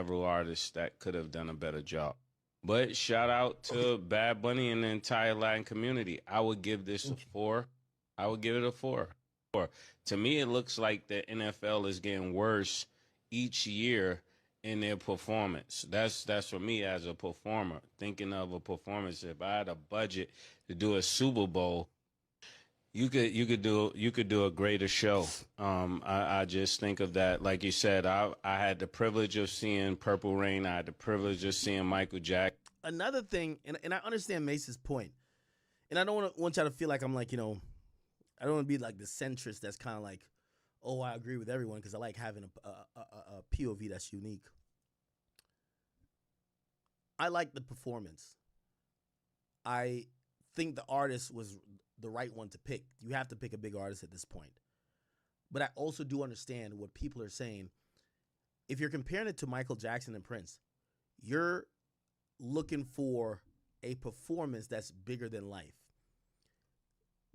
several artists that could have done a better job. But shout out to Bad Bunny and the entire Latin community. I would give this a 4. I would give it a 4. To me, it looks like the NFL is getting worse each year in their performance. That's for me as a performer. Thinking of a performance, if I had a budget to do a Super Bowl, you could do a greater show. I just think of that, like you said. I had the privilege of seeing Purple Rain. I had the privilege of seeing Michael Jackson. Another thing, and I understand Mace's point, and I don't want y'all to feel like I'm like, I don't want to be like the centrist that's kind of like, oh, I agree with everyone, because I like having a POV that's unique. I like the performance. I think the artist was the right one to pick. You have to pick a big artist at this point. But I also do understand what people are saying. If you're comparing it to Michael Jackson and Prince, you're looking for a performance that's bigger than life.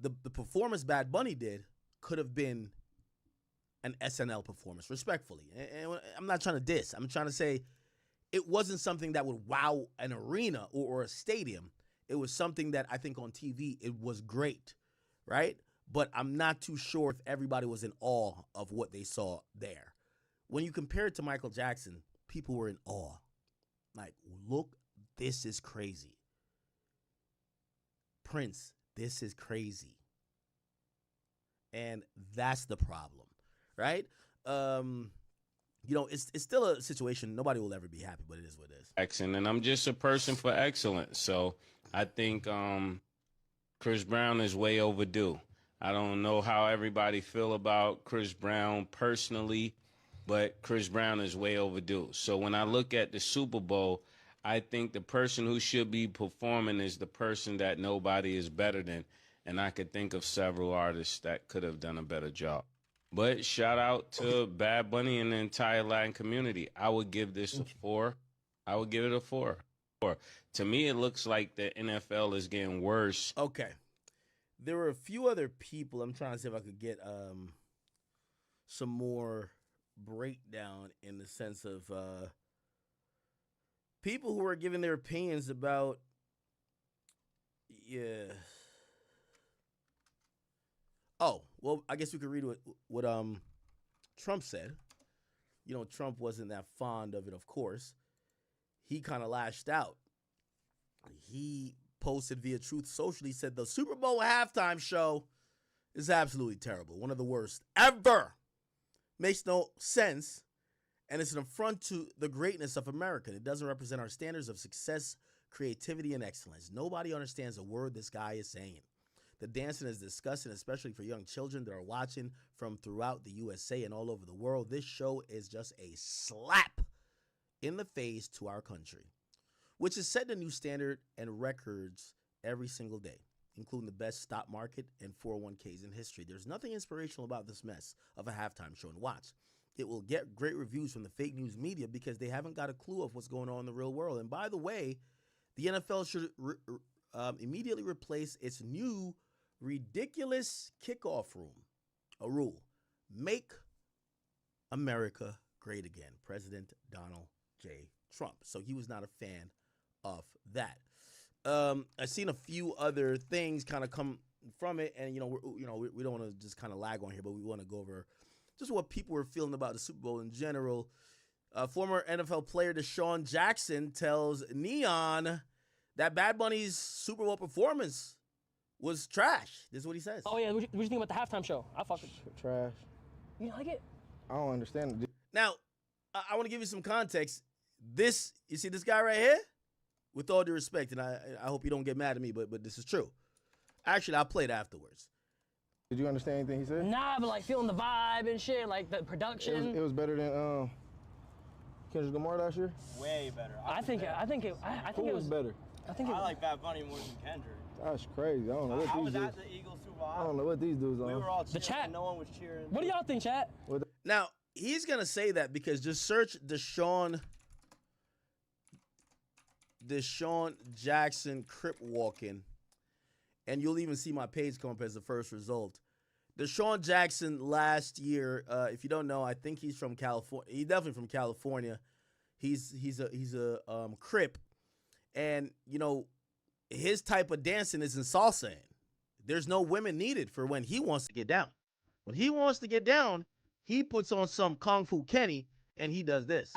The performance Bad Bunny did could have been an SNL performance, respectfully. And I'm not trying to diss. I'm trying to say it wasn't something that would wow an arena or a stadium. It was something that I think on TV, it was great, right? But I'm not too sure if everybody was in awe of what they saw there. When you compare it to Michael Jackson, people were in awe. Like, look, this is crazy. Prince, this is crazy. And that's the problem, right? It's still a situation. Nobody will ever be happy, but it is what it is. And I'm just a person for excellence. So I think Chris Brown is way overdue. I don't know how everybody feel about Chris Brown personally, but Chris Brown is way overdue. So when I look at the Super Bowl, I think the person who should be performing is the person that nobody is better than. And I could think of several artists that could have done a better job. But shout out to Bad Bunny and the entire Latin community. I would give this a 4. I would give it a 4. To me, it looks like the NFL is getting worse. Okay. There were a few other people. I'm trying to see if I could get some more breakdown in the sense of people who are giving their opinions about, yeah. Oh, well, I guess we could read what Trump said. Trump wasn't that fond of it, of course. He kind of lashed out. He posted via Truth Social. He said, the Super Bowl halftime show is absolutely terrible. One of the worst ever. Makes no sense. And it's an affront to the greatness of America. It doesn't represent our standards of success, creativity, and excellence. Nobody understands a word this guy is saying. The dancing is disgusting, especially for young children that are watching from throughout the USA and all over the world. This show is just a slap in the face to our country, which is setting a new standard and records every single day, including the best stock market and 401ks in history. There's nothing inspirational about this mess of a halftime show. And watch, it will get great reviews from the fake news media because they haven't got a clue of what's going on in the real world. And by the way, the NFL should immediately replace its new ridiculous kickoff rule. Make America great again. President Donald J. Trump. So he was not a fan of that. I've seen a few other things kind of come from it, and we don't want to just kind of lag on here, but we want to go over just what people were feeling about the Super Bowl in general. Former NFL player Deshaun Jackson tells Neon that Bad Bunny's Super Bowl performance was trash. This is what he says. Oh, yeah. What you think about the halftime show? I fuck with it. Trash. You like it? I don't understand it. Now, I want to give you some context. You see this guy right here? With all due respect, and I hope you don't get mad at me, but this is true. Actually, I'll play it afterwards. Did you understand anything he said? Nah, but like feeling the vibe and shit, like the production. It was better than Kendrick Lamar last year? Way better. I think it was better. I like Bad Bunny more than Kendrick. That's crazy. I don't know what I these was dudes. at the Eagles Super Bowl. I don't know what these dudes are. We were all cheering. The chat. No one was cheering. What do y'all think, chat? Now, he's going to say that because just search Deshaun Jackson crip walking, and you'll even see my page come up as the first result. Deshaun Jackson last year, if you don't know, I think he's from California. He's definitely from California. He's a Crip, and you know his type of dancing is in salsa. There's no women needed for when he wants to get down. When he wants to get down, he puts on some Kung Fu Kenny and he does this.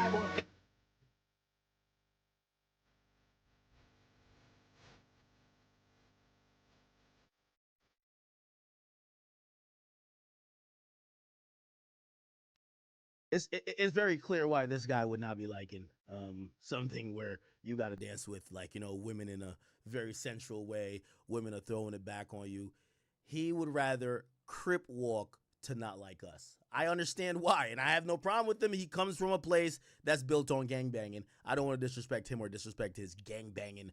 It's very clear why this guy would not be liking something where you got to dance with, like, you know, women in a very sensual way. Women are throwing it back on you. He would rather Crip walk to not like us. I understand why, and I have no problem with him. He comes from a place that's built on gangbanging. I don't want to disrespect him or disrespect his gangbanging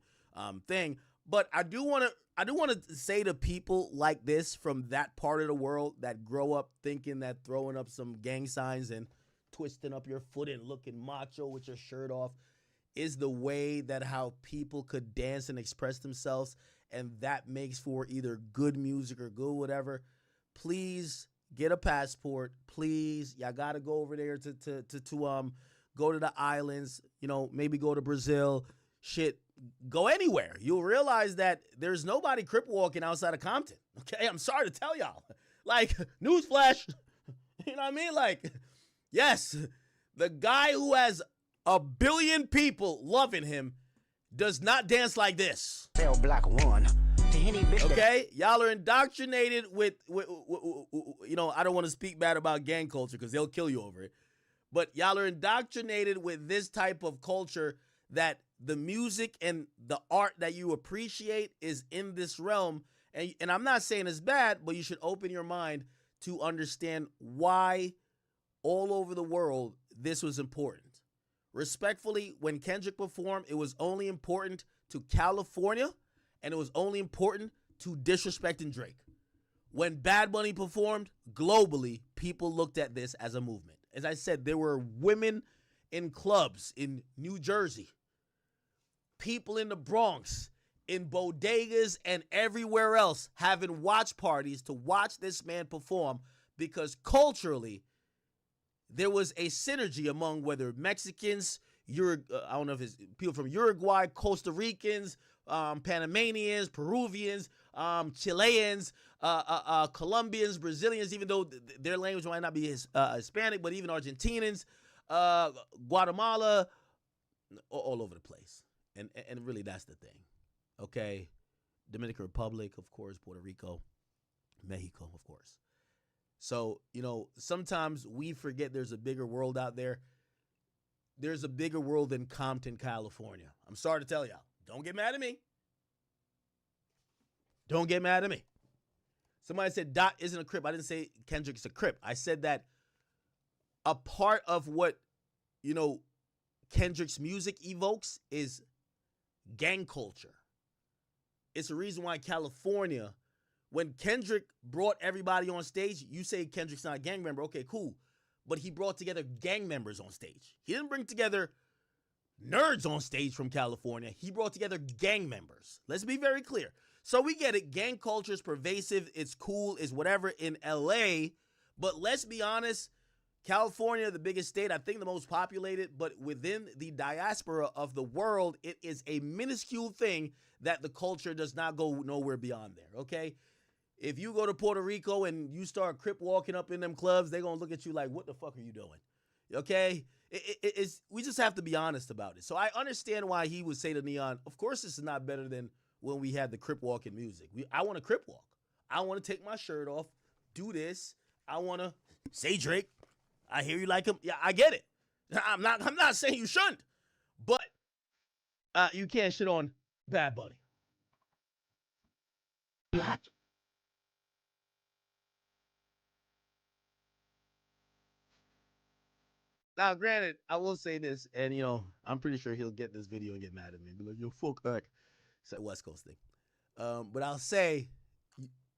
thing, but I do want to say to people like this from that part of the world that grow up thinking that throwing up some gang signs and twisting up your foot and looking macho with your shirt off is the way that how people could dance and express themselves, and that makes for either good music or good whatever. Please get a passport. Please, y'all gotta go over there to go to the islands. You know, maybe go to Brazil. Shit, go anywhere. You'll realize that there's nobody Crip walking outside of Compton. Okay, I'm sorry to tell y'all. Like, newsflash. You know what I mean? Like, yes, the guy who has 1 billion people loving him does not dance like this. Tell Black One. Okay, y'all are indoctrinated with you know, I don't want to speak bad about gang culture because they'll kill you over it, but y'all are indoctrinated with this type of culture that the music and the art that you appreciate is in this realm, and I'm not saying it's bad, but you should open your mind to understand why all over the world this was important. Respectfully, when Kendrick performed, it was only important to California, and it was only important to disrespecting Drake. When Bad Bunny performed, globally, people looked at this as a movement. As I said, there were women in clubs in New Jersey, people in the Bronx, in bodegas, and everywhere else having watch parties to watch this man perform because culturally, there was a synergy among whether Mexicans, I don't know if it's people from Uruguay, Costa Ricans, Panamanians, Peruvians, Chileans, Colombians, Brazilians, even though their language might not be Hispanic, but even Argentinians, Guatemala, all over the place. And really that's the thing. Okay? Dominican Republic, of course, Puerto Rico, Mexico, of course. So, you know, sometimes we forget there's a bigger world out there. There's a bigger world than Compton, California. I'm sorry to tell y'all. Don't get mad at me. Don't get mad at me. Somebody said Dot isn't a Crip. I didn't say Kendrick's a Crip. I said that a part of what, you know, Kendrick's music evokes is gang culture. It's the reason why California, when Kendrick brought everybody on stage, you say Kendrick's not a gang member. Okay, cool. But he brought together gang members on stage. He didn't bring together nerds on stage from California. He brought together gang members. Let's be very clear. So we get it. Gang culture is pervasive. It's cool. It's whatever in LA. But let's be honest. California, the biggest state, I think the most populated, but within the diaspora of the world, it is a minuscule thing that the culture does not go nowhere beyond there, okay? If you go to Puerto Rico and you start Crip walking up in them clubs, they're going to look at you like, what the fuck are you doing? Okay? We just have to be honest about it. So I understand why he would say to Neon, of course this is not better than when we had the Crip walking music. I want to Crip walk. I want to take my shirt off, do this. I want to say Drake. I hear you like him. Yeah, I get it. I'm not saying you shouldn't. But you can't shit on Bad Bunny. Now, granted, I will say this, and you know, I'm pretty sure he'll get this video and get mad at me and be like, "Yo, fuck that." It's a West Coast thing. But I'll say,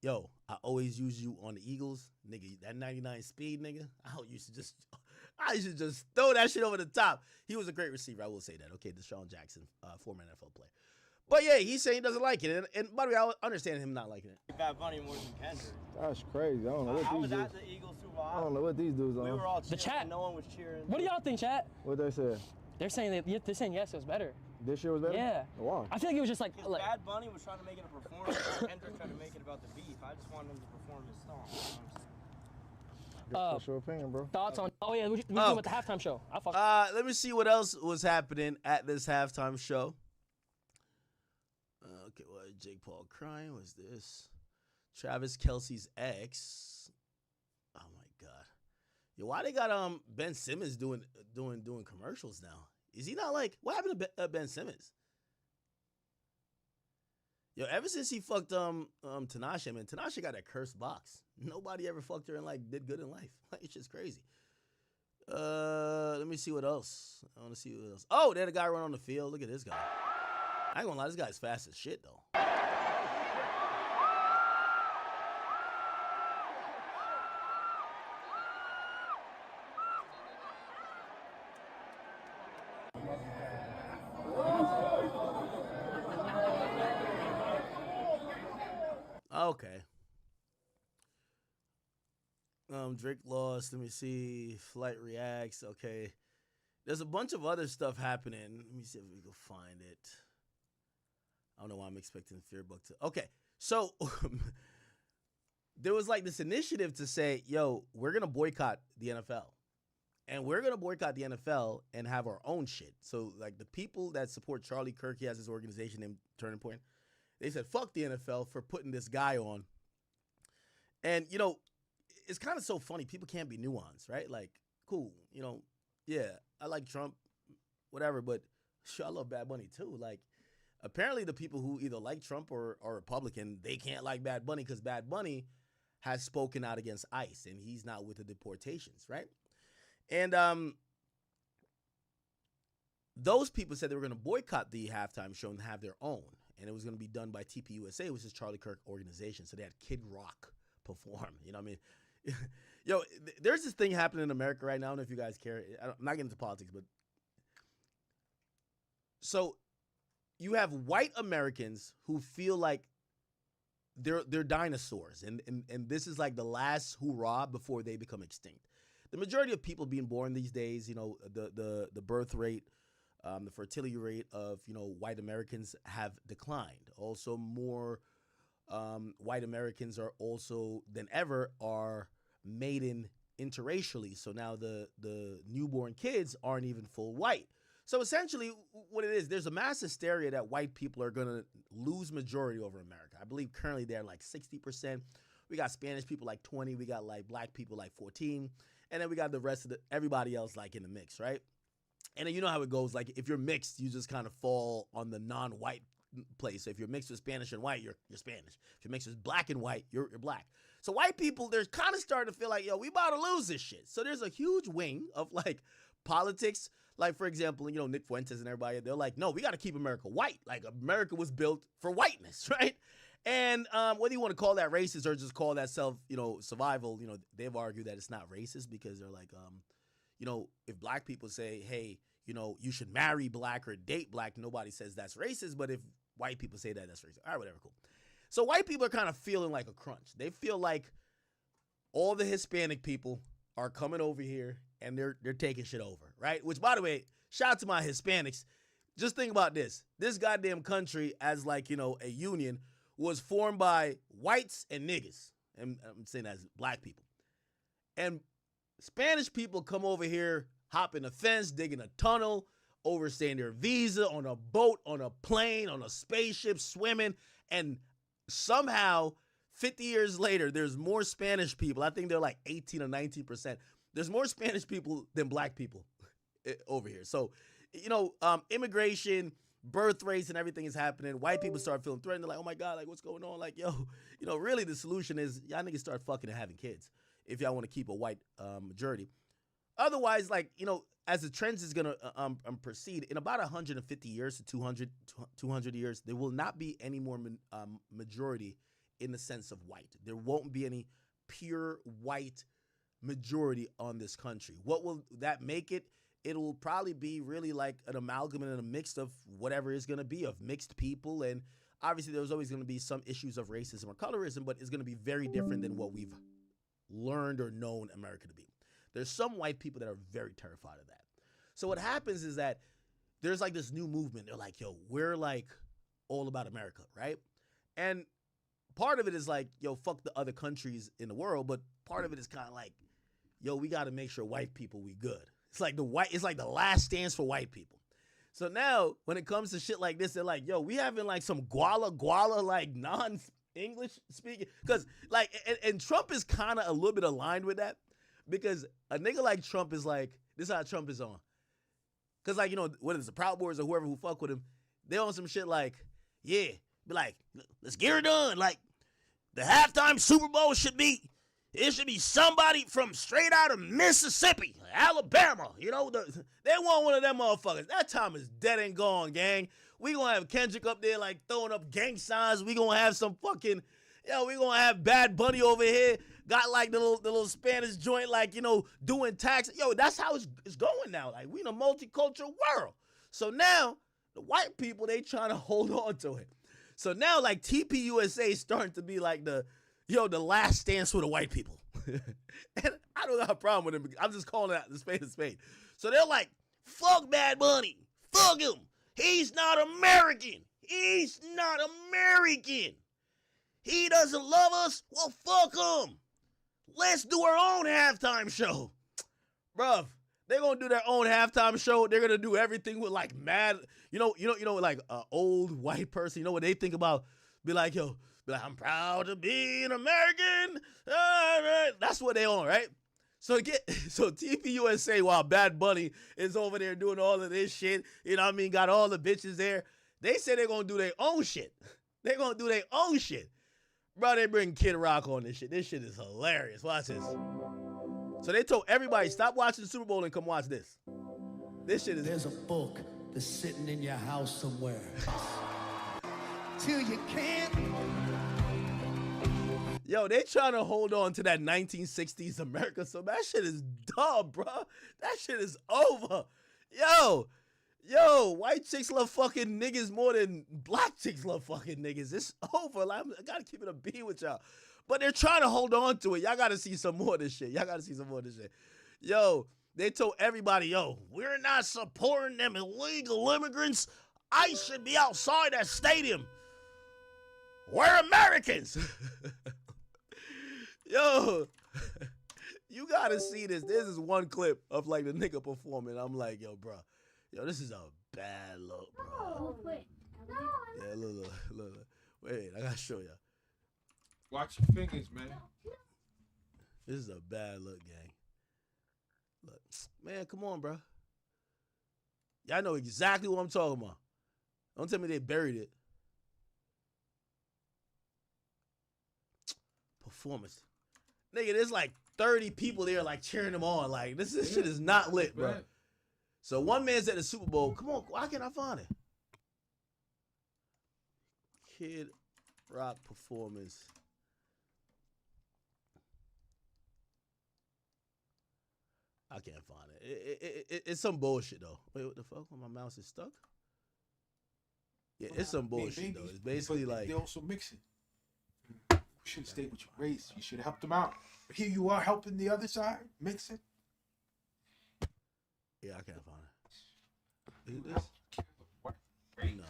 yo, I always use you on the Eagles, nigga. That 99 speed, nigga. I used to just throw that shit over the top. He was a great receiver. I will say that. Okay, Deshaun Jackson, former NFL player. But yeah, he's saying he doesn't like it, and by the way, I understand him not liking it. Bad Bunny more than Kendrick. That's crazy. I don't know what I these was dudes. at the Eagles Super I don't know what these dudes We on. were all The cheering. chat. No one was cheering. What do y'all think, chat? What they said? They're saying yes, it was better. This year was better? Yeah. Wow. I feel like it was just like Because Bad Bunny was trying to make it a performance, and Kendrick tried to make it about the beef. I just wanted him to perform his song. You know what I'm saying? What's your opinion, bro? thoughts on. Oh yeah, we doing with the halftime show. I fuck. Let me see what else was happening at this halftime show. Okay, well, Jake Paul crying. What's this? Travis Kelce's ex. Oh my God. Yo, why they got Ben Simmons doing commercials now? Is he not like, what happened to Ben Simmons? Yo, ever since he fucked Tinashe, man, Tinashe got that cursed box. Nobody ever fucked her and like did good in life. Like, it's just crazy. Let me see what else. I want to see what else. Oh, they had a guy run on the field. Look at this guy. I ain't gonna lie, this guy's fast as shit though. Okay. Drake lost. Let me see. Flight reacts. Okay. There's a bunch of other stuff happening. Let me see if we can find it. I don't know why I'm expecting Fearbook to. Okay. So there was like this initiative to say, yo, we're going to boycott the NFL. And we're going to boycott the NFL and have our own shit. So like the people that support Charlie Kirk, he has his organization named Turning Point. They said, fuck the NFL for putting this guy on. And, you know, it's kind of so funny. People can't be nuanced, right? Like, cool, you know, yeah, I like Trump, whatever, but sure, I love Bad Bunny too. Like, apparently the people who either like Trump or are Republican, they can't like Bad Bunny because Bad Bunny has spoken out against ICE and he's not with the deportations, right? And those people said they were going to boycott the halftime show and have their own. And it was going to be done by TPUSA, which is Charlie Kirk organization. So they had Kid Rock perform. You know what I mean? Yo, there's this thing happening in America right now. I don't know if you guys care. I'm not getting into politics, but so you have white Americans who feel like they're dinosaurs, and this is like the last hurrah before they become extinct. The majority of people being born these days, you know, the birth rate, the fertility rate of, you know, white Americans have declined. Also, more white Americans are also than ever are mating interracially. So now the newborn kids aren't even full white. So essentially what it is, there's a mass hysteria that white people are going to lose majority over America. I believe currently they're like 60%. We got Spanish people like 20. We got like black people like 14. And then we got the rest of everybody else like in the mix, right? And then you know how it goes. Like if you're mixed, you just kind of fall on the non-white place. So if you're mixed with Spanish and white, you're Spanish. If you're mixed with black and white, you're black. So white people, they're kind of starting to feel like, yo, we about to lose this shit. So there's a huge wing of like politics. Like, for example, you know, Nick Fuentes and everybody, they're like, no, we got to keep America white. Like America was built for whiteness, right? And whether you want to call that racist or just call that survival, you know, they've argued that it's not racist because they're like, you know, if black people say, hey, you know, you should marry black or date black, nobody says that's racist. But if white people say that, that's racist. All right, whatever, cool. So white people are kind of feeling like a crunch. They feel like all the Hispanic people are coming over here and they're taking shit over, right? Which, by the way, shout out to my Hispanics. Just think about this. This goddamn country as like, you know, a union was formed by whites and niggas. And I'm saying that as black people. And Spanish people come over here, hopping a fence, digging a tunnel, overstaying their visa, on a boat, on a plane, on a spaceship, swimming. And somehow, 50 years later, there's more Spanish people. I think they're like 18 or 19%. There's more Spanish people than black people over here. So, you know, immigration, birth rates, and everything is happening. White people start feeling threatened. They're like, oh my God, like what's going on? Like, yo, you know, really the solution is y'all niggas start fucking and having kids if y'all want to keep a white majority. Otherwise, like, you know, as the trends is going to proceed, in about 150 years to 200 years, there will not be any more majority in the sense of white. There won't be any pure white majority on this country. What will that make it? It will probably be really like an amalgam and a mix of whatever is going to be of mixed people. And obviously there's always going to be some issues of racism or colorism, but it's going to be very different than what we've learned or known America to be. There's some white people that are very terrified of that. So what happens is that there's like this new movement. They're like, yo, we're like all about America, right? And part of it is like, yo, fuck the other countries in the world, but part of it is kind of like, yo, we got to make sure white people we good. It's like the last stance for white people. So now when it comes to shit like this, they're like, yo, we having like some guala like non-English speaking, because like, and Trump is kind of a little bit aligned with that, because a nigga like Trump is like, this is how Trump is on. Because like, you know, whether it's the Proud Boys or whoever who fuck with him, they on some shit like, yeah, be like, let's get her done. Like, the halftime Super Bowl should be somebody from straight out of Mississippi, Alabama. You know, they want one of them motherfuckers. That time is dead and gone, gang. We gonna have Kendrick up there like throwing up gang signs. We gonna have some fucking, we gonna have Bad Bunny over here. Got like the little Spanish joint, like, you know, doing taxes. Yo, that's how it's going now. Like, we in a multicultural world. So now the white people, they trying to hold on to it. So now like TPUSA is starting to be like the last stance for the white people. And I don't have a problem with him. I'm just calling it out the spade a spade. So they're like, fuck Bad Bunny. Fuck him. He's not American. He's not American. He doesn't love us. Well, fuck him. Let's do our own halftime show. Bruv, they're going to do their own halftime show. They're going to do everything with like mad, like an old white person, you know what they think about? Be like, I'm proud to be an American. That's what they on, right? So TPUSA, while Bad Bunny is over there doing all of this shit, you know what I mean, got all the bitches there, they say they're going to do their own shit. They're going to do their own shit. Bro, they bring Kid Rock on this shit. This shit is hilarious. Watch this. So they told everybody, stop watching the Super Bowl and come watch this. This shit is... There's a book that's sitting in your house somewhere. Till you can't. Yo, they trying to hold on to that 1960s America, so that shit is dumb, bro. That shit is over. Yo, white chicks love fucking niggas more than black chicks love fucking niggas. It's over. Like, I gotta keep it a beat with y'all. But they're trying to hold on to it. Y'all gotta see some more of this shit. Yo, they told everybody, we're not supporting them illegal immigrants. ICE should be outside that stadium. We're Americans. Yo, you gotta see this. This is one clip of like the nigga performing. I'm like, bro. Yo, this is a bad look, bro. Yeah, look. Wait, I gotta show y'all. Watch your fingers, man. This is a bad look, gang. Look, man, come on, bro. Y'all know exactly what I'm talking about. Don't tell me they buried it. Performance. Nigga, there's like 30 people there like cheering them on. Like, this shit is not lit, bro. So one man's at the Super Bowl. Come on, why can't I find it? Kid Rock performance. I can't find it. It's some bullshit though. Wait, what the fuck? My mouse is stuck? Yeah, it's some bullshit though. It's basically like they also mix it. You should have stayed with your race. You should have helped them out. But here you are helping the other side. Mix it. Yeah, I can't find it. Is it this? No.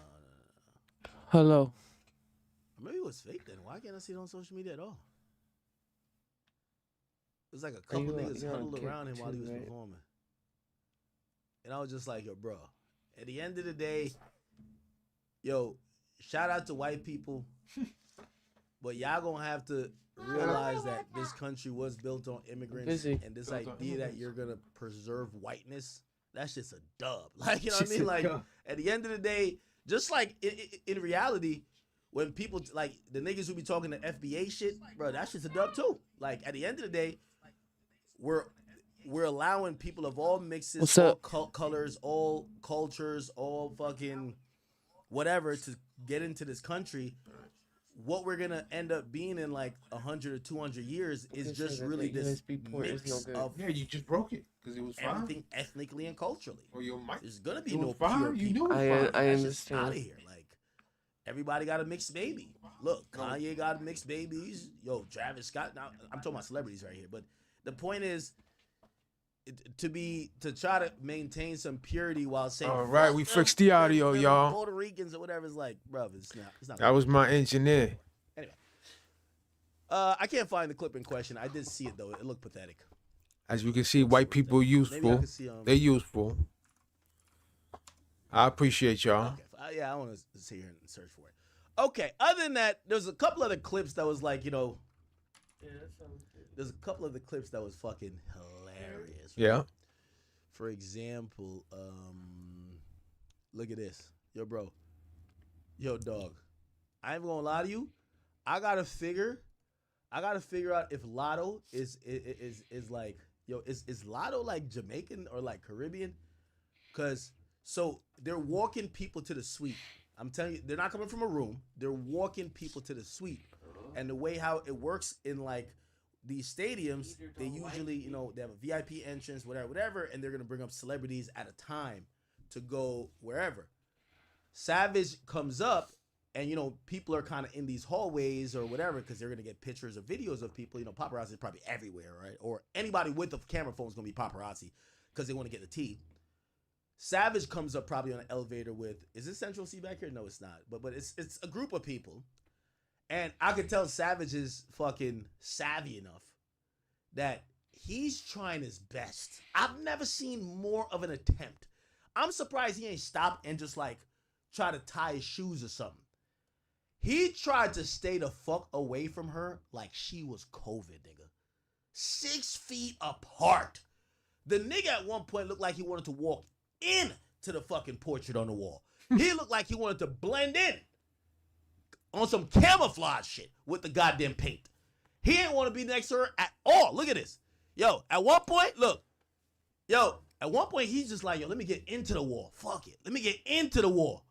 Hello. Maybe it was fake then. Why can't I see it on social media at all? It was like a couple niggas huddled around him while he was performing. And I was just like, bro, at the end of the day, shout out to white people. But y'all gonna have to realize that this country was built on immigrants. And this idea that you're gonna preserve whiteness, that's just a dub. Like, you know what I mean? Like, at the end of the day, just like in reality, when people, like, the niggas who be talking the FBA shit, bro, that shit's a dub too. Like, at the end of the day, we're allowing people of all mixes, all colors, all cultures, all fucking whatever to get into this country. What we're gonna end up being in like 100 or 200 years is just really this mix of you just broke it because it was fine. Everything ethnically and culturally. Or your mic. There's gonna be no pure fine. You people. knew it was fine. I understand. Out of here, like everybody got a mixed baby. Look, Kanye got mixed babies. Yo, Travis Scott. Now I'm talking about celebrities right here, but the point is to try to maintain some purity while saying, All right, "Fuck we them, fixed the audio, them y'all. Puerto Ricans or whatever." It's like, bro, it's not. That was my engineer. Anyway, I can't find the clip in question. I did see it though. It looked pathetic. As you can see, white people Maybe I useful. could see They're useful. I appreciate y'all. Okay, yeah, I want to sit here and search for it. Okay, other than that, there's a couple other clips that was like, there's a couple of the clips that was fucking hilarious. Right? Yeah. For example, look at this. Yo, bro. Yo, dog. I ain't gonna lie to you. I gotta figure out if Lotto is like, is Lotto like Jamaican or like Caribbean? Cause so they're walking people to the suite. I'm telling you, they're not coming from a room. They're walking people to the suite. And the way how it works in like these stadiums, they usually, they have a VIP entrance, whatever, and they're gonna bring up celebrities at a time to go wherever. Savage comes up, and people are kind of in these hallways or whatever because they're gonna get pictures or videos of people. Paparazzi is probably everywhere, right? Or anybody with a camera phone is gonna be paparazzi because they want to get the tea. Savage comes up probably on an elevator with, is this Central C back here? No, it's not. But it's a group of people. And I could tell Savage is fucking savvy enough that he's trying his best. I've never seen more of an attempt. I'm surprised he ain't stopped and just like try to tie his shoes or something. He tried to stay the fuck away from her like she was COVID, nigga. 6 feet apart. The nigga at one point looked like he wanted to walk in to the fucking portrait on the wall. He looked like he wanted to blend in on some camouflage shit with the goddamn paint. He didn't want to be next to her at all. Look at this. At one point, he's just like, let me get into the wall. Fuck it. Let me get into the wall.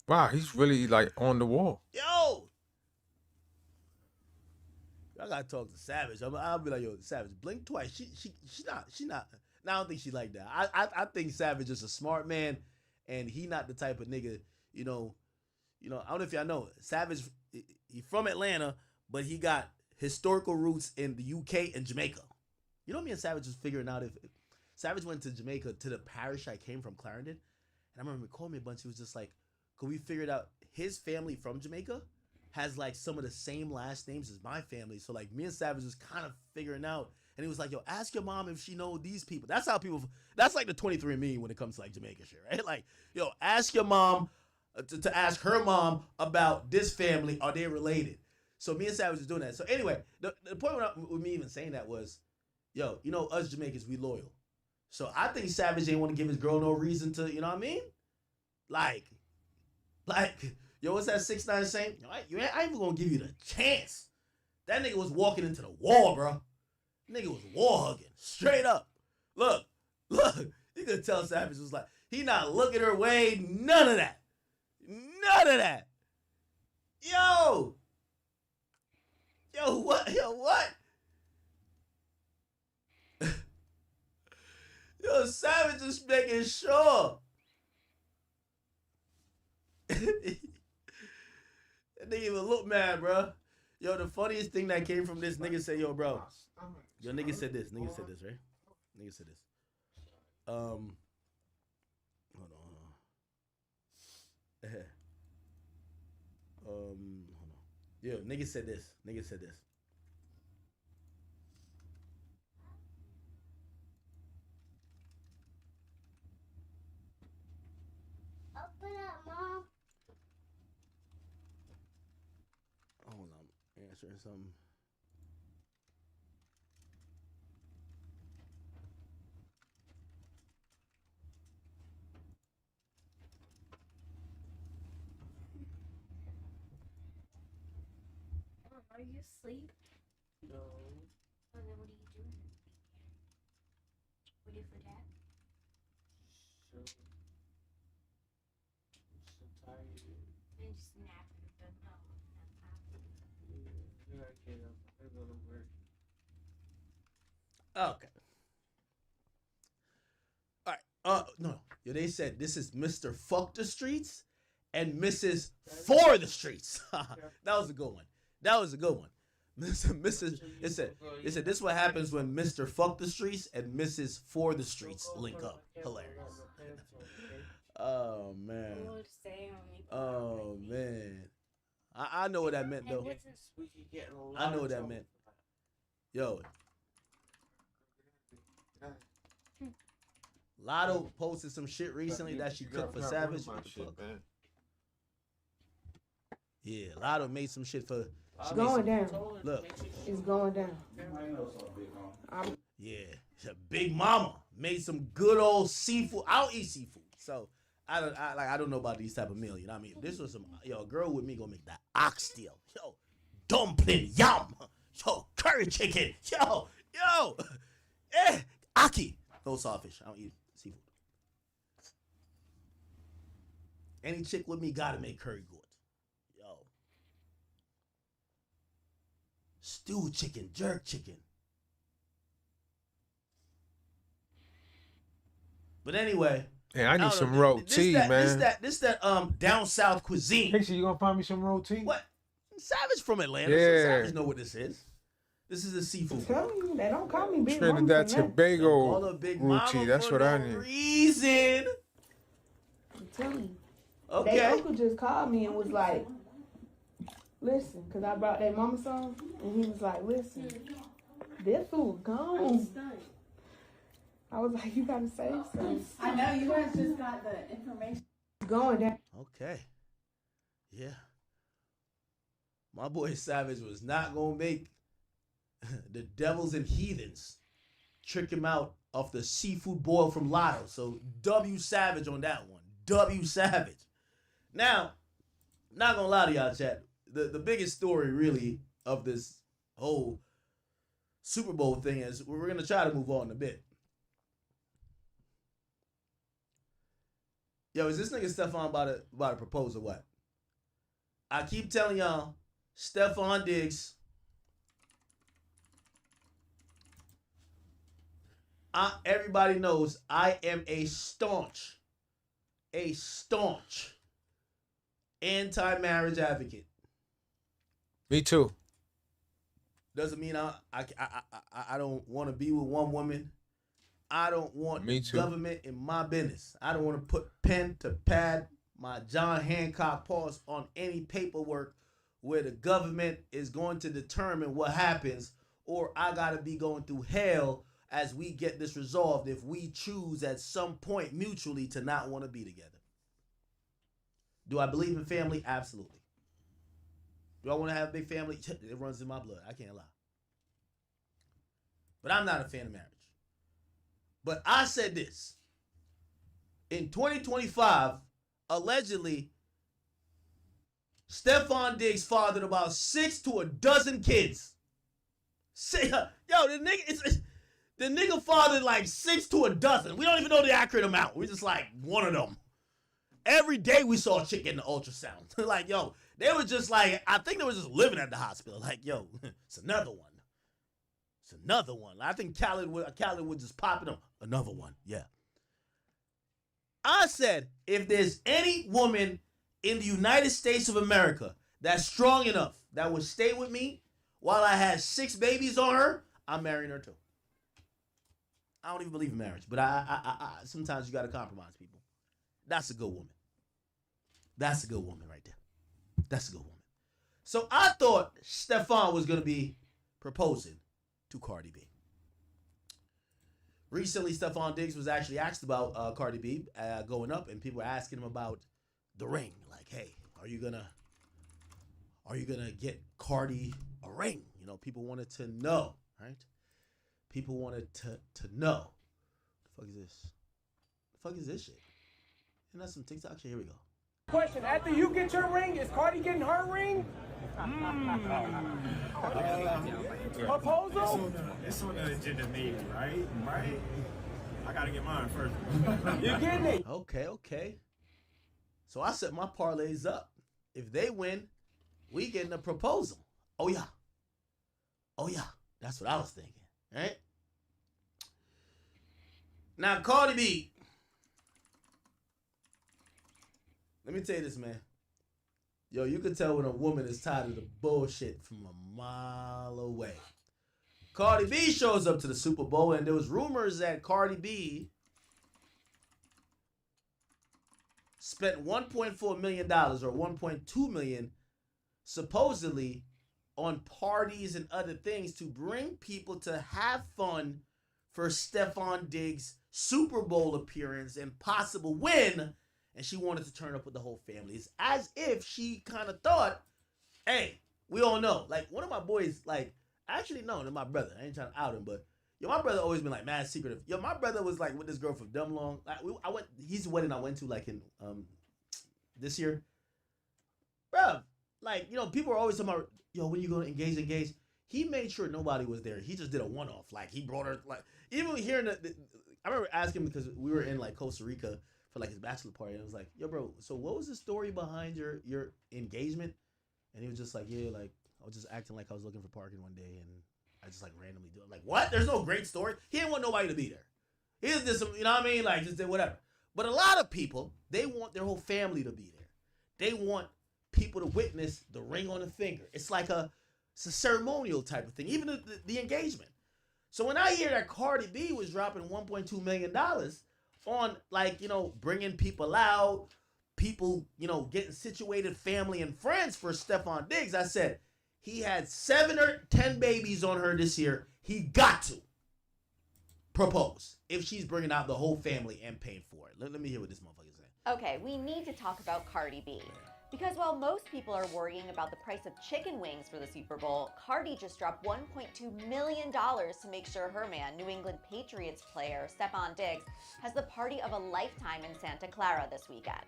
Wow, he's really like on the wall. I gotta talk to Savage. I'll be like, Savage, blink twice. She not. I don't think she like that. I think Savage is a smart man, and he not the type of nigga. I don't know if y'all know. Savage, he from Atlanta, but he got historical roots in the UK and Jamaica. Me and Savage was figuring out if Savage went to Jamaica to the parish I came from, Clarendon, and I remember he called me a bunch. He was just like, could we figure it out? His family from Jamaica has like some of the same last names as my family. So like me and Savage was kind of figuring out. And he was like, ask your mom if she know these people. That's how people, that's like the 23andMe when it comes to like Jamaica shit, right? Like, ask your mom to ask her mom about this family. Are they related? So me and Savage was doing that. So anyway, the point with me even saying that was, us Jamaicans, we loyal. So I think Savage ain't want to give his girl no reason to, you know what I mean? Like, what's that 6ix9ine saying? I ain't even gonna give you the chance. That nigga was walking into the wall, bro. Nigga was wall hugging. Straight up. Look. You could tell Savage was like, he not looking her way. None of that. Yo, what? Savage is making sure. That nigga even look mad, bro. The funniest thing that came from this, nigga said, bro. Nigga said this, right? Nigga said this. Hold on. Nigga said this. Open up, Mom. Hold on, answering something. Mom, are you asleep? No. Well, then what are you doing? Waiting for Dad? So tired. And just napping, but no, not napping. Yeah, I gotta get up. I go to work. Okay. All right. No. They said this is Mr. Fuck the Streets and Mrs. For the Streets. That was a good one. Mrs. It said this is what happens when Mr. Fuck the Streets and Mrs. For the Streets link up. Hilarious. Oh man. Lord, stay on me. Oh man. I know what that meant though. I know what that meant. Yo. Lotto posted some shit recently that she cooked for Savage. What the fuck? Yeah, Lotto made some shit for. It's going down. Look. It's going down. Yeah, Big Mama made some good old seafood. I don't eat seafood, so I don't know about these type of meal. You know what I mean? If this was some a girl with me gonna make that oxtail, dumpling, yum, curry chicken, aki. No sawfish. I don't eat seafood. Any chick with me gotta make curry good. Stewed chicken, jerk chicken. But anyway. Hey, I need some roti, man. This down south cuisine. Casey, you gonna find me some roti? What? Savage from Atlanta. Yeah. So Savage know what this is. This is a seafood. Tell you, they don't call me Big Trinidad Mama. Tobago Big roti. That's what I need. Reason. I'm telling you. Okay. Their uncle just called me and was like, listen, because I brought that mama some, and he was like, listen, this food gone. I was like, you gotta save some. I know you guys just got the information. Going down. Okay. Yeah. My boy Savage was not gonna make the devils and heathens trick him out off the seafood boil from Lotto. So W Savage on that one. W Savage. Now, not gonna lie to y'all, chat. The biggest story really of this whole Super Bowl thing is we're gonna try to move on a bit. Yo, is this nigga Stephon about to propose or what? I keep telling y'all, Stephon Diggs. Everybody knows I am a staunch anti-marriage advocate. Me too. Doesn't mean I don't want to be with one woman. I don't want government in my business. I don't want to put pen to pad my John Hancock paws on any paperwork where the government is going to determine what happens, or I gotta be going through hell as we get this resolved if we choose at some point mutually to not want to be together. Do I believe in family? Absolutely. Do I want to have a big family? It runs in my blood. I can't lie. But I'm not a fan of marriage. But I said this. In 2025, allegedly, Stephon Diggs fathered about 6 to a dozen kids. The nigga fathered like 6 to a dozen. We don't even know the accurate amount. We just like one of them. Every day we saw a chick getting the ultrasound. Like, yo, they were just like, I think they were just living at the hospital. Like, yo, it's another one. It's another one. I think Khaled would just pop it up. Another one, yeah. I said, if there's any woman in the United States of America that's strong enough that would stay with me while I had 6 babies on her, I'm marrying her too. I don't even believe in marriage, but I sometimes you got to compromise people. That's a good woman. That's a good woman right there. That's a good woman. So I thought Stephon was going to be proposing to Cardi B. Recently, Stephon Diggs was actually asked about Cardi B going up, and people were asking him about the ring. Like, hey, are you gonna get Cardi a ring? You know, people wanted to know, right? People wanted to know. The fuck is this? The fuck is this shit? Isn't that some TikTok shit? Here we go. Question, after you get your ring, is Cardi getting her ring? Proposal? It's on the agenda maybe, right? Right? I gotta get mine first. You're getting it. Okay. So I set my parlays up. If they win, we getting a proposal. Oh yeah. That's what I was thinking, right? Now, Cardi B. Let me tell you this, man. Yo, you can tell when a woman is tired of the bullshit from a mile away. Cardi B shows up to the Super Bowl, and there was rumors that Cardi B spent $1.4 million or $1.2 million supposedly on parties and other things to bring people to have fun for Stephon Diggs' Super Bowl appearance and possible win. And she wanted to turn up with the whole family. It's as if she kind of thought, hey, we all know. Like, one of my boys, like, actually, no, they're my brother. I ain't trying to out him, but yo, my brother always been like mad secretive. Yo, my brother was like with this girl for dumb long. Like, he's the wedding I went to like in this year. Bro, like, you know, people are always talking about, yo, when you going to engage. He made sure nobody was there. He just did a one-off. Like, he brought her, like, even hearing I remember asking him because we were in like Costa Rica for like his bachelor party, and I was like, yo, bro, so what was the story behind your engagement? And he was just like, yeah, like, I was just acting like I was looking for parking one day, and I just like randomly do it. I'm like, what? There's no great story. He didn't want nobody to be there. He just did some, you know what I mean? Like, just did whatever. But a lot of people, they want their whole family to be there. They want people to witness the ring on the finger. It's like it's a ceremonial type of thing, even the engagement. So when I hear that Cardi B was dropping $1.2 million on, like, you know, bringing people out, people, you know, getting situated, family and friends for Stephon Diggs, I said, he had 7 or 10 babies on her this year. He got to propose if she's bringing out the whole family and paying for it. Let me hear what this motherfucker said. Okay, we need to talk about Cardi B. Because while most people are worrying about the price of chicken wings for the Super Bowl, Cardi just dropped $1.2 million to make sure her man, New England Patriots player Stephon Diggs, has the party of a lifetime in Santa Clara this weekend.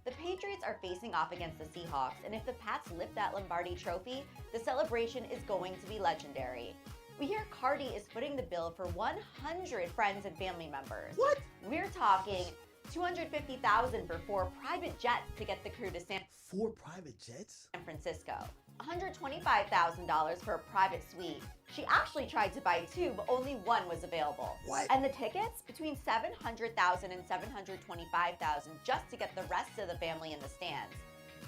The Patriots are facing off against the Seahawks, and if the Pats lift that Lombardi trophy, the celebration is going to be legendary. We hear Cardi is footing the bill for 100 friends and family members. What? We're talking $250,000 for 4 private jets to get the crew to 4 private jets? San Francisco. $125,000 for a private suite. She actually tried to buy 2, but only 1 was available. What? And the tickets? Between $700,000 and $725,000 just to get the rest of the family in the stands.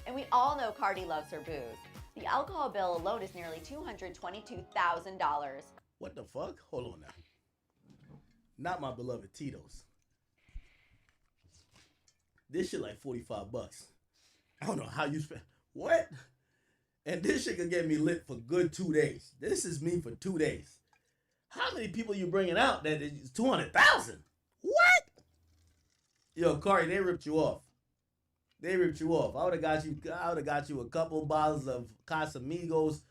And we all know Cardi loves her booze. The alcohol bill alone is nearly $222,000. What the fuck? Hold on now. Not my beloved Tito's. This shit like $45. I don't know how you spend. What? And this shit could get me lit for good 2 days. This is me for 2 days. How many people you bringing out that is 200,000? What? Yo, Cardi, they ripped you off. They ripped you off. I would have got you a couple bottles of Casamigos.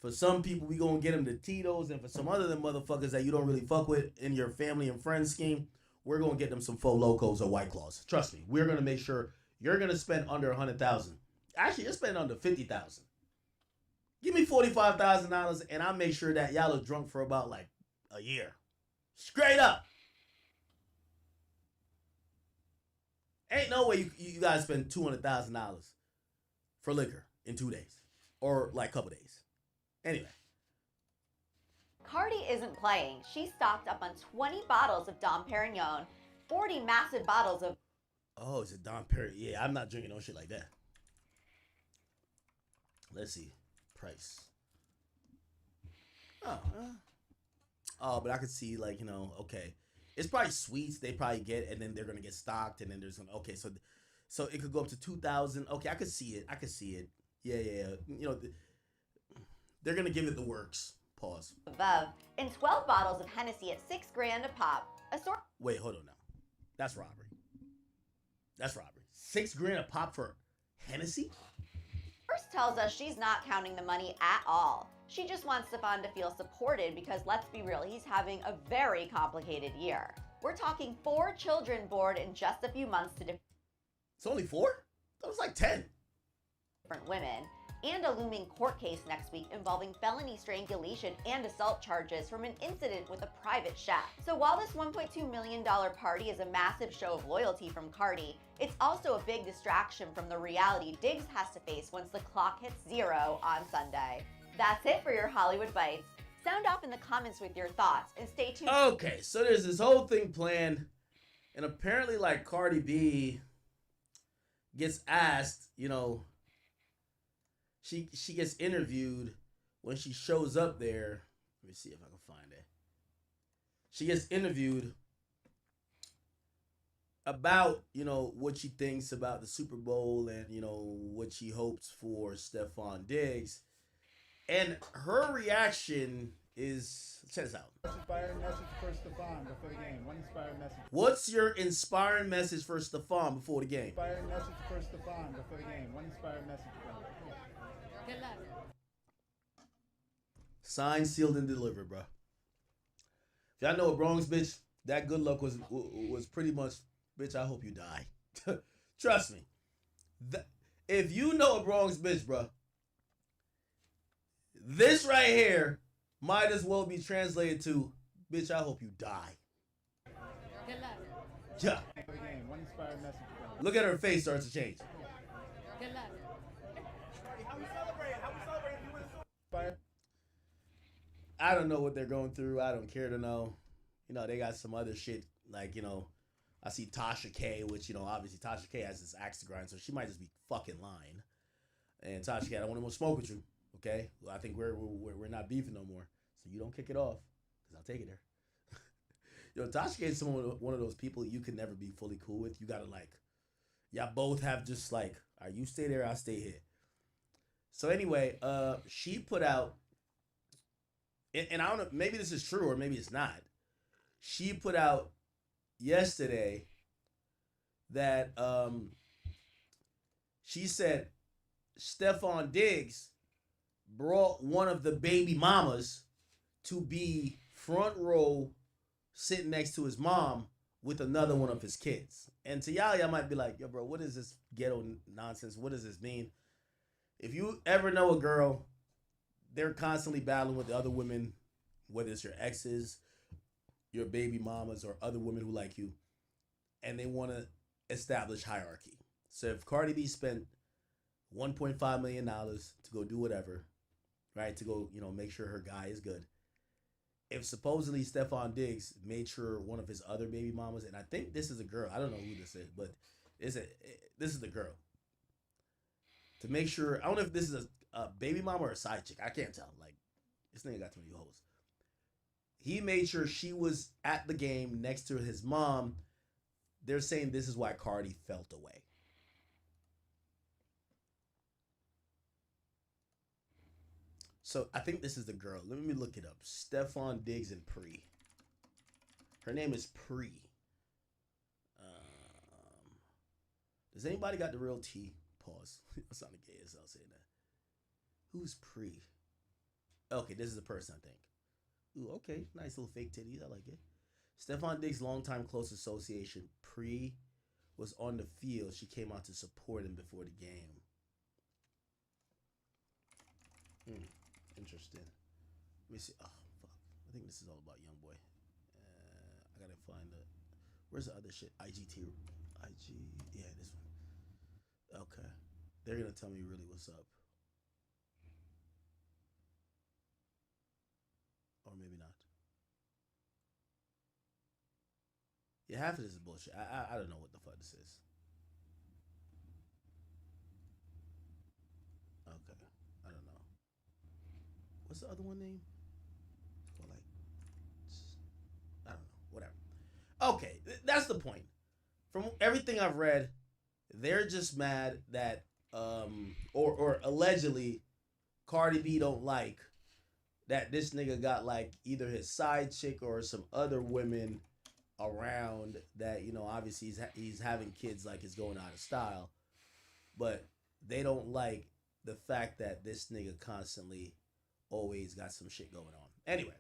For some people, we gonna get them the Tito's, and for some other them motherfuckers that you don't really fuck with in your family and friends scheme, we're gonna get them some Four Locos or White Claws. Trust me, we're gonna make sure you're gonna spend under 100,000. Actually, you're spending under 50,000. Give me $45,000, and I'll make sure that y'all are drunk for about like a year, straight up. Ain't no way you guys spend $200,000 for liquor in 2 days or like a couple days. Anyway. Cardi isn't playing. She stocked up on 20 bottles of Dom Perignon, 40 massive bottles of... Oh, it's a Dom Perignon. Yeah, I'm not drinking no shit like that. Let's see. Price. Oh, but I could see, like, you know, okay. It's probably sweets they probably get, and then they're going to get stocked, and then there's going to... Okay, so it could go up to 2,000. Okay, I could see it. Yeah. You know, they're going to give it the works. Pause. Above, and 12 bottles of Hennessy at $6,000 a pop. Wait, hold on now. That's robbery. $6,000 a pop for Hennessy? Source tells us she's not counting the money at all. She just wants Stephon to feel supported because, let's be real, he's having a very complicated year. We're talking 4 children born in just a few months to It's only 4? That was like 10. Different women. And a looming court case next week involving felony strangulation and assault charges from an incident with a private chef. So while this $1.2 million party is a massive show of loyalty from Cardi, it's also a big distraction from the reality Diggs has to face once the clock hits 0 on Sunday. That's it for your Hollywood Bites. Sound off in the comments with your thoughts and stay tuned. Okay, so there's this whole thing planned, and apparently, like, Cardi B gets asked, you know, she gets interviewed when she shows up there. Let me see if I can find it. She gets interviewed about, you know, what she thinks about the Super Bowl and, you know, what she hopes for Stephon Diggs. And her reaction is, check this out. Inspiring message for Stephon before the game. One inspiring message. What's your inspiring message for Stephon before the game? Inspiring message for Stephon before the game. One inspiring message. Good luck. Signed, sealed, and delivered, bro. If y'all know a Bronx bitch, that good luck was pretty much, bitch, I hope you die. Trust me. If you know a Bronx bitch, bro, this right here might as well be translated to, bitch, I hope you die. Good luck. Yeah. One inspiring message. Look at her face starts to change. Good luck. How we celebrate? How we celebrate if you win the Super I don't know what they're going through. I don't care to know. You know, they got some other shit. Like, you know, I see Tasha K, which, you know, obviously Tasha K has this axe to grind, so she might just be fucking lying. And Tasha K, I don't want to smoke with you. Okay? Well, I think we're not beefing no more. So you don't kick it off, because I'll take it there. You know, Tasha K is one of those people you can never be fully cool with. You got to, like, y'all both have just, like, all right, you stay there, I'll stay here. So anyway, she put out, and I don't know, maybe this is true or maybe it's not. She put out yesterday that she said Stephon Diggs brought one of the baby mamas to be front row sitting next to his mom with another one of his kids. And to y'all might be like, yo, bro, what is this ghetto nonsense? What does this mean? If you ever know a girl, they're constantly battling with the other women, whether it's your exes, your baby mamas, or other women who like you, and they want to establish hierarchy. So if Cardi B spent $1.5 million to go do whatever, right, to go, you know, make sure her guy is good, if supposedly Stephon Diggs made sure one of his other baby mamas, and I think this is a girl, I don't know who this is, but this is the girl, to make sure, I don't know if this is a baby mama or a side chick, I can't tell, like, this nigga got too many hoes. He made sure she was at the game next to his mom. They're saying this is why Cardi felt away. So I think this is the girl. Let me look it up. Stephon Diggs and Pre. Her name is Pre. Does anybody got the real T? Pause. That sounded gay as hell saying that. Who's Pre? Okay, this is a person, I think. Ooh, okay. Nice little fake titties. I like it. Stephon Diggs' longtime close association, Pre, was on the field. She came out to support him before the game. Interesting. Let me see. Oh, fuck. I think this is all about Young Boy. I gotta find the... Where's the other shit? IGT. Yeah, this one. Okay. They're gonna tell me really what's up. Or maybe not. Yeah, half of this is bullshit. I don't know what the fuck this is. Okay. I don't know. What's the other one name? Or like, I don't know. Whatever. Okay, that's the point. From everything I've read, they're just mad that, or allegedly, Cardi B don't like that this nigga got like either his side chick or some other women around that, you know, obviously he's having kids like it's going out of style, but they don't like the fact that this nigga constantly always got some shit going on. Anyway,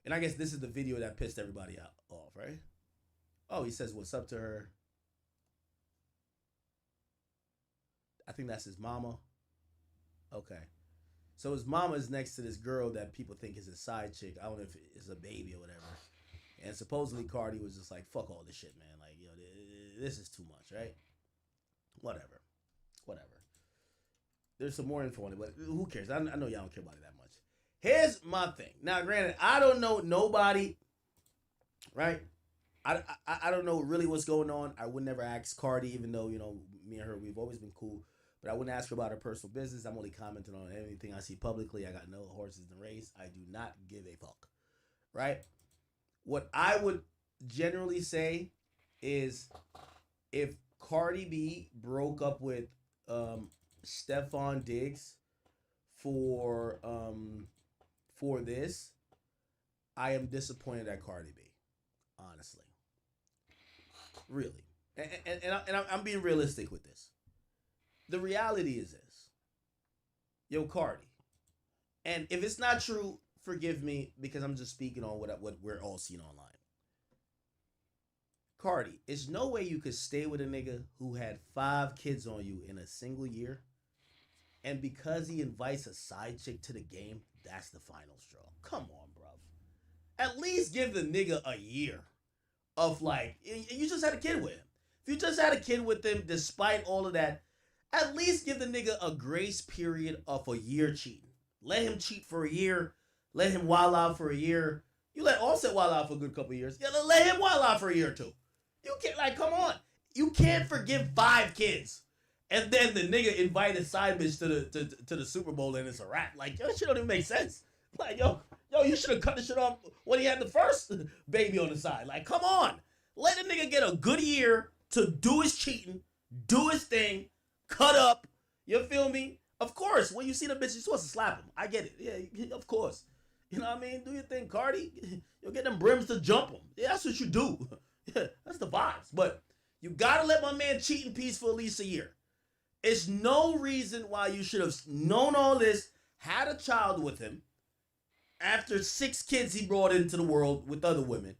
and I guess this is the video that pissed everybody off, right? Oh, he says what's up to her. I think that's his mama. Okay. So his mama's next to this girl that people think is his side chick. I don't know if it's a baby or whatever. And supposedly Cardi was just like, fuck all this shit, man. Like, yo, this is too much, right? Whatever. There's some more info on it, but who cares? I know y'all don't care about it that much. Here's my thing. Now, granted, I don't know nobody, right? I don't know really what's going on. I would never ask Cardi, even though, you know, me and her, we've always been cool. But I wouldn't ask her about her personal business. I'm only commenting on anything I see publicly. I got no horses in the race. I do not give a fuck. Right? What I would generally say is if Cardi B broke up with Stephon Diggs for this, I am disappointed at Cardi B, honestly. Really. And I'm being realistic with this. The reality is this. Yo, Cardi. And if it's not true, forgive me because I'm just speaking on what we're all seeing online. Cardi, it's no way you could stay with a nigga who had 5 kids on you in a single year. And because he invites a side chick to the game, that's the final straw. Come on, bro. At least give the nigga a year of like, you just had a kid with him. If you just had a kid with him, despite all of that, at least give the nigga a grace period of a year cheating. Let him cheat for a year. Let him wild out for a year. You let Offset wild out for a good couple of years. Yeah, let him wild out for a year or two. You can't, like, come on. You can't forgive 5 kids. And then the nigga invited side bitch to the Super Bowl and it's a wrap. Like, yo, that shit don't even make sense. Like, yo, you should have cut the shit off when he had the first baby on the side. Like, come on. Let the nigga get a good year to do his cheating, do his thing, cut up. You feel me? Of course, when you see the bitch, you're supposed to slap him. I get it. Yeah, of course. You know what I mean? Do your thing, Cardi. You'll get them brims to jump him. Yeah, that's what you do. Yeah, that's the vibes. But you gotta let my man cheat in peace for at least a year. It's no reason why you should have known all this, had a child with him, after 6 kids he brought into the world with other women.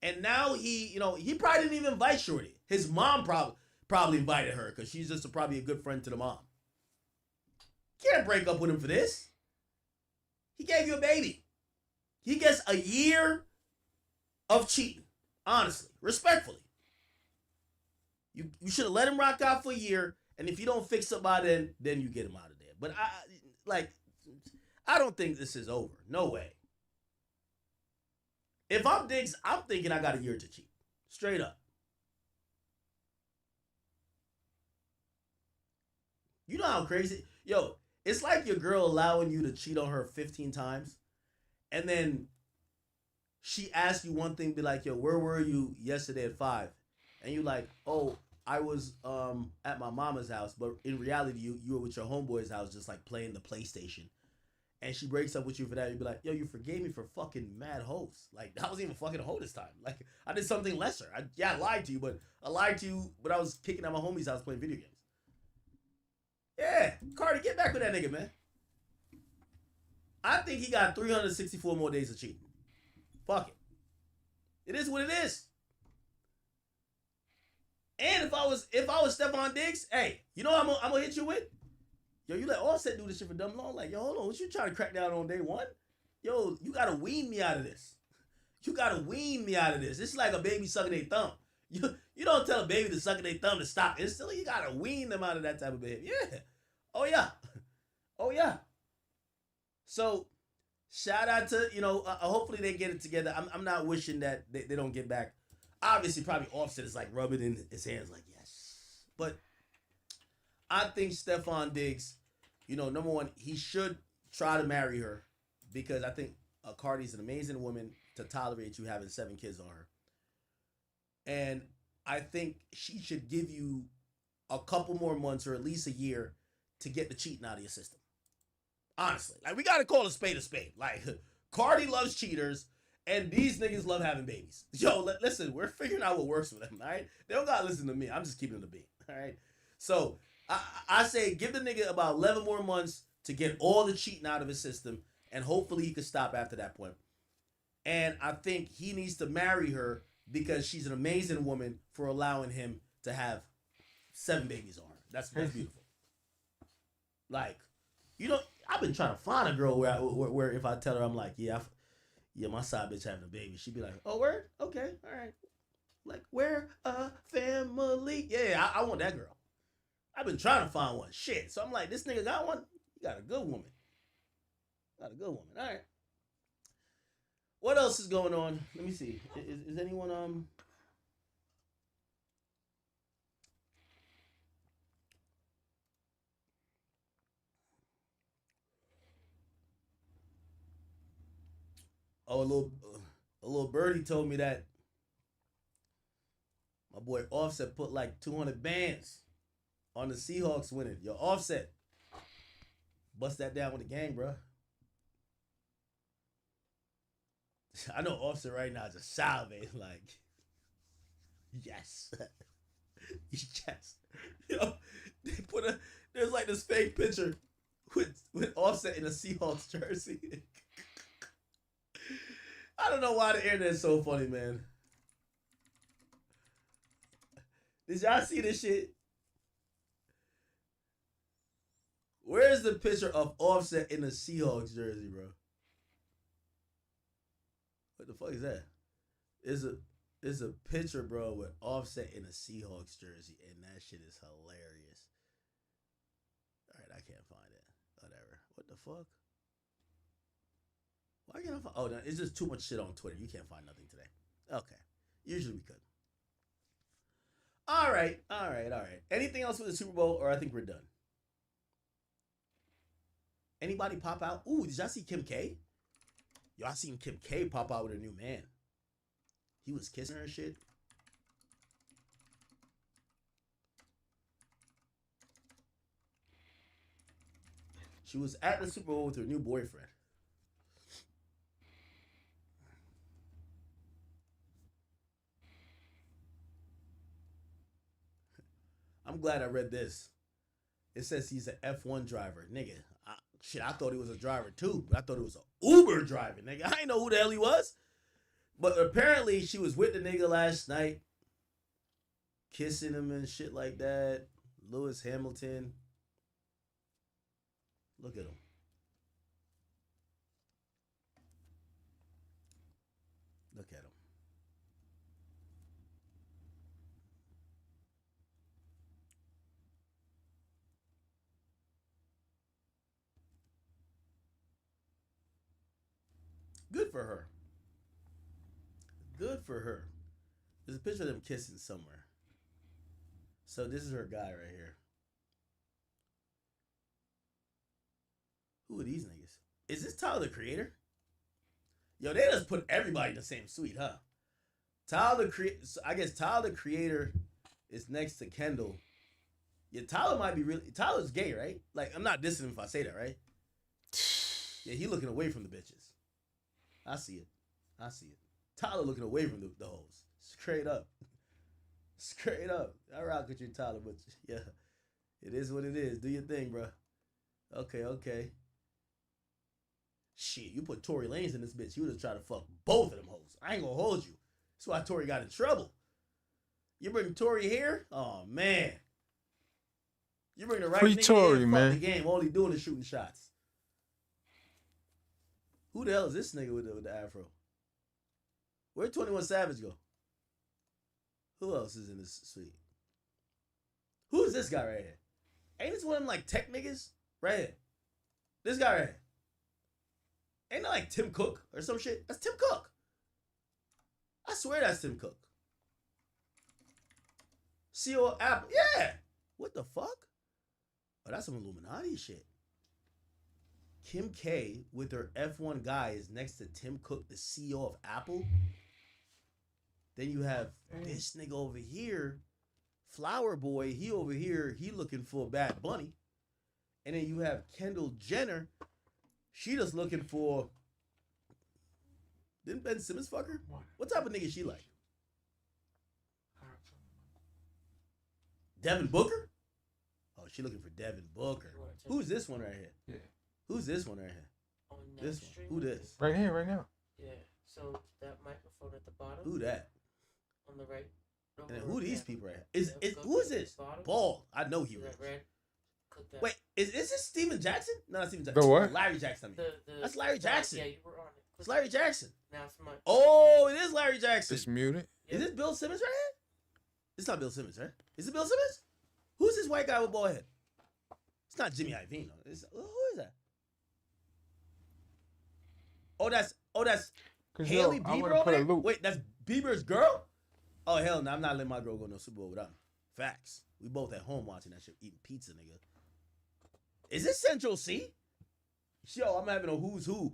And now he probably didn't even invite Shorty. His mom probably invited her because she's just probably a good friend to the mom. Can't break up with him for this. He gave you a baby. He gets a year of cheating. Honestly, respectfully. You should have let him rock out for a year, and if you don't fix it by then you get him out of there. But I don't think this is over. No way. If I'm Diggs, I'm thinking I got a year to cheat. Straight up. You know how crazy? Yo, it's like your girl allowing you to cheat on her 15 times, and then she asks you one thing, be like, yo, where were you yesterday at 5? And you like, oh, I was at my mama's house, but in reality, you were with your homeboy's house just like playing the PlayStation. And she breaks up with you for that. You'd be like, yo, you forgave me for fucking mad hoes. Like, I wasn't even fucking a hoe this time. Like, I did something lesser. I lied to you, but I was kicking at my homie's house playing video games. Yeah, Cardi, get back with that nigga, man. I think he got 364 more days of cheating. Fuck it. It is what it is. And if I was Stephon Diggs, hey, you know what I'm gonna hit you with? Yo, you let Offset do this shit for dumb long. Like, yo, hold on, what you trying to crack down on day one? Yo, you gotta wean me out of this. You gotta wean me out of this. This is like a baby sucking their thumb. You don't tell a baby to suck their thumb to stop instantly. You gotta wean them out of that type of behavior. Yeah. Oh yeah. Oh yeah. So shout out to, hopefully they get it together. I'm not wishing that they don't get back. Obviously, probably Offset is like rubbing in his hands like, yes. But I think Stephon Diggs, number one, he should try to marry her because I think Cardi's an amazing woman to tolerate you having 7 kids on her. And I think she should give you a couple more months or at least a year to get the cheating out of your system. Honestly. Like, we got to call a spade a spade. Like, Cardi loves cheaters, and these niggas love having babies. Yo, listen, we're figuring out what works for them, all right? They don't got to listen to me. I'm just keeping it a beat, all right? So, I say give the nigga about 11 more months to get all the cheating out of his system, and hopefully he can stop after that point. And I think he needs to marry her because she's an amazing woman for allowing him to have 7 babies on her. That's beautiful. Like, I've been trying to find a girl where if I tell her, I'm like, yeah, my side bitch having a baby, she'd be like, oh, word? Okay, all right. Like, we're a family. Yeah, I want that girl. I've been trying to find one. Shit. So I'm like, this nigga got one? You got a good woman. All right. What else is going on? Let me see. Is anyone Oh, a little birdie told me that my boy Offset put like 200 bands on the Seahawks winning. Yo, Offset, bust that down with the gang, bro. I know Offset right now just salivating like, yes, yes. Yo, they put there's like this fake picture with Offset in a Seahawks jersey. I don't know why the internet's so funny, man. Did y'all see this shit? Where's the picture of Offset in a Seahawks jersey, bro? What the fuck is that? It's a picture, bro, with Offset in a Seahawks jersey, and that shit is hilarious. All right, I can't find it. Whatever. What the fuck? Why can't I find? Oh, no, it's just too much shit on Twitter. You can't find nothing today. Okay. Usually we could. All right. Anything else with the Super Bowl, or I think we're done? Anybody pop out? Ooh, did y'all see Kim K? Yo, I seen Kim K pop out with her new man. He was kissing her and shit. She was at the Super Bowl with her new boyfriend. I'm glad I read this. It says he's an F1 driver. Nigga, I thought he was a driver too, but I thought it was an Uber driver, nigga. I didn't know who the hell he was. But apparently she was with the nigga last night, kissing him and shit like that. Lewis Hamilton. Look at him. Look at him. Good for her. Good for her. There's a picture of them kissing somewhere. So this is her guy right here. Who are these niggas? Is this Tyler the Creator? Yo, they just put everybody in the same suite, huh? Tyler the Creator. I guess Tyler the Creator is next to Kendall. Yeah, Tyler might be really. Tyler's gay, right? Like, I'm not dissing him if I say that, right? Yeah, he looking away from the bitches. I see it. Tyler looking away from the hoes. Straight up. Straight up. I rock with you, Tyler, but yeah. It is what it is. Do your thing, bro. Okay. Shit, you put Tory Lanez in this bitch, you would have tried to fuck both of them hoes. I ain't gonna hold you. That's why Tory got in trouble. You bring Tory here? Oh, man. You bring the right Free nigga Tory, here, man. fuck the game. All he doing is shooting shots. Who the hell is this nigga with the afro? Where'd 21 Savage go? Who else is in this suite? Who's this guy right here? Ain't this one of them like tech niggas? Right here. This guy right here. Ain't that like Tim Cook or some shit? That's Tim Cook. I swear that's Tim Cook. CEO of Apple. Yeah. What the fuck? Oh, that's some Illuminati shit. Kim K with her F1 guy is next to Tim Cook, the CEO of Apple. Then you have this nigga over here, Flower Boy. He over here, he looking for Bad Bunny. And then you have Kendall Jenner. She just looking for. Didn't Ben Simmons fuck her? What type of nigga she like? Devin Booker? Oh, she looking for Devin Booker. Who's this one right here? Yeah. Who's this one right here? On This that one. Who this? Right here, right now. Yeah. So that microphone at the bottom. Who that? On the right. And then who these people right here? Who is this? Ball. I know he rich. Wait, is this Steven Jackson? No, not Steven Jackson. The what? Larry Jackson. That's Larry Jackson. Yeah, you were on it. It's Larry Jackson. Now it's my. Oh, it is Larry Jackson. It's muted. Is this Bill Simmons right here? It's not Bill Simmons, right? Is it Bill Simmons? Who's this white guy with bald head? It's not Jimmy Iovine. Who is that? Oh, that's Haley Bieber over there? Wait, that's Bieber's girl? Oh, hell no, I'm not letting my girl go no Super Bowl without me. Facts. We both at home watching that shit, eating pizza, nigga. Is this Central C? Yo, I'm having a who's who.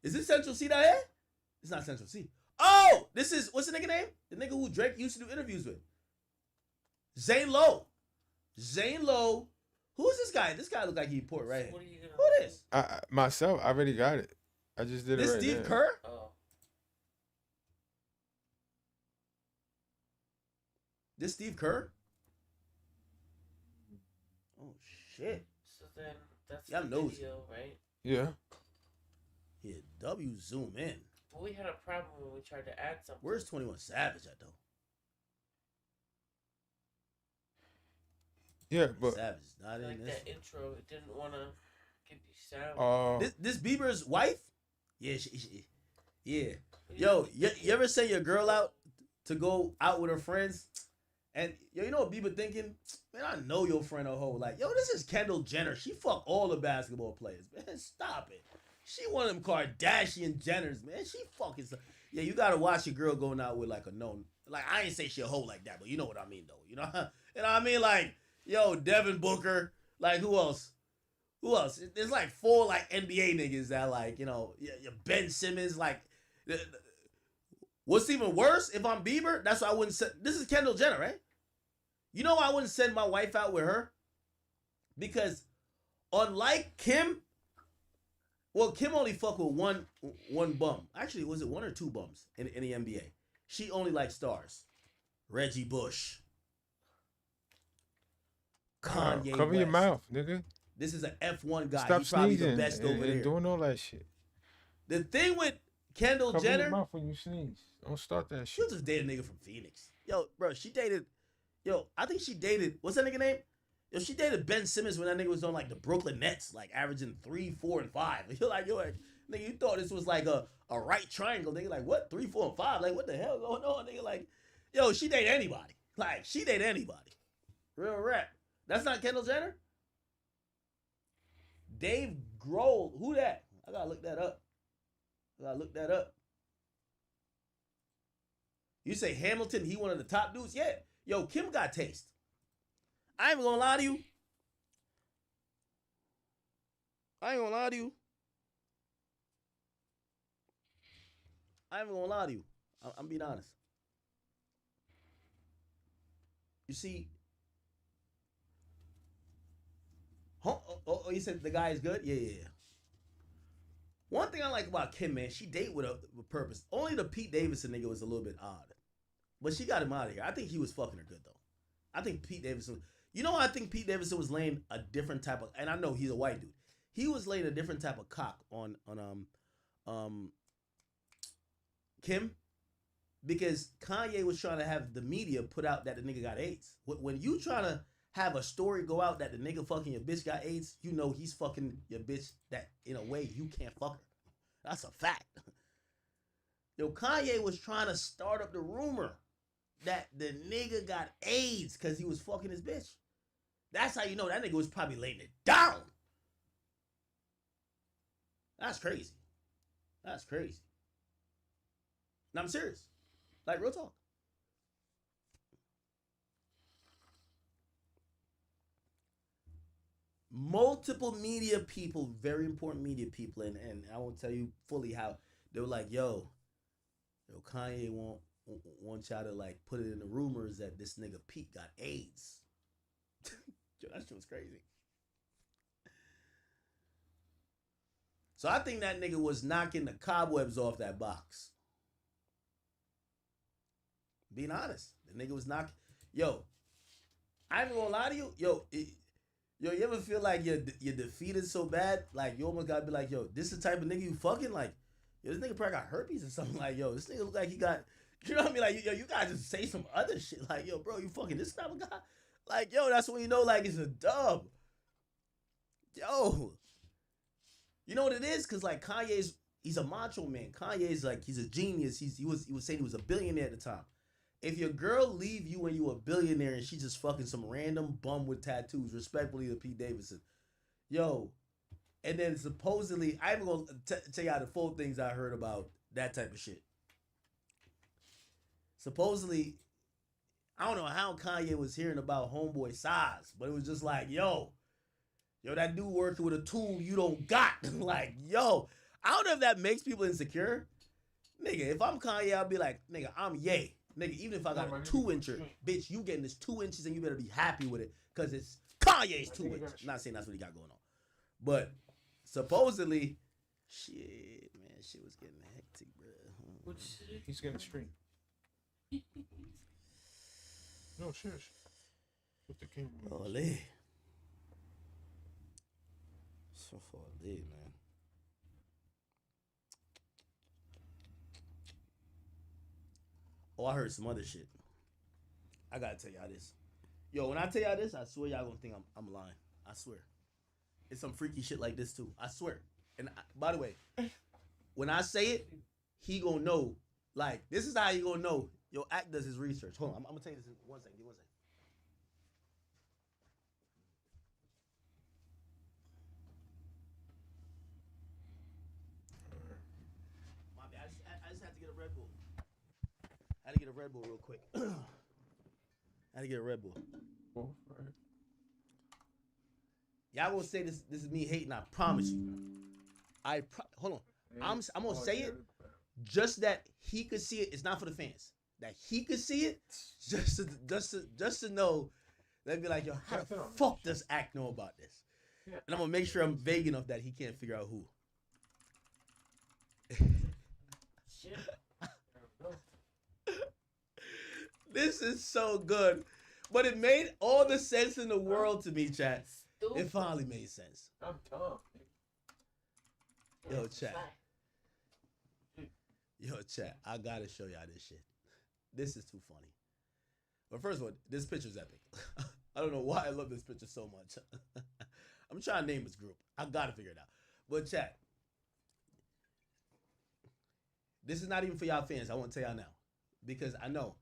Is this Central C down here? It's not Central C. Oh, this is what's the nigga name? The nigga who Drake used to do interviews with. Zane Lowe. Zane Lowe. Who's this guy? This guy look like he port right here. What are you gonna Who this? Myself, I already got it. I just did it This right Steve there. Kerr? Oh. This Steve Kerr? Oh shit. So then that's Yeah, the I'm nosy. video, right? Yeah. Yeah, W zoom in. Well, we had a problem when we tried to add something. Where's 21 Savage at though? Yeah, but Savage is not Like in this. that intro, it didn't want to give you sound. This Bieber's wife? Yeah, yeah. Yo, you ever send your girl out to go out with her friends? And yo, you know what Bieber thinking? Man, I know your friend a hoe. Like, yo, this is Kendall Jenner. She fuck all the basketball players, man. Stop it. She one of them Kardashian Jenners, man. She fucking. Yeah, you gotta watch your girl going out with like a known. Like, I ain't say she a hoe like that, but you know what I mean, though. You know what I mean? Like, yo, Devin Booker. Like, who else? Who else? There's like 4 like NBA niggas that like, you know, Ben Simmons. Like, what's even worse? If I'm Bieber, that's why I wouldn't send. This is Kendall Jenner, right? You know why I wouldn't send my wife out with her? Because unlike Kim, well, Kim only fuck with one bum. Actually, was it 1 or 2 bums in the NBA? She only likes stars. Reggie Bush. Kanye cover your West. mouth, nigga. This is an F1 guy. Stop He's probably sneezing the best and, over and there. doing all that shit. The thing with Kendall Cover Jenner, your mouth when you sneeze. Don't start that she'll shit. just date a nigga from Phoenix. Yo, bro, she dated. Yo, I think she dated. What's that nigga name? Yo, she dated Ben Simmons when that nigga was on like the Brooklyn Nets, like averaging 3, 4, and 5. You're like, yo, nigga, you thought this was like a right triangle, nigga. Like what? 3, 4, and 5. Like what the hell going on, nigga? Like, yo, she date anybody. Like she date anybody. Real rap. That's not Kendall Jenner. Dave Grohl. Who that? I gotta look that up. You say Hamilton, he one of the top dudes? Yeah. Yo, Kim got taste. I ain't even gonna lie to you. I'm being honest. You see, you said the guy is good? Yeah. One thing I like about Kim, man, she date with a purpose. Only the Pete Davidson nigga was a little bit odd. But she got him out of here. I think he was fucking her good, though. I think Pete Davidson... You know, I think Pete Davidson was laying a different type of... And I know he's a white dude. He was laying a different type of cock on Kim. Because Kanye was trying to have the media put out that the nigga got AIDS. When you trying to have a story go out that the nigga fucking your bitch got AIDS, you know he's fucking your bitch that in a way you can't fuck her. That's a fact. Yo, Kanye was trying to start up the rumor that the nigga got AIDS because he was fucking his bitch. That's how you know that nigga was probably laying it down. That's crazy. Now I'm serious. Like, real talk. Multiple media people, very important media people, and I won't tell you fully how they were like, yo, Kanye want y'all to like put it in the rumors that this nigga Pete got AIDS. Yo, that shit was crazy. So I think that nigga was knocking the cobwebs off that box. Being honest, the nigga was knocking. Yo, I ain't gonna lie to you. Yo, you ever feel like you're defeated so bad, like you almost gotta be like, yo, this is the type of nigga you fucking like. Yo, this nigga probably got herpes or something. Like, yo, this nigga look like he got, you know what I mean? Like, yo, you gotta just say some other shit. Like, yo, bro, you fucking this type of guy. Like, yo, that's when you know, like, it's a dub. Yo, you know what it is? Cause like he's a macho man. Kanye's like, he's a genius. He was saying he was a billionaire at the time. If your girl leave you when you a billionaire and she just fucking some random bum with tattoos, respectfully to Pete Davidson, yo, and then supposedly, I'm gonna tell you all the full things I heard about that type of shit. Supposedly, I don't know how Kanye was hearing about homeboy size, but it was just like, yo, that dude working with a tool you don't got. Like, yo, I don't know if that makes people insecure, Nigga, if I'm Kanye, I'll be like, nigga, I'm Ye. Nigga, even if I got a 2-incher, bitch, you getting this 2 inches and you better be happy with it because it's Kanye's 2 inches. Not saying that's what he got going on. But supposedly, shit, man, shit was getting hectic, bro. He's getting streamed. No, shush. With the camera. Holy. So holy, man. Oh, I heard some other shit. I gotta tell y'all this. Yo, when I tell y'all this, I swear y'all gonna think I'm lying. I swear. It's some freaky shit like this too. I swear. And by the way, when I say it, he gonna know. Like, this is how he gonna know. Yo, Act does his research. Hold on, I'm gonna tell you this in 1 second. Give me 1 second. My bad. I just had to get a Red Bull. I had to get a Red Bull real quick. I had to get a Red Bull. Oh, right. Y'all gonna say this is me hating, I promise you. Hold on. I'm gonna say it just that he could see it. It's not for the fans. That he could see it just to know. They'd be like, yo, how the fuck does Act know about this? And I'm gonna make sure I'm vague enough that he can't figure out who. This is so good. But it made all the sense in the world to me, chat. It finally made sense. I'm dumb. Yo, chat. Yo, chat. I gotta show y'all this shit. This is too funny. But first of all, this picture's epic. I don't know why I love this picture so much. I'm trying to name this group. I gotta figure it out. But chat. This is not even for y'all fans. I want to tell y'all now. Because I know,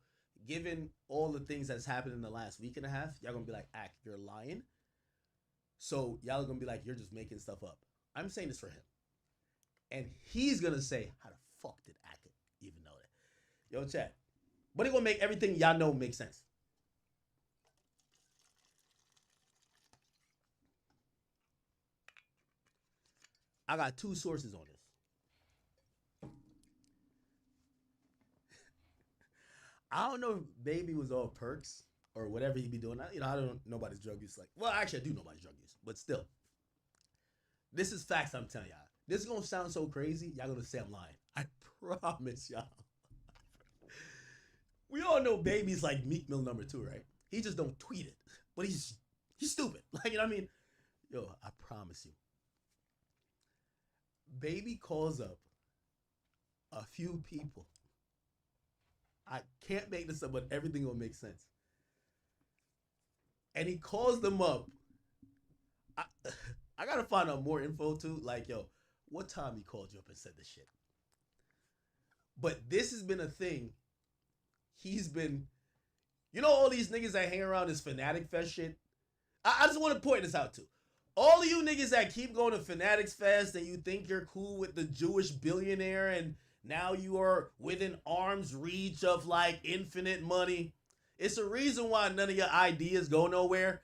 given all the things that's happened in the last week and a half, y'all gonna be like, Act, you're lying. So y'all are gonna be like, you're just making stuff up. I'm saying this for him. And he's gonna say, how the fuck did Act even know that? Yo, chat. But it gonna make everything y'all know make sense. I got 2 sources on this. I don't know if Baby was all perks or whatever he be doing. I don't know about his drug use. Like, well, actually, I do know about his drug use, but still, this is facts. I'm telling y'all. This is gonna sound so crazy. Y'all gonna say I'm lying. I promise y'all. We all know Baby's like Meek Mill #2, right? He just don't tweet it, but he's stupid. Like, you know what I mean? Yo, I promise you. Baby calls up a few people. I can't make this up, but everything will make sense. And he calls them up. I gotta find out more info too. Like, yo, what time he called you up and said this shit? But this has been a thing. He's been, you know, all these niggas that hang around this Fanatic Fest shit. I just want to point this out too. All of you niggas that keep going to Fanatics Fest and you think you're cool with the Jewish billionaire and now you are within arm's reach of like infinite money. It's a reason why none of your ideas go nowhere,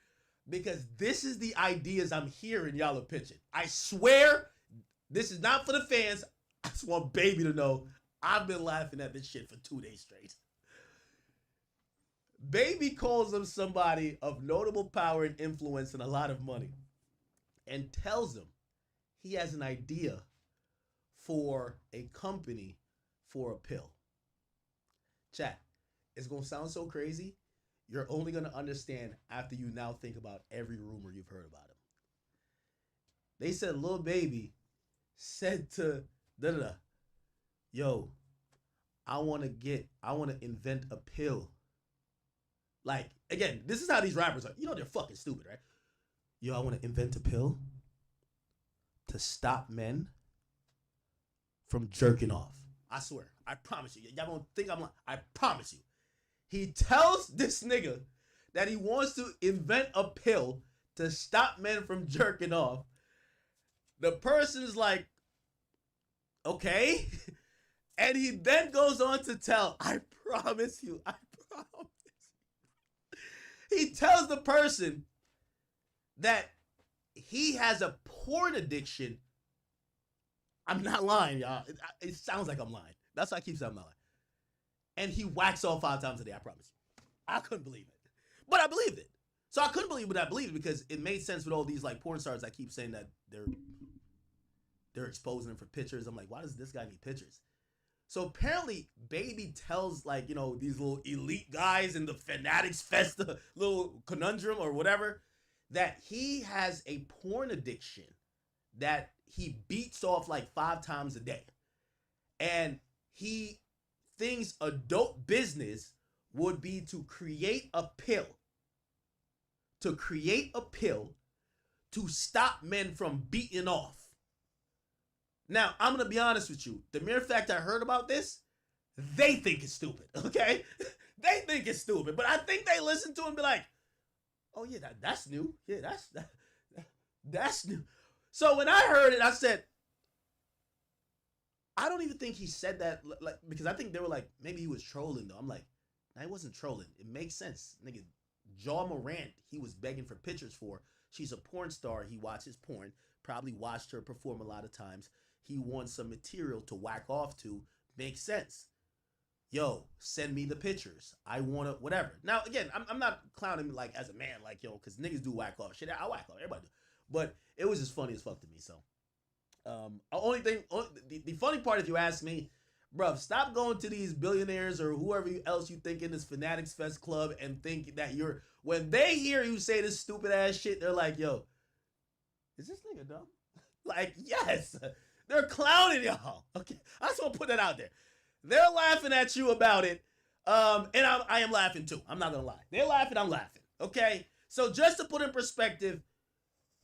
because this is the ideas I'm hearing y'all are pitching. I swear this is not for the fans. I just want Baby to know I've been laughing at this shit for 2 days straight. Baby calls him somebody of notable power and influence and a lot of money and tells him he has an idea for a company for a pill. Chat, it's going to sound so crazy. You're only going to understand after you now think about every rumor you've heard about him. They said Lil Baby said to yo, I want to invent a pill. Like, again, this is how these rappers are. You know they're fucking stupid, right? Yo, I want to invent a pill to stop men from jerking off. I swear. I promise you. Y'all don't think I'm lying. I promise you. He tells this nigga that he wants to invent a pill to stop men from jerking off. The person's like, okay. And he then goes on to tell, I promise you. He tells the person that he has a porn addiction. I'm not lying, y'all. It sounds like I'm lying. That's why I keep saying I'm not lying. And he whacks off 5 times a day, I promise you. I couldn't believe it. But I believed it. So I couldn't believe it, but I believed it because it made sense with all these like porn stars that keep saying that they're exposing him for pictures. I'm like, why does this guy need pictures? So apparently, Baby tells like, you know, these little elite guys in the Fanatics Fest, the little conundrum or whatever, that he has a porn addiction that he beats off like 5 times a day. And he thinks adult business would be to create a pill. To create a pill to stop men from beating off. Now, I'm going to be honest with you. The mere fact I heard about this, they think it's stupid, okay? They think it's stupid. But I think they listen to it and be like, oh, yeah, that's new. Yeah, that's new. So when I heard it, I said, I don't even think he said that, like, because I think they were like, maybe he was trolling, though. I'm like, nah, he wasn't trolling. It makes sense. Nigga, Ja Morant, he was begging for pictures for. She's a porn star. He watches porn. Probably watched her perform a lot of times. He wants some material to whack off to. Makes sense. Yo, send me the pictures. I want to, whatever. Now, again, I'm not clowning like as a man, like, yo, because niggas do whack off. Shit, I whack off. Everybody do. But it was just funny as fuck to me, so. The funny part, if you ask me, bruv, stop going to these billionaires or whoever else you think in this Fanatics Fest club and think that when they hear you say this stupid ass shit, they're like, yo, is this nigga dumb? Like, yes, they're clowning y'all. Okay, I just want to put that out there. They're laughing at you about it, and I am laughing too. I'm not gonna lie. They're laughing, I'm laughing. Okay, so just to put in perspective,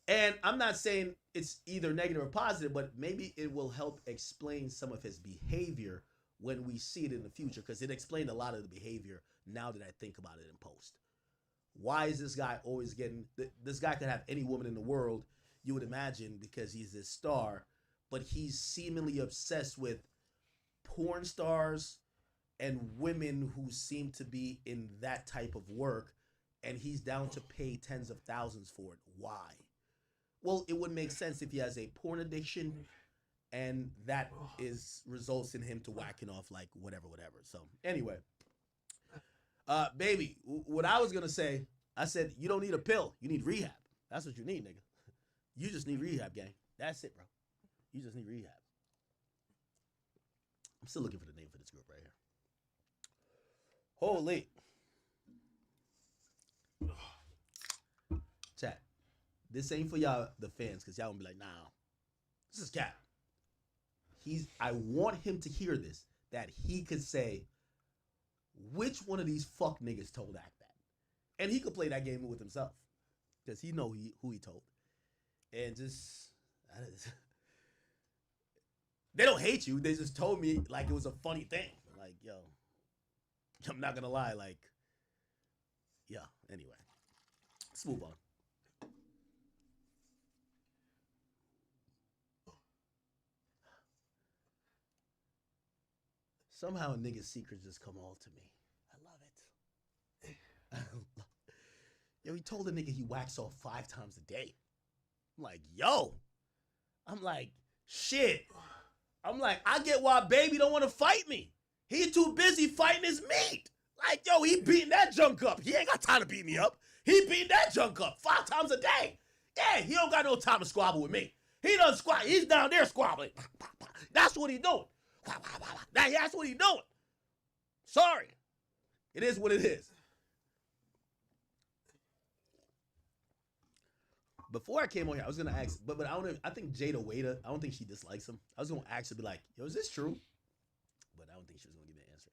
and I'm not saying it's either negative or positive, but maybe it will help explain some of his behavior when we see it in the future, because it explained a lot of the behavior now that I think about it in post. Why is this guy always getting... This guy could have any woman in the world, you would imagine, because he's this star, but he's seemingly obsessed with porn stars and women who seem to be in that type of work, and he's down to pay tens of thousands for it. Why? Well, it would make sense if he has a porn addiction and that results in him to whacking off like whatever. So anyway, Baby, what I was going to say, I said, you don't need a pill. You need rehab. That's what you need, nigga. You just need rehab, gang. That's it, bro. You just need rehab. I'm still looking for the name for this group right here. Holy. Chat. This ain't for y'all, the fans, because y'all gonna be like, nah, this is cap. I want him to hear this, that he could say, which one of these fuck niggas told Act that? And he could play that game with himself, because he know who he told. And just, they don't hate you. They just told me like it was a funny thing. Like, yo, I'm not gonna lie, like, yeah, anyway. Let's move on. Somehow a nigga's secrets just come all to me. I love it. Yo, he told a nigga he whacks off 5 times a day. I'm like, yo. I'm like, shit. I'm like, I get why Baby don't want to fight me. He too busy fighting his meat. Like, yo, he beating that junk up. He ain't got time to beat me up. He beating that junk up 5 times a day. Yeah, he don't got no time to squabble with me. He doesn't squabble. He's down there squabbling. That's what he doing. That's what he doing. Sorry. It is what it is. Before I came on here, I was gonna ask, but I think Jada Wada, I don't think she dislikes him. I was gonna actually be like, yo, is this true? But I don't think she was gonna give me an answer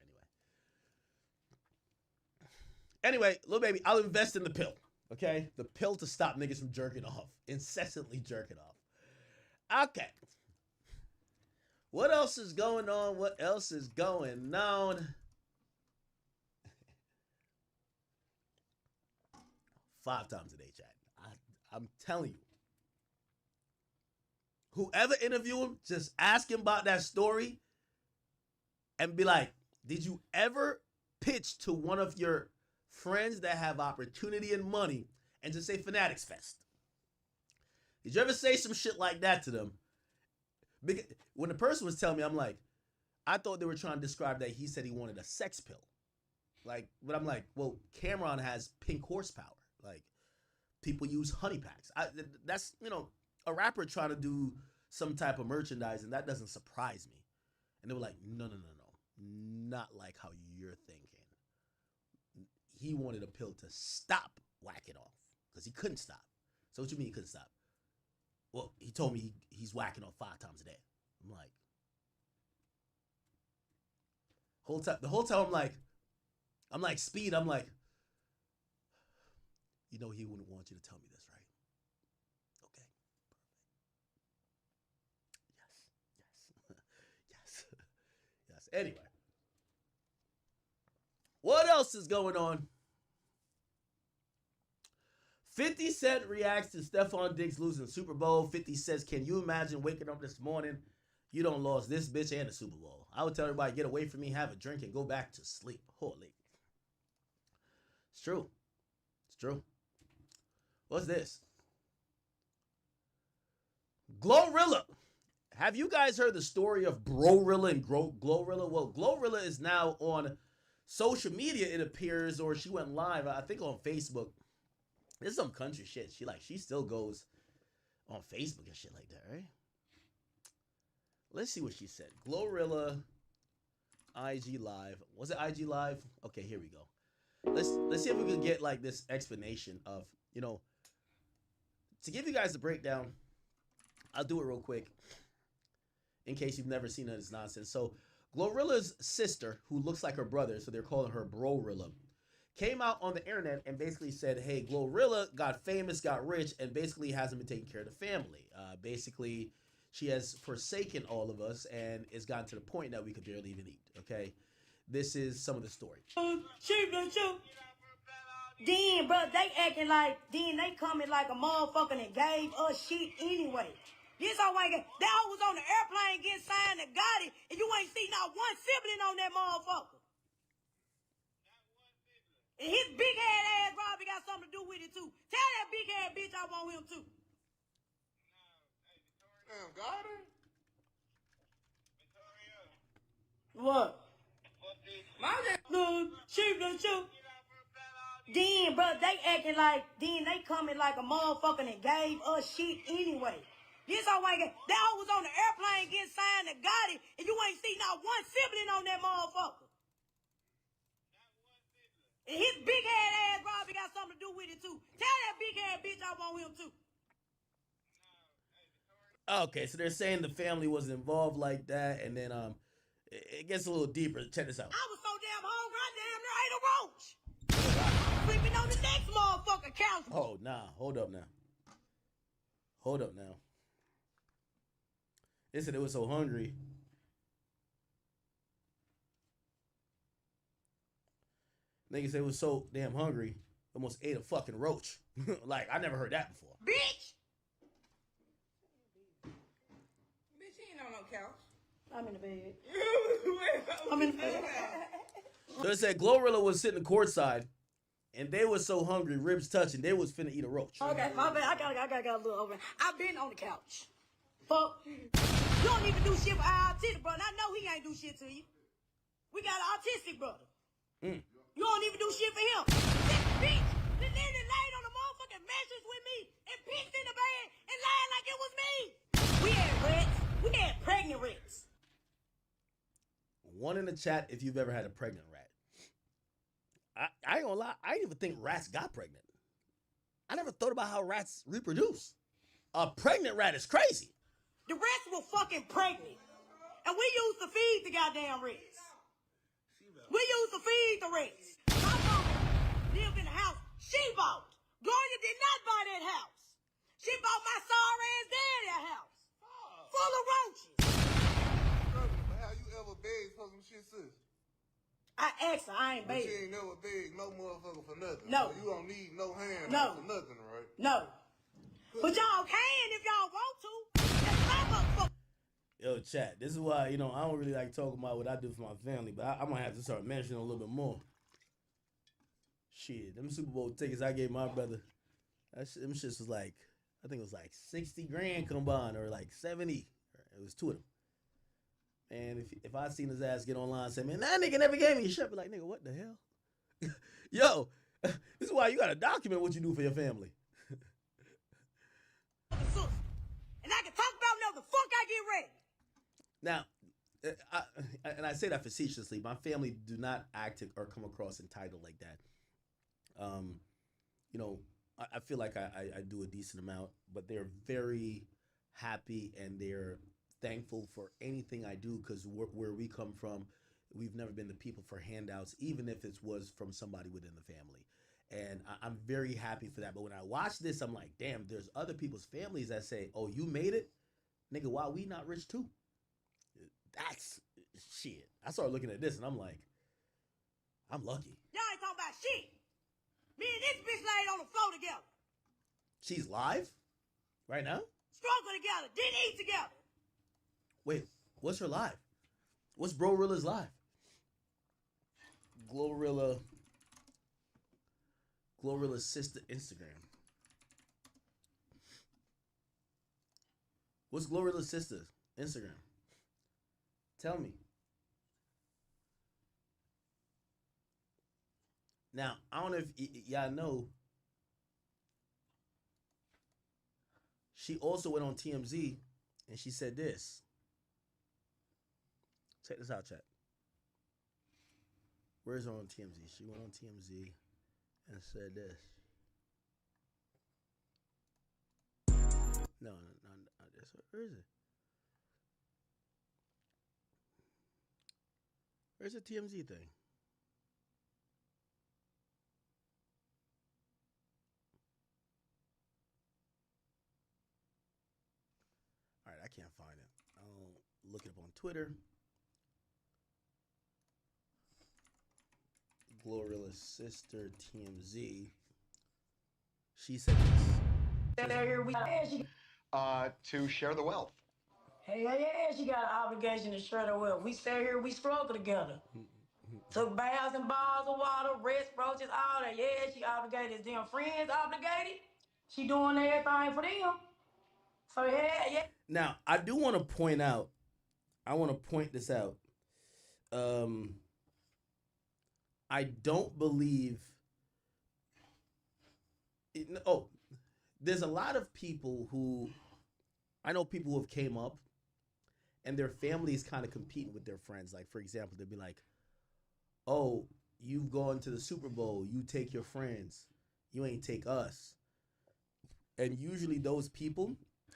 anyway. Anyway, little baby, I'll invest in the pill. Okay? The pill to stop niggas from jerking off. Incessantly jerking off. Okay. What else is going on? What else is going on? 5 times a day, chat. I'm telling you. Whoever interview him, just ask him about that story and be like, did you ever pitch to one of your friends that have opportunity and money and just say Fanatics Fest? Did you ever say some shit like that to them? Because when the person was telling me, I'm like, I thought they were trying to describe that he said he wanted a sex pill. Like, but I'm like, well, Cameron has pink horsepower. Like, people use honey packs. That's, you know, a rapper trying to do some type of merchandising. That doesn't surprise me. And they were like, no, not like how you're thinking. He wanted a pill to stop whacking off because he couldn't stop. So what you mean he couldn't stop? Well, he told me he's whacking off 5 times a day. I'm like, the whole time I'm like Speed. I'm like, you know, he wouldn't want you to tell me this, right? Okay, perfect. Yes. Anyway, what else is going on? 50 Cent reacts to Stephon Diggs losing the Super Bowl. 50 says, can you imagine waking up this morning? You don't lost this bitch and the Super Bowl. I would tell everybody, get away from me, have a drink, and go back to sleep. Holy. It's true. It's true. What's this? Glorilla. Have you guys heard the story of Brorilla and Glorilla? Well, Glorilla is now on social media, it appears, or she went live, I think on Facebook. This is some country shit. She still goes on Facebook and shit like that, right? Let's see what she said. Glorilla, IG Live. Was it IG Live? Okay, here we go. Let's see if we can get like this explanation of, you know, to give you guys the breakdown. I'll do it real quick in case you've never seen this nonsense. So Glorilla's sister, who looks like her brother, so they're calling her Brorilla, came out on the internet and basically said, hey, Glorilla got famous, got rich, and basically hasn't been taking care of the family. Basically, she has forsaken all of us and it's gotten to the point that we could barely even eat, okay? This is some of the story. Then, bro, they acting like, then they coming like a motherfucker and gave us shit anyway. This all white guy, that hoe was on the airplane getting signed and got it, and you ain't seen not one sibling on that motherfucker. And his big head ass probably got something to do with it too. Tell that big head bitch I want him too. Damn, got her? What? Then, bro, they acting like, then they coming like a motherfucker and gave us shit anyway. This all white guy, that hoe was on the airplane getting signed and got it, and you ain't seen not one sibling on that motherfucker. And his big head ass probably got something to do with it too. Tell that big head bitch I want him too. Okay, so they're saying the family wasn't involved like that, and then it gets a little deeper. Check this out. I was so damn hungry, I damn near ate a roach. Sleeping on the next motherfucker couch. Oh, nah. Hold up now. They said they was so hungry. Niggas said it was so damn hungry, almost ate a fucking roach. Like, I never heard that before. Bitch! Bitch, you ain't on no couch. I'm in the bed. I'm in the bed. So it said Glorilla was sitting courtside, and they was so hungry, ribs touching, they was finna eat a roach. Okay, my bad. I got a little over. I've been on the couch. Fuck. You don't even do shit for our autistic brother. I know he ain't do shit to you. We got an autistic brother. You don't even do shit for him. This bitch that literally laid on the motherfucking mattress with me and pissed in the bed and lied like it was me. We had rats. We had pregnant rats. One in the chat if you've ever had a pregnant rat. I ain't gonna lie, I didn't even think rats got pregnant. I never thought about how rats reproduce. A pregnant rat is crazy. The rats were fucking pregnant. And we used to feed the goddamn rats. We used to feed the rats. My mama lived in the house she bought. Gloria did not buy that house. She bought my sorry ass dad that house. Full of roaches. How you ever begged for some shit, sis? I asked her, I ain't But begged. you ain't never begged no motherfucker for nothing. No. So you don't need no hand No. for nothing, right? No. But y'all can if y'all want to. That's my motherfucker. Yo, chat, this is why, you know, I don't really like talking about what I do for my family, but I might have to start mentioning a little bit more. Shit, them Super Bowl tickets I gave my brother, them shits was like, I think it was like 60 grand combined or like 70. It was two of them. And if I seen his ass get online and say, man, that nigga never gave me a shit, be like, nigga, what the hell? Yo, this is why you gotta document what you do for your family. And I can talk about whatever the fuck I get ready. Now, I say that facetiously. My family do not act or come across entitled like that. You know, I feel like I do a decent amount, but they're very happy and they're thankful for anything I do because where we come from, we've never been the people for handouts, even if it was from somebody within the family. And I'm very happy for that. But when I watch this, I'm like, damn, there's other people's families that say, oh, you made it? Nigga, why we not rich too? That's shit. I started looking at this and I'm like, I'm lucky. Y'all ain't talking about shit. Me and this bitch laid on the floor together. She's live right now? Struggle together. Didn't eat together. Wait, what's her live? What's Glorilla's live? Glorilla's sister Instagram. What's Glorilla's sister Instagram? Tell me. Now, I don't know if y'all know. She also went on TMZ and she said this. Check this out, chat. Where's her on TMZ? She went on TMZ and said this. No, not this. Where is it? Where's the TMZ thing? All right, I can't find it. I'll look it up on Twitter. Glorilla's sister TMZ. She said this. To share the wealth. Hey, yeah, she got an obligation to share the wealth. We stay here, we struggle together. Took baths and bottles of water, rest, roaches, all that. Yeah, she obligated. Is them friends obligated? She doing everything for them. So yeah. Now, I do want to point out, I want to point this out. I don't believe there's a lot of people who I know people who have came up and their families kind of competing with their friends. Like, for example, they'd be like, oh, you've gone to the Super Bowl, you take your friends, you ain't take us. And usually those people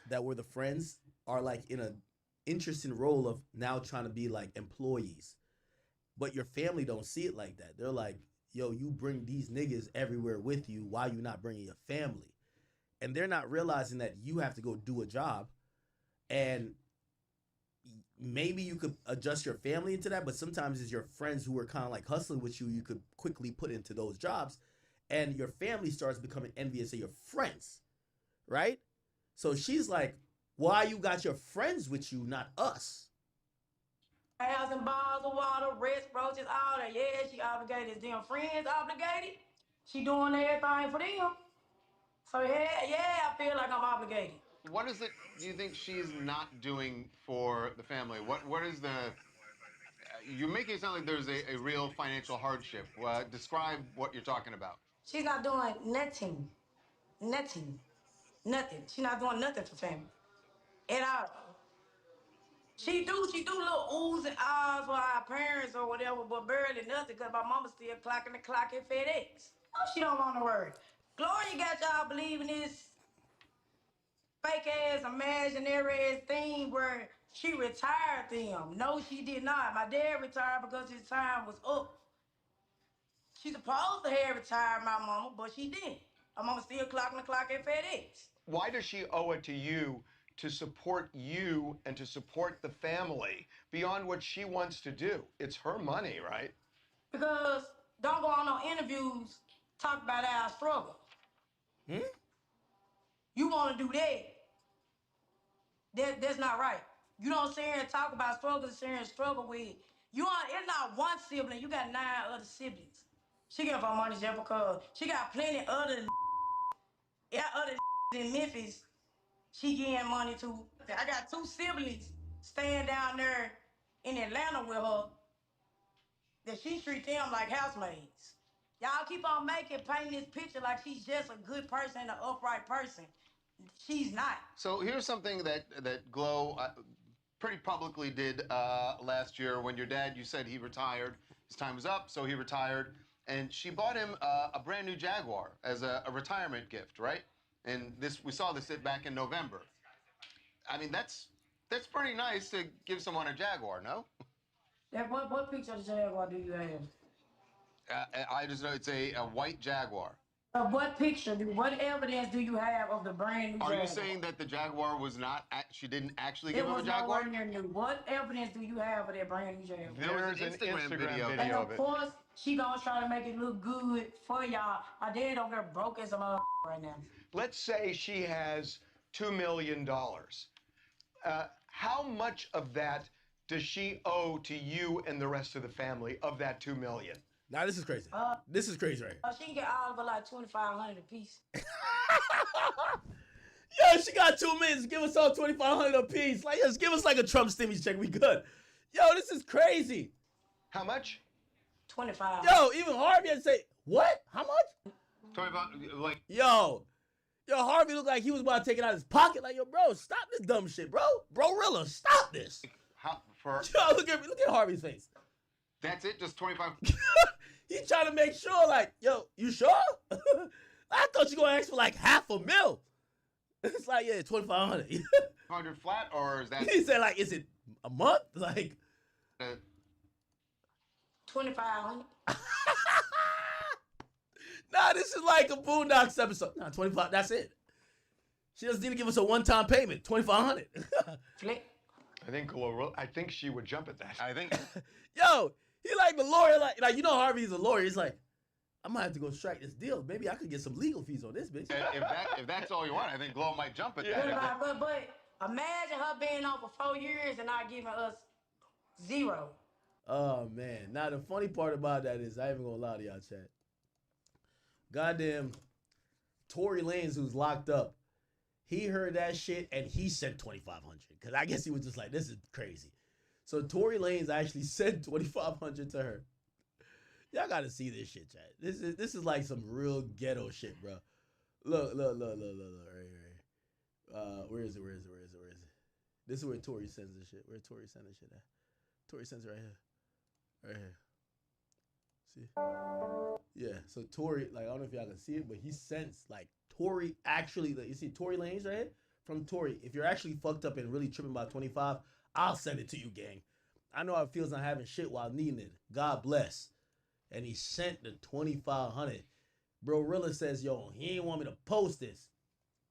that were the friends are like in an interesting role of now trying to be like employees. But your family don't see it like that. They're like, yo, you bring these niggas everywhere with you. Why you not bringing your family? And they're not realizing that you have to go do a job. And maybe you could adjust your family into that, but sometimes it's your friends who are kind of like hustling with you, you could quickly put into those jobs. And your family starts becoming envious of your friends, right? So she's like, why you got your friends with you, not us? Baths and bottles of water, rest, roaches, all that. Yeah, she obligated. Is them friends obligated? She doing everything for them. So yeah, I feel like I'm obligated. What is it you think she's not doing for the family? What is the... You're making it sound like there's a real financial hardship. Describe what you're talking about. She's not doing nothing. Nothing. She's not doing nothing for family. At all. She do little oohs and ahs for our parents or whatever, but barely nothing because my mama still clocking the clock at FedEx. Oh, she don't want to work. Gloria got y'all believing this fake ass, imaginary ass thing where she retired them. No, she did not. My dad retired because his time was up. She supposed to have retired my mama, but she didn't. My mama still clocking the clock at FedEx. Why does she owe it to you to support you and to support the family beyond what she wants to do? It's her money, right? Because don't go on no interviews talk about our struggle. You want to do that. That's not right. You don't sit here and talk about struggles, sit here and struggle with. It's not one sibling. You got 9 other siblings. She getting her money just because she got plenty other in Memphis. She getting money too. I got 2 siblings staying down there in Atlanta with her that she treat them like housemaids. Y'all keep on painting this picture like she's just a good person, an upright person. She's not. So here's something that Glow pretty publicly did last year when your dad, you said he retired. His time was up, so he retired. And she bought him a brand new Jaguar as a retirement gift, right? And we saw this back in November. I mean, that's pretty nice to give someone a Jaguar, no? Yeah, what picture of the Jaguar do you have? I just know it's a white Jaguar. What evidence do you have of the brand new Jaguar? Are you saying that the Jaguar was not, she didn't actually give him a Jaguar? It was nowhere near new. What evidence do you have of that brand new Jaguar? There was an Instagram video And of of it. course, she gonna try to make it look good for y'all. My dad over there broke as a mother right now. Let's say she has $2 million. How much of that does she owe to you and the rest of the family of that $2 million? Now this is crazy. This is crazy, right? She can get all of her like $2,500 a piece. Yo, she got 2 minutes. Give us all $2,500 a piece. Like, just give us like a Trump stimulus check. We good. Yo, this is crazy. How much? 25. Yo, even Harvey had to say, what? How much? 25, like. Yo, Harvey looked like he was about to take it out of his pocket. Like, yo, bro, stop this dumb shit, bro. Bro-rilla, stop this. Yo, look at Harvey's face. That's it? Just 25? He trying to make sure, like, yo, you sure? I thought you gonna ask for like $500,000. It's like, yeah, 2,500. 100 flat, or is that? He said, like, is it a month? Like, 2,500. Nah, this is like a Boondocks episode. Nah, 25. That's it. She doesn't need to give us a one-time payment. 2,500. Flick. I think she would jump at that. I think. Yo, he like the lawyer, like you know Harvey's a lawyer. He's like, I might have to go strike this deal. Maybe I could get some legal fees on this, bitch. If that's all you want, I think Glow might jump at that. But imagine her being on for 4 years and not giving us 0. Oh man. Now the funny part about that is, I ain't even gonna lie to y'all, chat. Goddamn Tory Lanez, who's locked up, he heard that shit and he sent 2,500. Cause I guess he was just like, this is crazy. So Tory Lanez actually sent 2,500 to her. Y'all gotta see this shit, chat. This is like some real ghetto shit, bro. Look, right here. Where is it? This is where Tory sends the shit. Where Tory sends the shit at? Tory sends it right here. Right here. See? Yeah, so Tory, like, I don't know if y'all can see it, but he sends, like, Tory actually, like, you see Tory Lanez right here? From Tory, if you're actually fucked up and really tripping about 25, I'll send it to you, gang. I know how it feels not having shit while needing it. God bless. And he sent the 2,500. Bro, Rilla says, yo, he ain't want me to post this,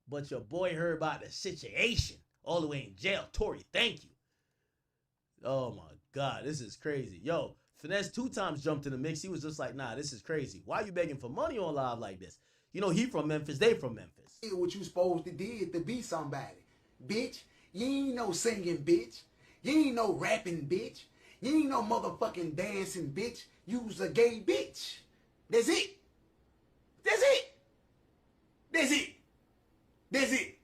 but your boy heard about the situation all the way in jail. Tory, thank you. Oh, my God, this is crazy. Yo, Finesse 2 times jumped in the mix. He was just like, nah, this is crazy. Why you begging for money on live like this? You know, he from Memphis, they from Memphis. What you supposed to did to be somebody. Bitch, you ain't no singing, bitch. You ain't no rapping, bitch. You ain't no motherfucking dancing, bitch. You's a gay bitch. That's it. That's it. That's it. That's it.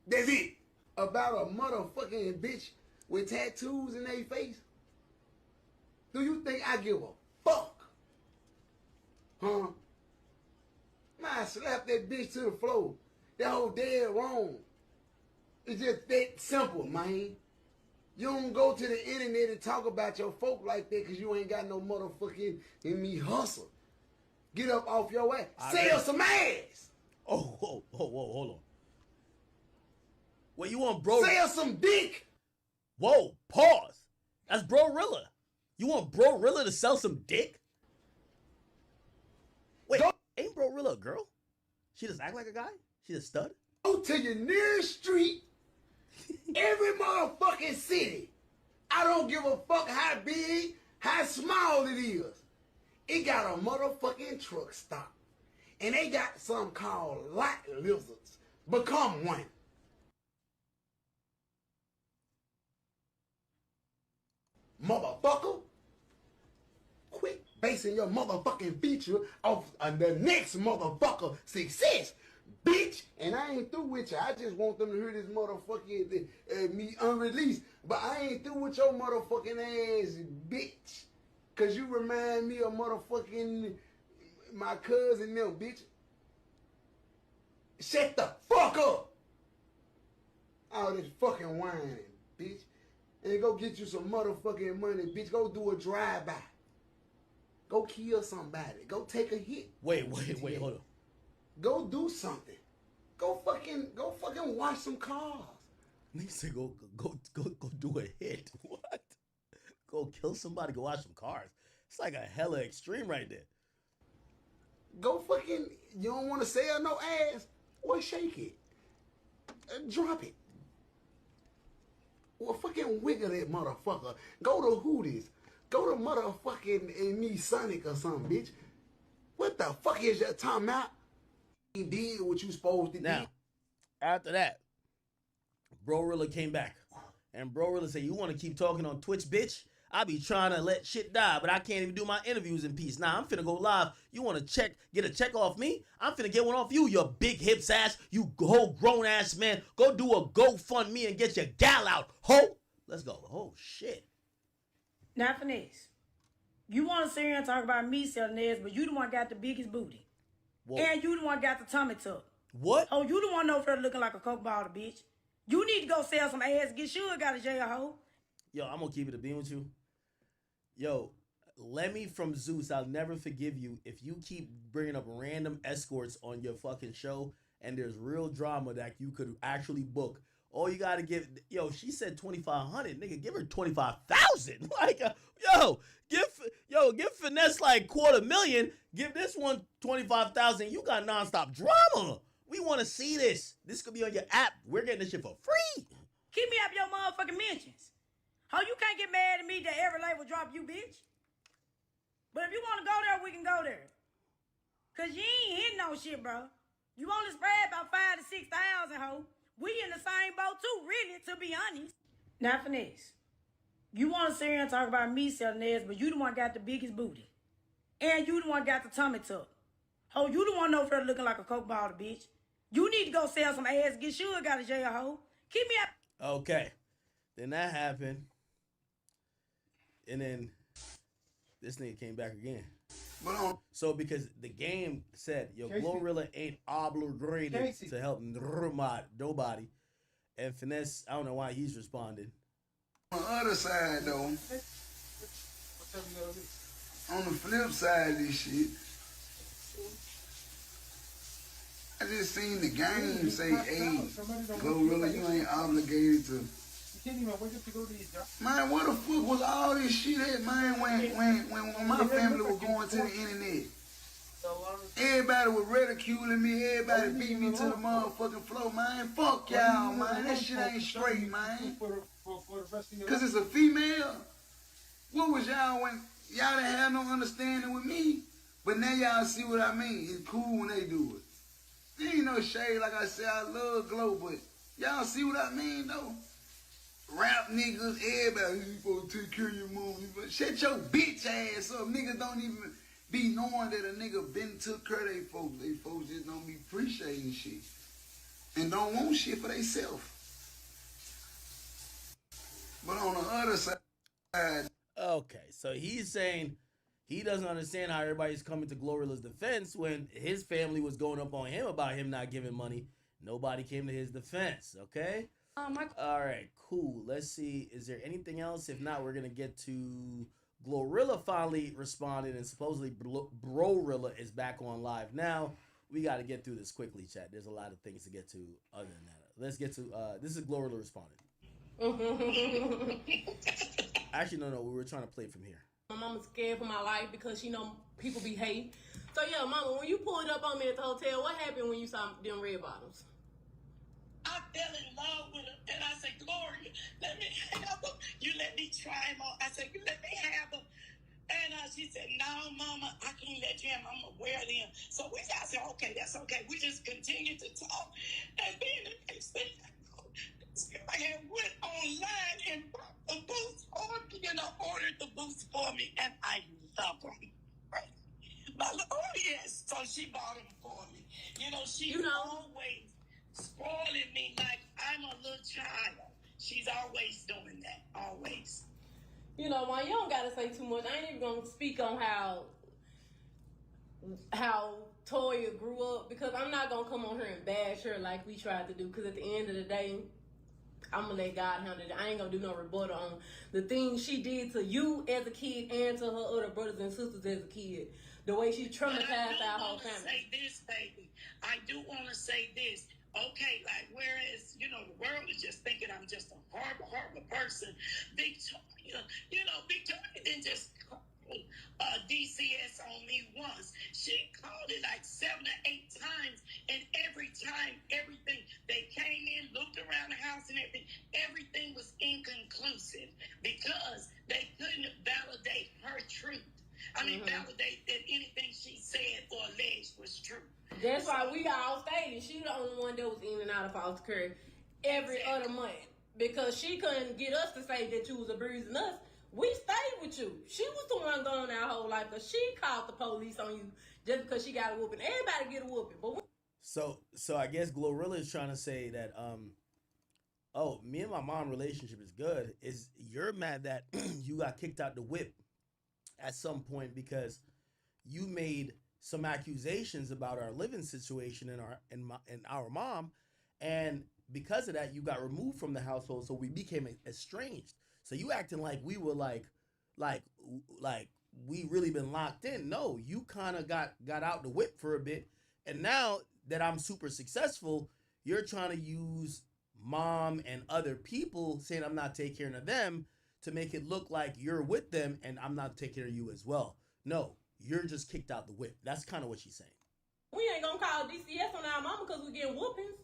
That's it. About a motherfucking bitch with tattoos in their face? Do you think I give a fuck? Huh? Man, slap that bitch to the floor. That whole dead wrong. It's just that simple, man. You don't go to the internet and talk about your folk like that because you ain't got no motherfucking in me hustle. Get up off your ass. Sell some ass. Oh, hold on. What you want, bro? Sell some dick. Whoa, pause. That's Bro Rilla. You want Bro Rilla to sell some dick? Wait, ain't Bro Rilla a girl? She just act like a guy? She a stud? Go to your nearest street, every motherfucking city. I don't give a fuck how big, how small it is. It got a motherfucking truck stop. And they got something called light lizards. Become one. Motherfucker. Quit basing your motherfucking future off the next motherfucker success. bitch. And I ain't through with you. I just want them to hear this motherfucking me unreleased. But I ain't through with your motherfucking ass, bitch. Cause you remind me of motherfucking my cousin them, bitch. Shut the fuck up. All this fucking whining, bitch. And go get you some motherfucking money, bitch. Go do a drive-by. Go kill somebody. Go take a hit. Wait, hold on. Go do something. Go fucking wash some cars. Nigga said go do a hit. What? Go kill somebody, go wash some cars. It's like a hella extreme right there. Go fucking, you don't want to sell no ass? Well, shake it. Drop it. Well, fucking wiggle that motherfucker. Go to Hooters. Go to motherfucking Me Sonic or something, bitch. What the fuck is your time out? You did what you supposed to do. Now, after that, Bro-Rilla came back. And Bro-Rilla said, you want to keep talking on Twitch, bitch? I be trying to let shit die, but I can't even do my interviews in peace. Nah, I'm finna go live. You want to get a check off me? I'm finna get one off you, you big hips ass, you whole grown ass man. Go do a GoFundMe and get your gal out, ho. Let's go. Oh, shit. Now, Finesse, you want to sit here and talk about me selling ass, but you the one got the biggest booty. Whoa. And you the one got the tummy tuck. What? Oh, you the one over there looking like a coke bottle, bitch. You need to go sell some ass and get sugar out of jail, ho. Yo, I'm gonna keep it a beam with you. Yo, Lemmy from Zeus, I'll never forgive you if you keep bringing up random escorts on your fucking show and there's real drama that you could actually book. All you gotta give, yo, she said 2,500, nigga, give her 25,000. Like, give Finesse like 250,000. Give this one 25,000. You got nonstop drama. We want to see this. This could be on your app. We're getting this shit for free. Keep me up your motherfucking mentions. How you can't get mad at me that every label drop you, bitch? But if you want to go there, we can go there. Cause you ain't hitting no shit, bro. You only spread about 5,000 to 6,000, ho. We in the same boat too, really, to be honest. Now, Finesse, you want to sit here and talk about me selling ass, but you the one got the biggest booty. And you the one got the tummy tuck. Ho, you the one over there looking like a coke bottle, bitch. You need to go sell some ass, get sugar out of jail, ho. Keep me up. Okay. Then that happened. And then this nigga came back again. So because the game said, yo, Glorilla ain't obligated to help nobody. And Finesse, I don't know why he's responding. On the other side, though, on the flip side of this shit, I just seen the game say, hey, Glorilla, you ain't obligated to. Can't even wake up to go to these jobs. Man, where the fuck was all this shit at, man, when my family was going to the internet? Everybody was ridiculing me, everybody beat me to the motherfucking floor, man. Fuck y'all, man. That shit ain't straight, man. Cause it's a female. What was y'all when y'all didn't have no understanding with me? But now y'all see what I mean. It's cool when they do it. There ain't no shade, like I said, I love Glow, but y'all see what I mean, though? Rap niggas, everybody, you supposed to take care of your mom. Shut your bitch ass up. Niggas don't even be knowing that a nigga been took care of they folks. They folks just don't be appreciating shit. And don't want shit for theyself. But on the other side. Okay, so he's saying he doesn't understand how everybody's coming to Glorilla's defense when his family was going up on him about him not giving money. Nobody came to his defense, okay? All right, cool. Let's see. Is there anything else? If not, we're going to get to Glorilla finally responded, and supposedly Bro-Rilla is back on live now. We got to get through this quickly, chat. There's a lot of things to get to other than that. Let's get to, this is Glorilla responded. Actually, no, we were trying to play from here. My mama's scared for my life because she know people be hating. So yeah, mama, when you pulled up on me at the hotel, what happened when you saw them red bottoms? I fell in love with him, and I said, Gloria, let me have them. You let me try them on. I said, let me have them. And she said, no, mama, I can't let you have them. I'm going to wear them. So I said, okay, that's okay. We just continued to talk. And then the next thing I had went online and bought the boots for me, and I ordered the boots for me, and I love them. But, oh, yes. So she bought them. something for me. You know, she's always spoiling me like I'm a little child. She's always doing that, always. You know, Mom, you don't gotta say too much. I ain't even gonna speak on how Toya grew up, because I'm not gonna come on her and bash her like we tried to do, because at the end of the day, I'm gonna let God handle it. I ain't gonna do no rebuttal on the things she did to you as a kid and to her other brothers and sisters as a kid. The way she traumatized our whole family. Say this, baby. I do want to say this. Okay, like, whereas, you know, the world is just thinking I'm just a horrible, horrible person. Victoria, you know, Victoria didn't just call DCS on me once. She called it like 7 or 8 times, and every time, everything, they came in, looked around the house and everything was inconclusive because they couldn't validate her truth. I mean, validate that anything she said or alleged was true. That's why we all stated she the only one that was in and out of foster care every other month, because she couldn't get us to say that you was abusing us. We stayed with you. She was the one going our whole life, because she called the police on you just because she got a whooping. Everybody get a whooping, but So I guess Glorilla is trying to say that oh, me and my mom relationship is good. Is you're mad that you got kicked out the whip at some point because you made some accusations about our living situation and our mom, and because of that you got removed from the household, so we became estranged. So you acting like we were like we really been locked in. No, you kind of got out the whip for a bit, and now that I'm super successful, you're trying to use mom and other people saying I'm not taking care of them to make it look like you're with them and I'm not taking care of you as well. No, you're just kicked out the whip. That's kind of what she's saying. we ain't gonna call DCS on our mama because we getting whoopings.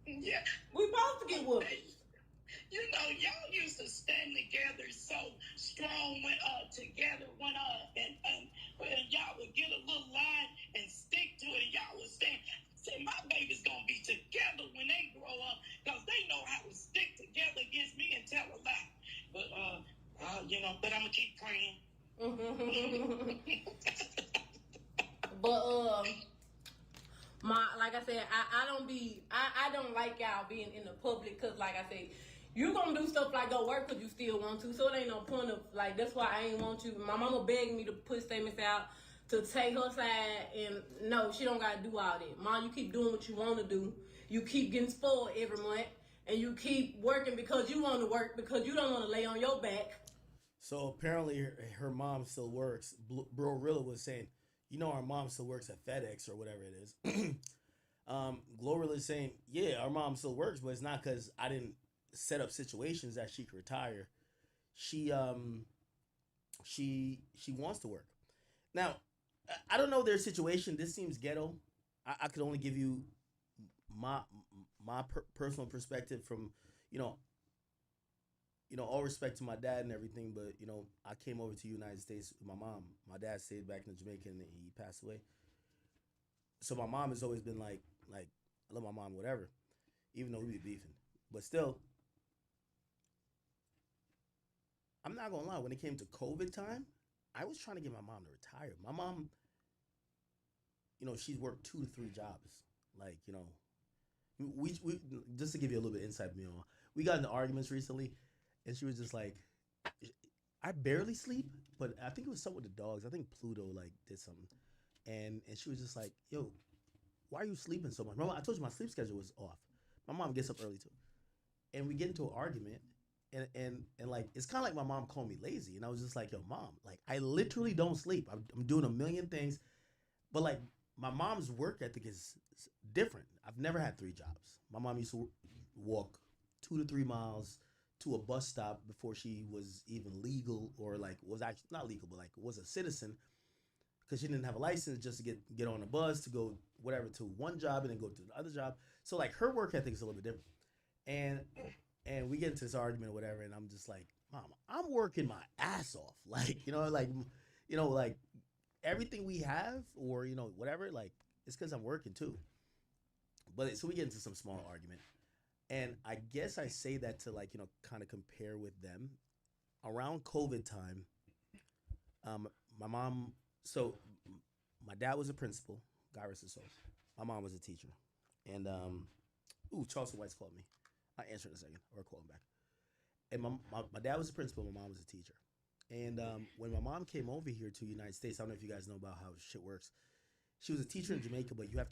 Yeah. We supposed to get whoopings. You know, y'all used to stand together so strong when together when y'all would get a little line and stick to it, and y'all would stand. See, my baby's gonna be together when they grow up, because they know how to stick together against me and tell a lie. But you know, but I'm gonna keep praying. But like I said, I don't like y'all being in the public, because like I said, you gonna do stuff like go work because you still want to, so it ain't no point of, like, that's why I ain't want you. My mama begged me to put statements out to take her side, and no, she don't gotta do all that. Mom, you keep doing what you want to do. You keep getting spoiled every month, and you keep working because you want to work, because you don't want to lay on your back. So apparently her mom still works. Glorilla was saying, you know, our mom still works at FedEx or whatever it is. Glorilla is saying, yeah, our mom still works, but it's not because I didn't set up situations that she could retire. She wants to work. Now, I don't know their situation. This seems ghetto. I could only give you my personal perspective from, you know, all respect to my dad and everything, but, you know, I came over to the United States with my mom. My dad stayed back in Jamaica and he passed away. So my mom has always been like, I love my mom, whatever, even though we be beefing. But still, I'm not gonna lie, when it came to COVID time, I was trying to get my mom to retire. My mom, you know, she's worked 2 to 3 jobs. Like, you know, we just to give you a little bit of insight, you know, we got into arguments recently, and she was just like, I barely sleep, but I think it was something with the dogs. I think Pluto like did something, and she was just like, yo, why are you sleeping so much? Mama, I told you my sleep schedule was off. My mom gets up early too, and we get into an argument, and like, it's kind of like my mom called me lazy, and I was just like, yo, mom, like, I literally don't sleep. I'm doing a million things, but like, my mom's work ethic is different. I've never had 3 jobs. My mom used to walk 2 to 3 miles to a bus stop before she was even legal, or like was actually not legal, but like was a citizen, because she didn't have a license, just to get on a bus to go whatever to one job and then go to the other job. So like her work ethic is a little bit different. And we get into this argument or whatever, and I'm just like, Mom, I'm working my ass off. Like, like everything we have, or, you know, whatever, like, it's because I'm working too. But so we get into some small argument. And I guess I say that to, like, you know, kind of compare with them. Around COVID time, my mom, so my dad was a principal. God rest his soul. My mom was a teacher. And, Charleston White's called me. I'll answer in a second, or call him back. And my dad was a principal, my mom was a teacher. And when my mom came over here to the United States, I don't know if you guys know about how shit works. She was a teacher in Jamaica, but you have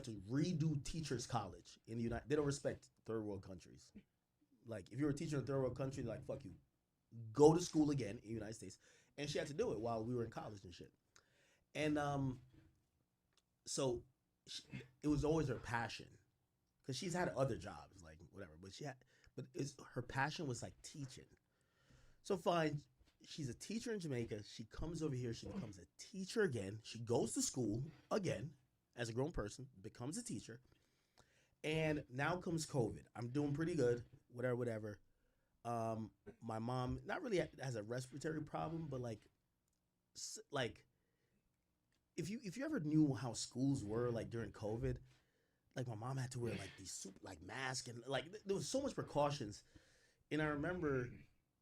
to redo teachers college in the United. They don't respect third world countries. Like if you're a teacher in a third world country, they're like fuck you, go to school again in the United States. And she had to do it while we were in college and shit. And so it was always her passion, because she's had other jobs, like whatever, but her passion was like teaching. So fine, she's a teacher in Jamaica. She comes over here. She becomes a teacher again. She goes to school again as a grown person, becomes a teacher. And now comes COVID. I'm doing pretty good, whatever. My mom not really has a respiratory problem, but like if you ever knew how schools were like during COVID, like my mom had to wear like these super like masks and like there was so much precautions. And I remember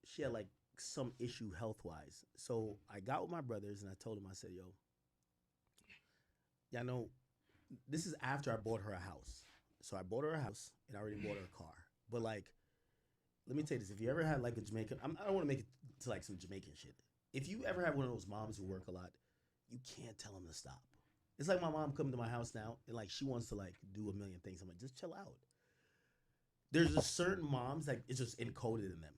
she had like some issue health-wise. So I got with my brothers and I told them, I said, yo, yeah, I know this is after I bought her a house. So I bought her a house and I already bought her a car. But like, let me tell you this. If you ever had like a Jamaican, I don't want to make it to like some Jamaican shit. If you ever had one of those moms who work a lot, you can't tell them to stop. It's like my mom coming to my house now and like she wants to like do a million things. I'm like, just chill out. There's just certain moms like it's just encoded in them.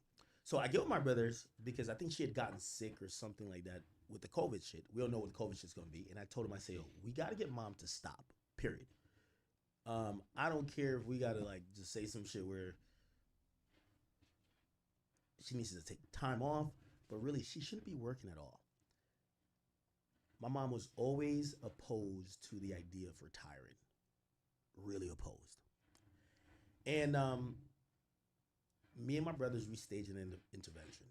So I get with my brothers because I think she had gotten sick or something like that with the COVID shit. We don't know what the COVID shit's gonna be. And I told him, I say, yo, we gotta get mom to stop, period. I don't care if we gotta like just say some shit where she needs to take time off, but really she shouldn't be working at all. My mom was always opposed to the idea of retiring. Really opposed. And me and my brothers, we staged an intervention.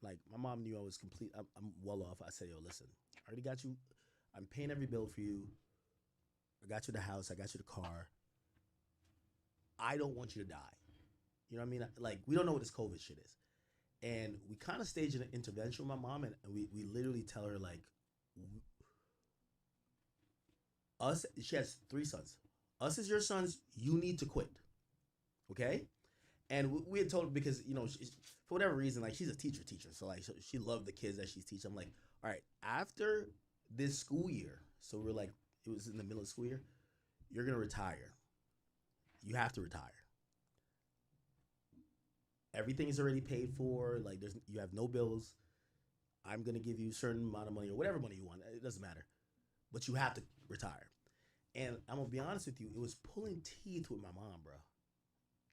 Like my mom knew I was complete. I'm well off. I said, yo, listen, I already got you. I'm paying every bill for you. I got you the house. I got you the car. I don't want you to die. You know what I mean? Like we don't know what this COVID shit is. And we kind of staged an intervention with my mom, and we literally tell her like, she has 3 sons. Us as your sons, you need to quit. Okay? And we had told her because, you know, for whatever reason, like she's a teacher. So like she loved the kids that she's teaching. I'm like, all right, after this school year, so we're like, it was in the middle of the school year, you're going to retire. You have to retire. Everything is already paid for. Like you have no bills. I'm going to give you a certain amount of money or whatever money you want. It doesn't matter. But you have to retire. And I'm going to be honest with you, it was pulling teeth with my mom, bro.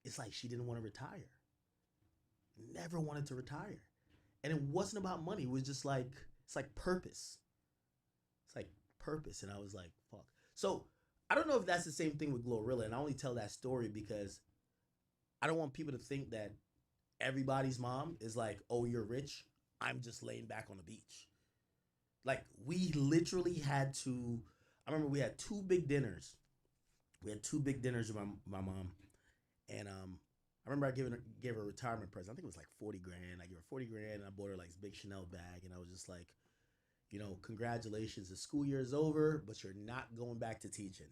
It's like she didn't want to retire. Never wanted to retire. And it wasn't about money. It was just like, it's like purpose. It's like purpose. And I was like, fuck. So I don't know if that's the same thing with Glorilla. And I only tell that story because I don't want people to think that everybody's mom is like, oh, you're rich. I'm just laying back on the beach. Like we literally had to, I remember we had 2 big dinners. We had 2 big dinners with my mom. And I remember I gave her a retirement present. I think it was like 40 grand. I gave her 40 grand and I bought her like this big Chanel bag. And I was just like, you know, congratulations. The school year is over, but you're not going back to teaching.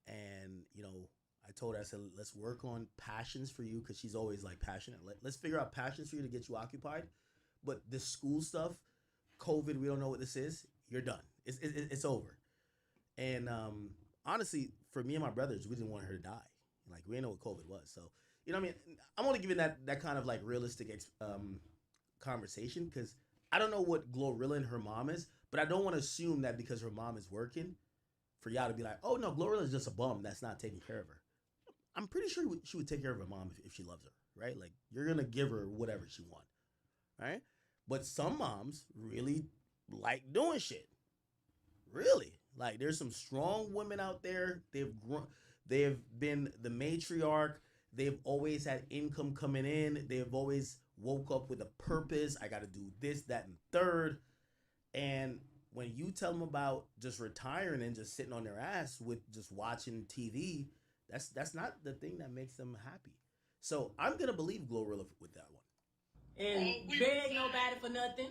And, you know, I told her, I said, let's work on passions for you because she's always like passionate. Let's figure out passions for you to get you occupied. But this school stuff, COVID, we don't know what this is. You're done. It's over. And honestly, for me and my brothers, we didn't want her to die. Like we didn't know what COVID was. So, you know what I mean? I'm only giving that kind of like realistic conversation because I don't know what Glorilla and her mom is, but I don't want to assume that because her mom is working for y'all to be like, oh no, Glorilla is just a bum that's not taking care of her. I'm pretty sure she would take care of her mom if she loves her, right? Like you're going to give her whatever she wants, right? But some moms really like doing shit. Really. Like there's some strong women out there. They've been the matriarch. They've always had income coming in. They've always woke up with a purpose. I got to do this, that, and third. And when you tell them about just retiring and just sitting on their ass with just watching TV, that's not the thing that makes them happy. So I'm going to believe Glorilla with that one. And beg nobody for nothing.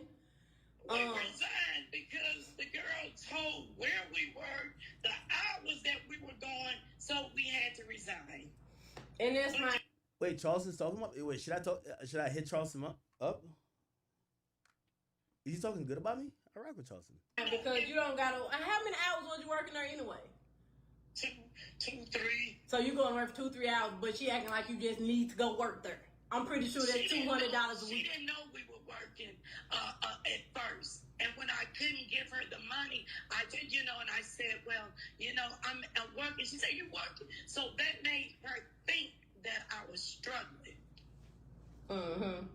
We resigned because the girl told where we were, the hours that we were going, so we had to resign. And that's my. Wait, Charleston's talking about. Wait, should I hit Charleston up? Is he talking good about me? I rock with Charleston. Because you don't gotta. How many hours was you working there anyway? Two, 3. So you going to work for 2-3 hours, but she acting like you just need to go work there. I'm pretty sure that's $200 a week. She didn't know we were working at first. And when I couldn't give her the money, I did, and I said, well, I'm working. She said, you working? So that made her think that I was struggling. Mm-hmm.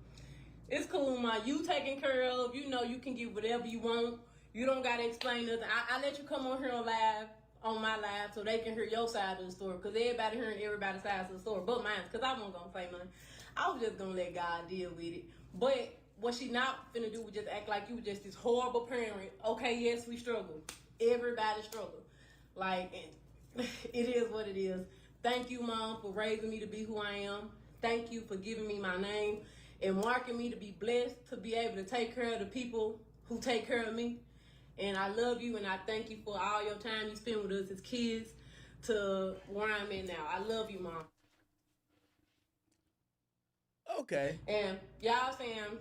It's cool, Ma. You taken care of. You can get whatever you want. You don't got to explain nothing. I let you come on here on my live, so they can hear your side of the story. Because everybody hearing everybody's side of the story, but mine. Because I wasn't going to say nothing. I was just going to let God deal with it. But what she not finna do was just act like you were just this horrible parent. Okay, yes, we struggle. Everybody struggle. Like, it is what it is. Thank you, Mom, for raising me to be who I am. Thank you for giving me my name and marking me to be blessed to be able to take care of the people who take care of me. And I love you, and I thank you for all your time you spend with us as kids to where I'm in now. I love you, Mom. Okay. And y'all saying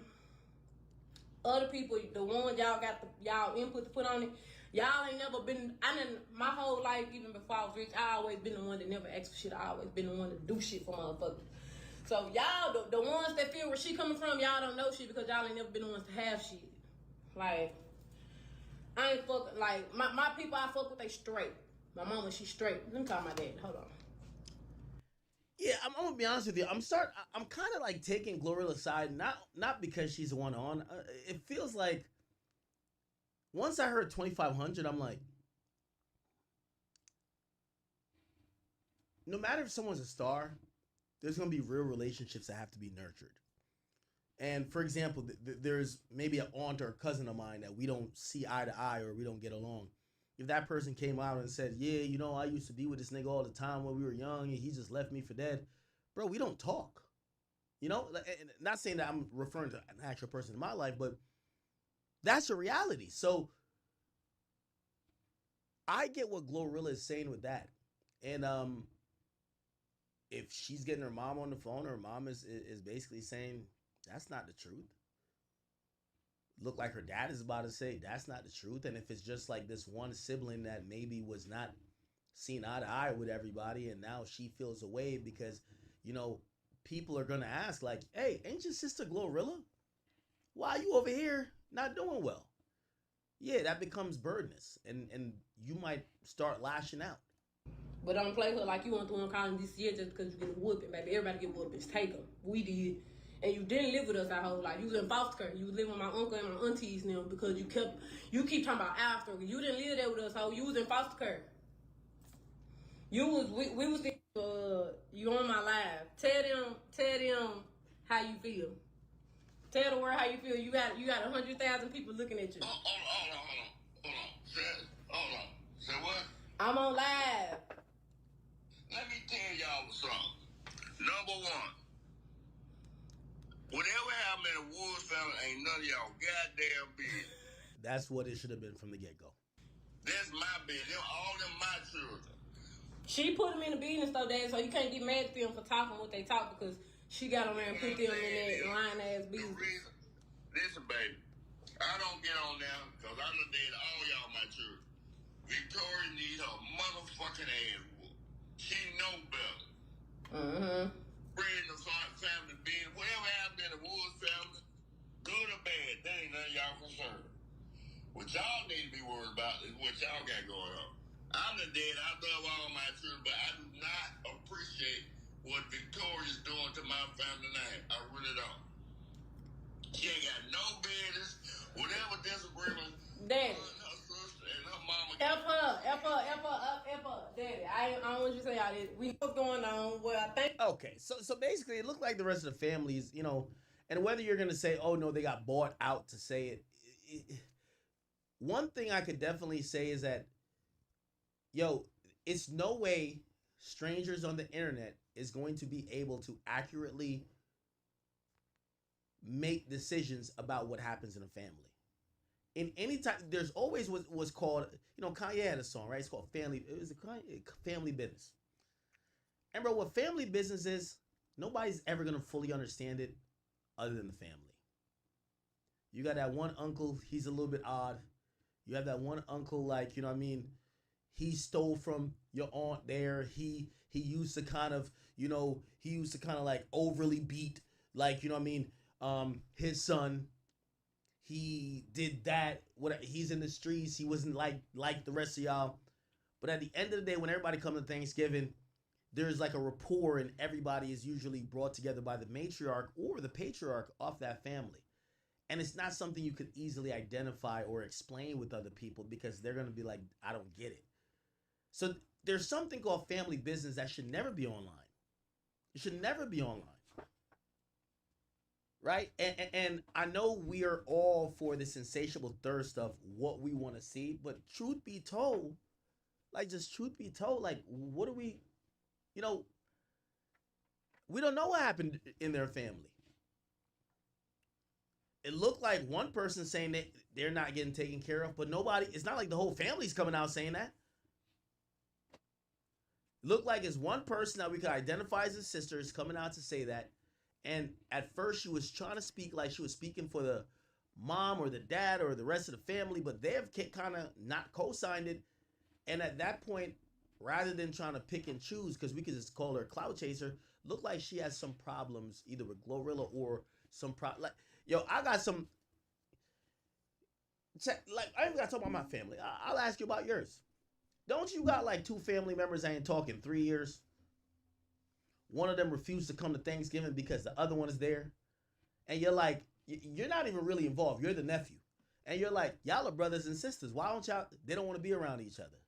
other people, the ones y'all got y'all input to put on it, y'all ain't never been. My whole life, even before I was rich, I always been the one that never asked for shit. I always been the one to do shit for motherfuckers. So y'all, the ones that feel where she coming from, y'all don't know shit because y'all ain't never been the ones to have shit. Like, I ain't fucking, like, my people I fuck with, they straight. My mama, she straight. Let me call my dad. Hold on. Yeah, I'm gonna be honest with you. I'm kind of like taking Glorilla's side, not because she's the one on. It feels like once I heard 2,500, I'm like, no matter if someone's a star, there's gonna be real relationships that have to be nurtured. And for example, there's maybe an aunt or a cousin of mine that we don't see eye to eye or we don't get along. If that person came out and said, yeah, I used to be with this nigga all the time when we were young and he just left me for dead. Bro, we don't talk. Not saying that I'm referring to an actual person in my life, but that's a reality. So I get what Glorilla is saying with that. And if she's getting her mom on the phone, her mom is basically saying, that's not the truth. Look like her dad is about to say that's not the truth. And if it's just like this one sibling that maybe was not seen eye to eye with everybody and now she feels away because, people are going to ask like, hey, ain't your sister Glorilla? Why are you over here not doing well? Yeah, that becomes burdenous and you might start lashing out. But don't play her like you went through in college this year just because you get a whooping, baby. Everybody get whoopings. Take them. We did. And you didn't live with us our whole life. You was in foster care. You was living with my uncle and my aunties now because you keep talking about our struggle. You didn't live there with us, ho. You was in foster care. We was you on my live. Tell them how you feel. Tell the world how you feel. You got 100,000 people looking at you. Hold on. Say what? I'm on live. Let me tell y'all something. Number one, whatever happened in the Woods family ain't none of y'all goddamn business. That's what it should have been from the get-go. That's my business. All them my children. She put them in the business though, Dad, so you can't get mad at them for talking what they talk because she got on there and put them in that lying-ass business. Listen, baby, I don't get on there because I done did all y'all my children. Victoria needs her motherfucking ass whooped. She know better. Mm-hmm. Bring the family being whatever happened in the Woods family, good or bad, that ain't none of y'all concerned. What y'all need to be worried about is what y'all got going on. I'm the dead. I love all my children, but I do not appreciate what Victoria's doing to my family name. I really don't. She ain't got no business. Whatever disagreement. Daddy. Her sister and her mama. F her. Daddy, I don't want you to say all this. We know what's going on. Well, I think. Okay, so basically it looked like the rest of the families, and whether you're going to say, oh, no, they got bought out to say it. One thing I could definitely say is that, it's no way strangers on the internet is going to be able to accurately make decisions about what happens in a family. in any type, there's always what's called, Kanye had a song, right? It's called Family. It was a Family Business. And bro, what family business is, nobody's ever gonna fully understand it other than the family. You got that one uncle, he's a little bit odd. You have that one uncle, like, he stole from your aunt there. He used to kind of, like overly beat, like, his son. He did that. He's in the streets. He wasn't like the rest of y'all. But at the end of the day, when everybody comes to Thanksgiving, there's like a rapport, and everybody is usually brought together by the matriarch or the patriarch of that family. And it's not something you could easily identify or explain with other people because they're going to be like, I don't get it. So there's something called family business that should never be online. It should never be online. Right? And I know we are all for this insatiable thirst of what we want to see, but truth be told, like what do we, we don't know what happened in their family. It looked like one person saying that they're not getting taken care of, but it's not like the whole family's coming out saying that. It looked like it's one person that we could identify as a sister is coming out to say that. And at first she was trying to speak like she was speaking for the mom or the dad or the rest of the family, but they have kind of not co-signed it. And at that point, rather than trying to pick and choose, because we could just call her a clout chaser, looked like she has some problems either with Glorilla or some I got some. I ain't got to talk about my family. I'll ask you about yours. Don't you got like 2 family members I ain't talking 3 years? One of them refused to come to Thanksgiving because the other one is there. And you're like, you're not even really involved. You're the nephew. And you're like, y'all are brothers and sisters. Why don't y'all, they don't want to be around each other.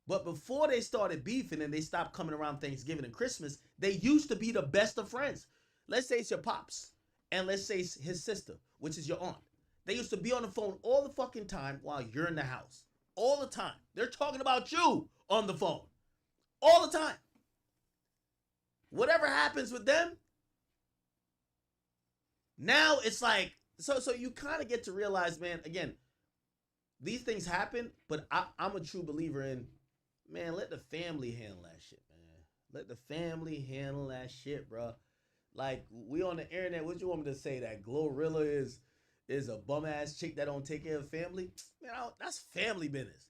But before they started beefing and they stopped coming around Thanksgiving and Christmas, they used to be the best of friends. Let's say it's your pops. And let's say it's his sister, which is your aunt. They used to be on the phone all the fucking time while you're in the house. All the time. They're talking about you on the phone. All the time. Whatever happens with them, now it's like, so you kind of get to realize, man, again, these things happen, but I'm a true believer in, man, let the family handle that shit, man. Let the family handle that shit, bro. Like, we on the internet, what you want me to say? That Glorilla is a bum-ass chick that don't take care of family? Man, that's family business.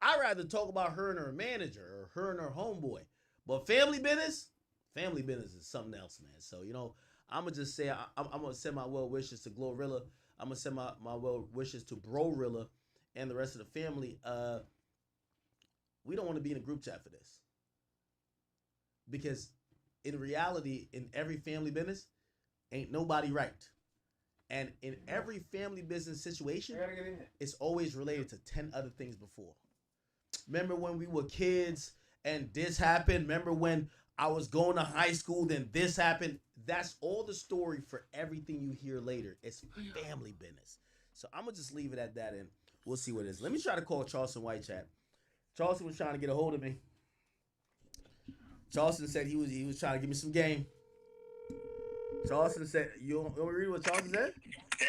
I'd rather talk about her and her manager or her and her homeboy. But family business is something else, man. So, I'm going to just say, I'm going to send my well wishes to Glorilla. I'm going to send my well wishes to Brorilla and the rest of the family. We don't want to be in a group chat for this. Because in reality, in every family business, ain't nobody right. And in every family business situation, it's always related to 10 other things before. Remember when we were kids and this happened? Remember when I was going to high school, then this happened? That's all the story for everything you hear later. It's family business. So I'm going to just leave it at that, and we'll see what it is. Let me try to call Charleston White Chat. Charleston was trying to get a hold of me. Charleston said he was trying to give me some game. Charleston said, you want me to read what Charleston said?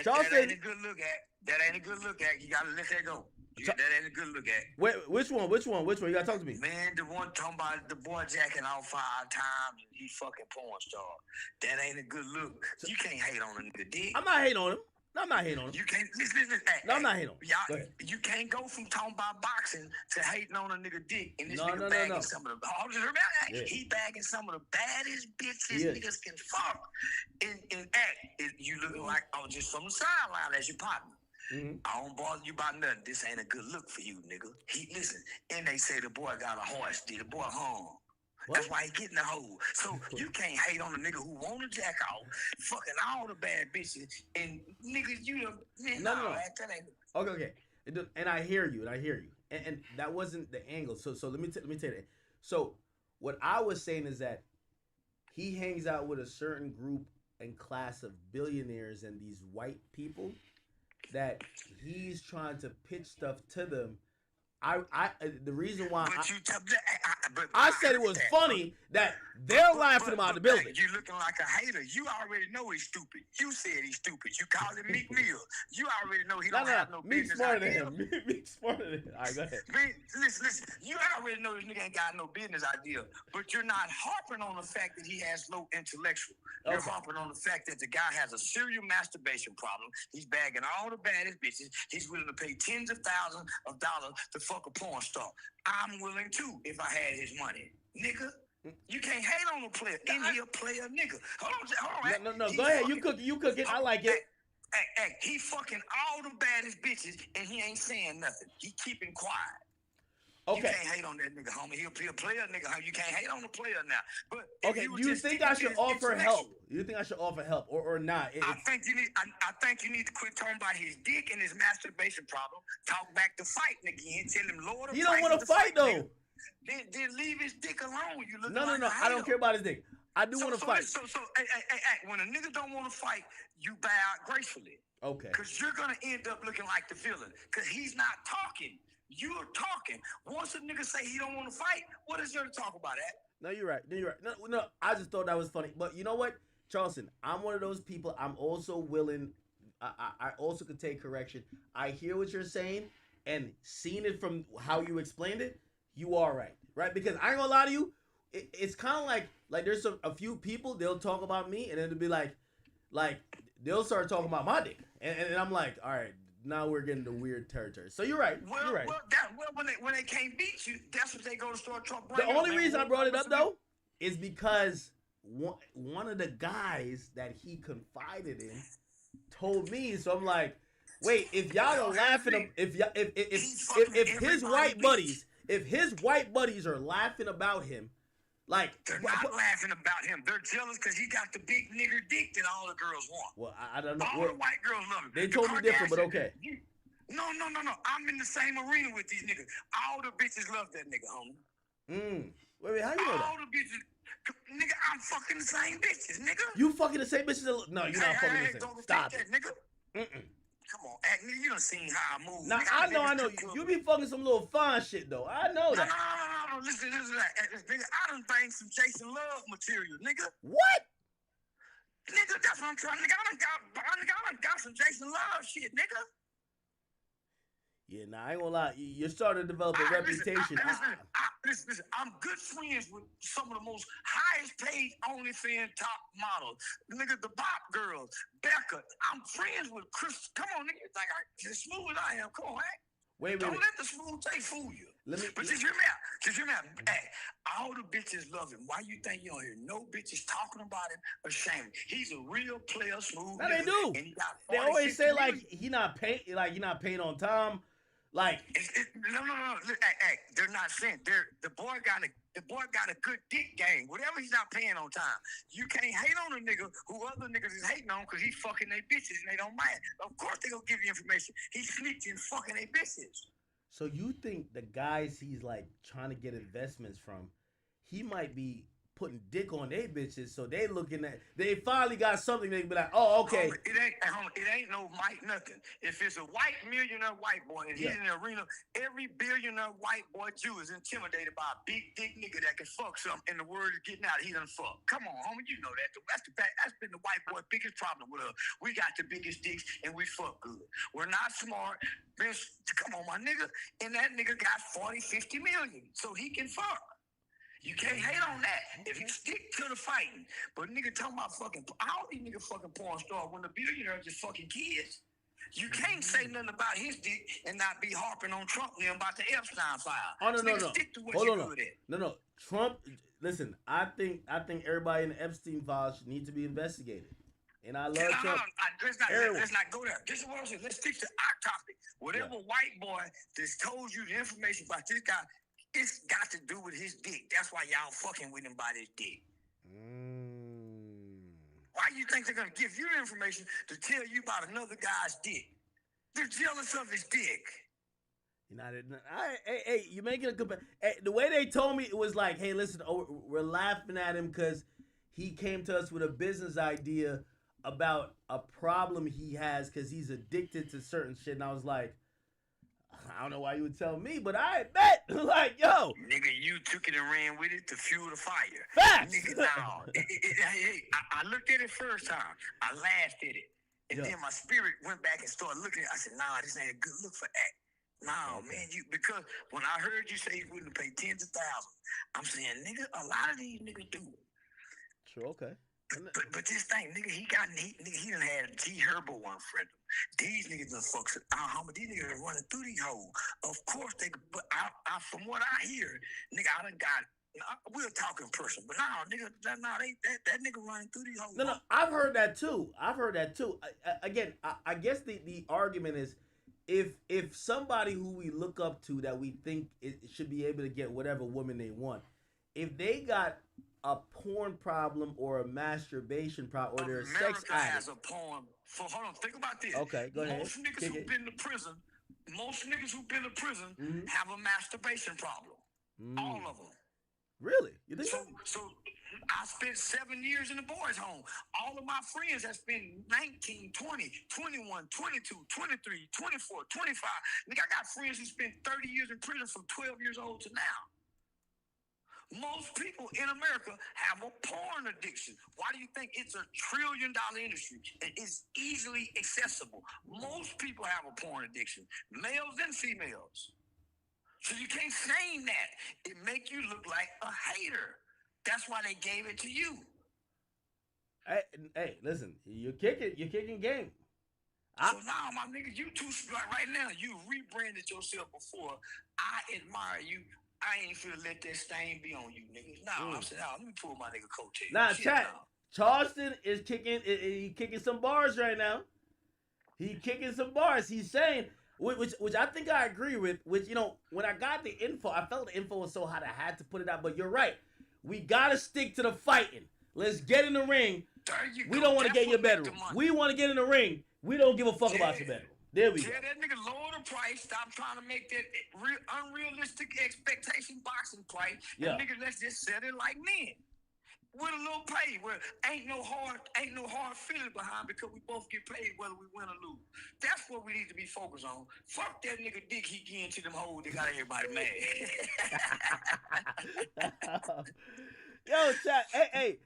That ain't a good look at. That ain't a good look at. You gotta let that go. That ain't a good look at. Wait, which one? You gotta talk to me. Man, the one talking about the boy jacking off 5 times and he fucking porn star. That ain't a good look. You can't hate on a nigga dick. I'm not hating on him. I'm not hating on him. You can't listen. I'm not hating on him. Y'all, you can't go from talking about boxing to hating on a nigga dick. And this nigga bagging some of the. Oh, just remember, he bagging some of the baddest bitches niggas can fuck. In act, you looking like just from the sideline as your partner. Mm-hmm. I don't bother you about nothing. This ain't a good look for you, nigga. Listen, and they say the boy got a horse. The boy hung. What? That's why he getting the hoe. So you can't hate on a nigga who want to jack off, fucking all the bad bitches, and niggas you don't. No. Okay. And I hear you, and that wasn't the angle. So let me tell you that. So what I was saying is that he hangs out with a certain group and class of billionaires and these white people that he's trying to pitch stuff to them the reason why But I said it was funny that they're laughing about the building. You looking like a hater. You already know he's stupid. You said he's stupid. You called him Meek Mill. You already know he don't have no Meek's business smarter than idea. him. Meek's smarter than him. All right, go ahead. Listen. You already know this nigga ain't got no business idea. But you're not harping on the fact that he has low intellectual. You're harping on the fact that the guy has a serial masturbation problem. He's bagging all the baddest bitches. He's willing to pay tens of thousands of dollars to fuck a porn star. I'm willing to if I had his money. Nigga, you can't hate on a player. He a player nigga. Hold on. No. Go ahead. You cook it. I like it. Hey, he fucking all the baddest bitches and he ain't saying nothing. He keeping quiet. Okay. You can't hate on that nigga, homie. He'll be a player, nigga. You can't hate on the player now. But okay, do you think I should offer help? You think I should offer help or not? I think you need to quit talking about his dick and his masturbation problem. Talk back to fighting again. Tell him lower the He don't want to fight though. Then leave his dick alone. You look No. like I don't care about his dick. I do want to fight. So, hey, when a nigga don't want to fight, you bow out gracefully. Okay. Because you're gonna end up looking like the villain. Because he's not talking. You're talking. Once a nigga say he don't want to fight, what is there to talk about that? No, you're right. No, I just thought that was funny. But you know what, Charleston? I'm one of those people. I'm also willing. I also could take correction. I hear what you're saying, and seeing it from how you explained it, you are right? Because I ain't gonna lie to you. It's kind of like there's a few people, they'll talk about me, and then it'll be like they'll start talking about my dick, and I'm like, all right. Now we're getting to weird territory. So you're right. You're right. When they can't beat you, that's what they go to start Trump. The only reason I brought it up though is because one of the guys that he confided in told me. So I'm like, wait, if y'all are laughing, if his white buddies are laughing about him, like they're not laughing about him. They're jealous because he got the big nigger dick that all the girls want. Well, I don't know. All the white girls love him. They told me different, but okay. No. I'm in the same arena with these niggas. All the bitches love that nigga, homie. Wait, how you know that? All the bitches, nigga, I'm fucking the same bitches, nigga. You fucking the same bitches? No, you're not fucking the same. Stop it. That, nigga. Come on, act, nigga, you done seen how I move. Nah, I know. You be fucking some little fine shit, though. I know that. No. Listen, nigga, I done banged some Jason Love material, nigga. What? Nigga, that's what I'm trying to, nigga, I done got some Jason Love shit, nigga. Yeah, I ain't gonna lie. You're starting to develop a reputation. Listen, I'm good friends with some of the most highest paid OnlyFans top models. Nigga, the Bop girls, Becca. I'm friends with Chris. Come on, nigga. Like, as smooth as I am. Come on, man. Wait. Don't let the smooth tape fool you. But just hear me out. Hey, all the bitches love him. Why you think you don't hear no bitches talking about him or shaming? He's a real player, smooth. No, they do. They always say like he not paying on time. Like no. Hey, they're not saying the boy got a good dick game. Whatever he's not paying on time, you can't hate on a nigga who other niggas is hating on because he's fucking their bitches and they don't mind. Of course they gonna give you information. He's snitching, fucking their bitches. So you think the guys he's like trying to get investments from, he might be putting dick on their bitches, so they finally got something they be like, oh, okay. It ain't no Mike nothing. If it's a white millionaire white boy and he's in the arena, every billionaire white boy Jew is intimidated by a big dick nigga that can fuck something and the word is getting out, he done fuck. Come on, homie, you know that. That's been the white boy biggest problem with us. We got the biggest dicks and we fuck good. We're not smart. Come on, my nigga. And that nigga got 40, 50 million, so he can fuck. You can't hate on that if you stick to the fighting. But nigga talking about fucking, all these nigga fucking porn stars when the billionaires just fucking kids. You can't say nothing about his dick and not be harping on Trump and about the Epstein file. Oh no. Stick to what Hold you're on. good at. No. Trump. Listen, I think everybody in the Epstein files need to be investigated. And I love Trump. Let's not go there. This is what I'm saying. Let's stick to our topic. Whatever white boy that's told you the information about this guy, it's got to do with his dick. That's why y'all fucking with him by his dick. Why you think they're going to give you the information to tell you about another guy's dick? They're jealous of his dick. You know, hey, you making a good. Hey, the way they told me, it was like, hey, listen, we're laughing at him because he came to us with a business idea about a problem he has because he's addicted to certain shit. And I was like, I don't know why you would tell me, but I bet. Like, yo. Nigga, you took it and ran with it to fuel the fire. Facts. Nigga, no. I looked at it first time. I laughed at it. And then my spirit went back and started looking at it. I said, nah, this ain't a good look for act. No, man, because when I heard you say you wouldn't pay tens of thousands, I'm saying, nigga, a lot of these niggas do. True, okay. But this thing, nigga, he done had G Herbo one friend. These niggas done fucks with these niggas are running through these hoes. Of course they, but I from what I hear, nigga, I done got. We'll talk in person, but nigga, that nigga running through these hoes. No, I've heard that too. Again, I guess the argument is, if somebody who we look up to that we think it should be able to get whatever woman they want, if they got a porn problem or a masturbation problem or they're a sex addict. America has a porn. Hold on, think about this. Okay, go ahead. Most niggas who've been to prison, have a masturbation problem. All of them. Really? You think so? I spent 7 years in the boys' home. All of my friends have spent 19, 20, 21, 22, 23, 24, 25. Nigga, I got friends who spent 30 years in prison from 12 years old to now. Most people in America have a porn addiction. Why do you think it's a $1 trillion industry and it's easily accessible? Most people have a porn addiction, males and females. So you can't shame that. It make you look like a hater. That's why they gave it to you. Hey, listen, you're kicking game. So now, my nigga, you too smart right now. You rebranded yourself before. I admire you. I ain't finna let that stain be on you, niggas. I'm saying, let me pull my nigga coattail. Nah, chat. Charleston is kicking some bars right now. He kicking some bars. He's saying, which I think I agree with. Which, when I got the info, I felt the info was so hot I had to put it out. But you're right. We gotta stick to the fighting. Let's get in the ring. We don't want to get in your bedroom. We want to get in the ring. We don't give a fuck about your bedroom. There we go. Yeah, that nigga lower the price. Stop trying to make that unrealistic expectation boxing price. Yeah. And nigga, let's just set it like men. With a little pay, where ain't no hard feeling behind because we both get paid whether we win or lose. That's what we need to be focused on. Fuck that nigga dick he getting to them hoes that got everybody mad. Yo, chat. Hey,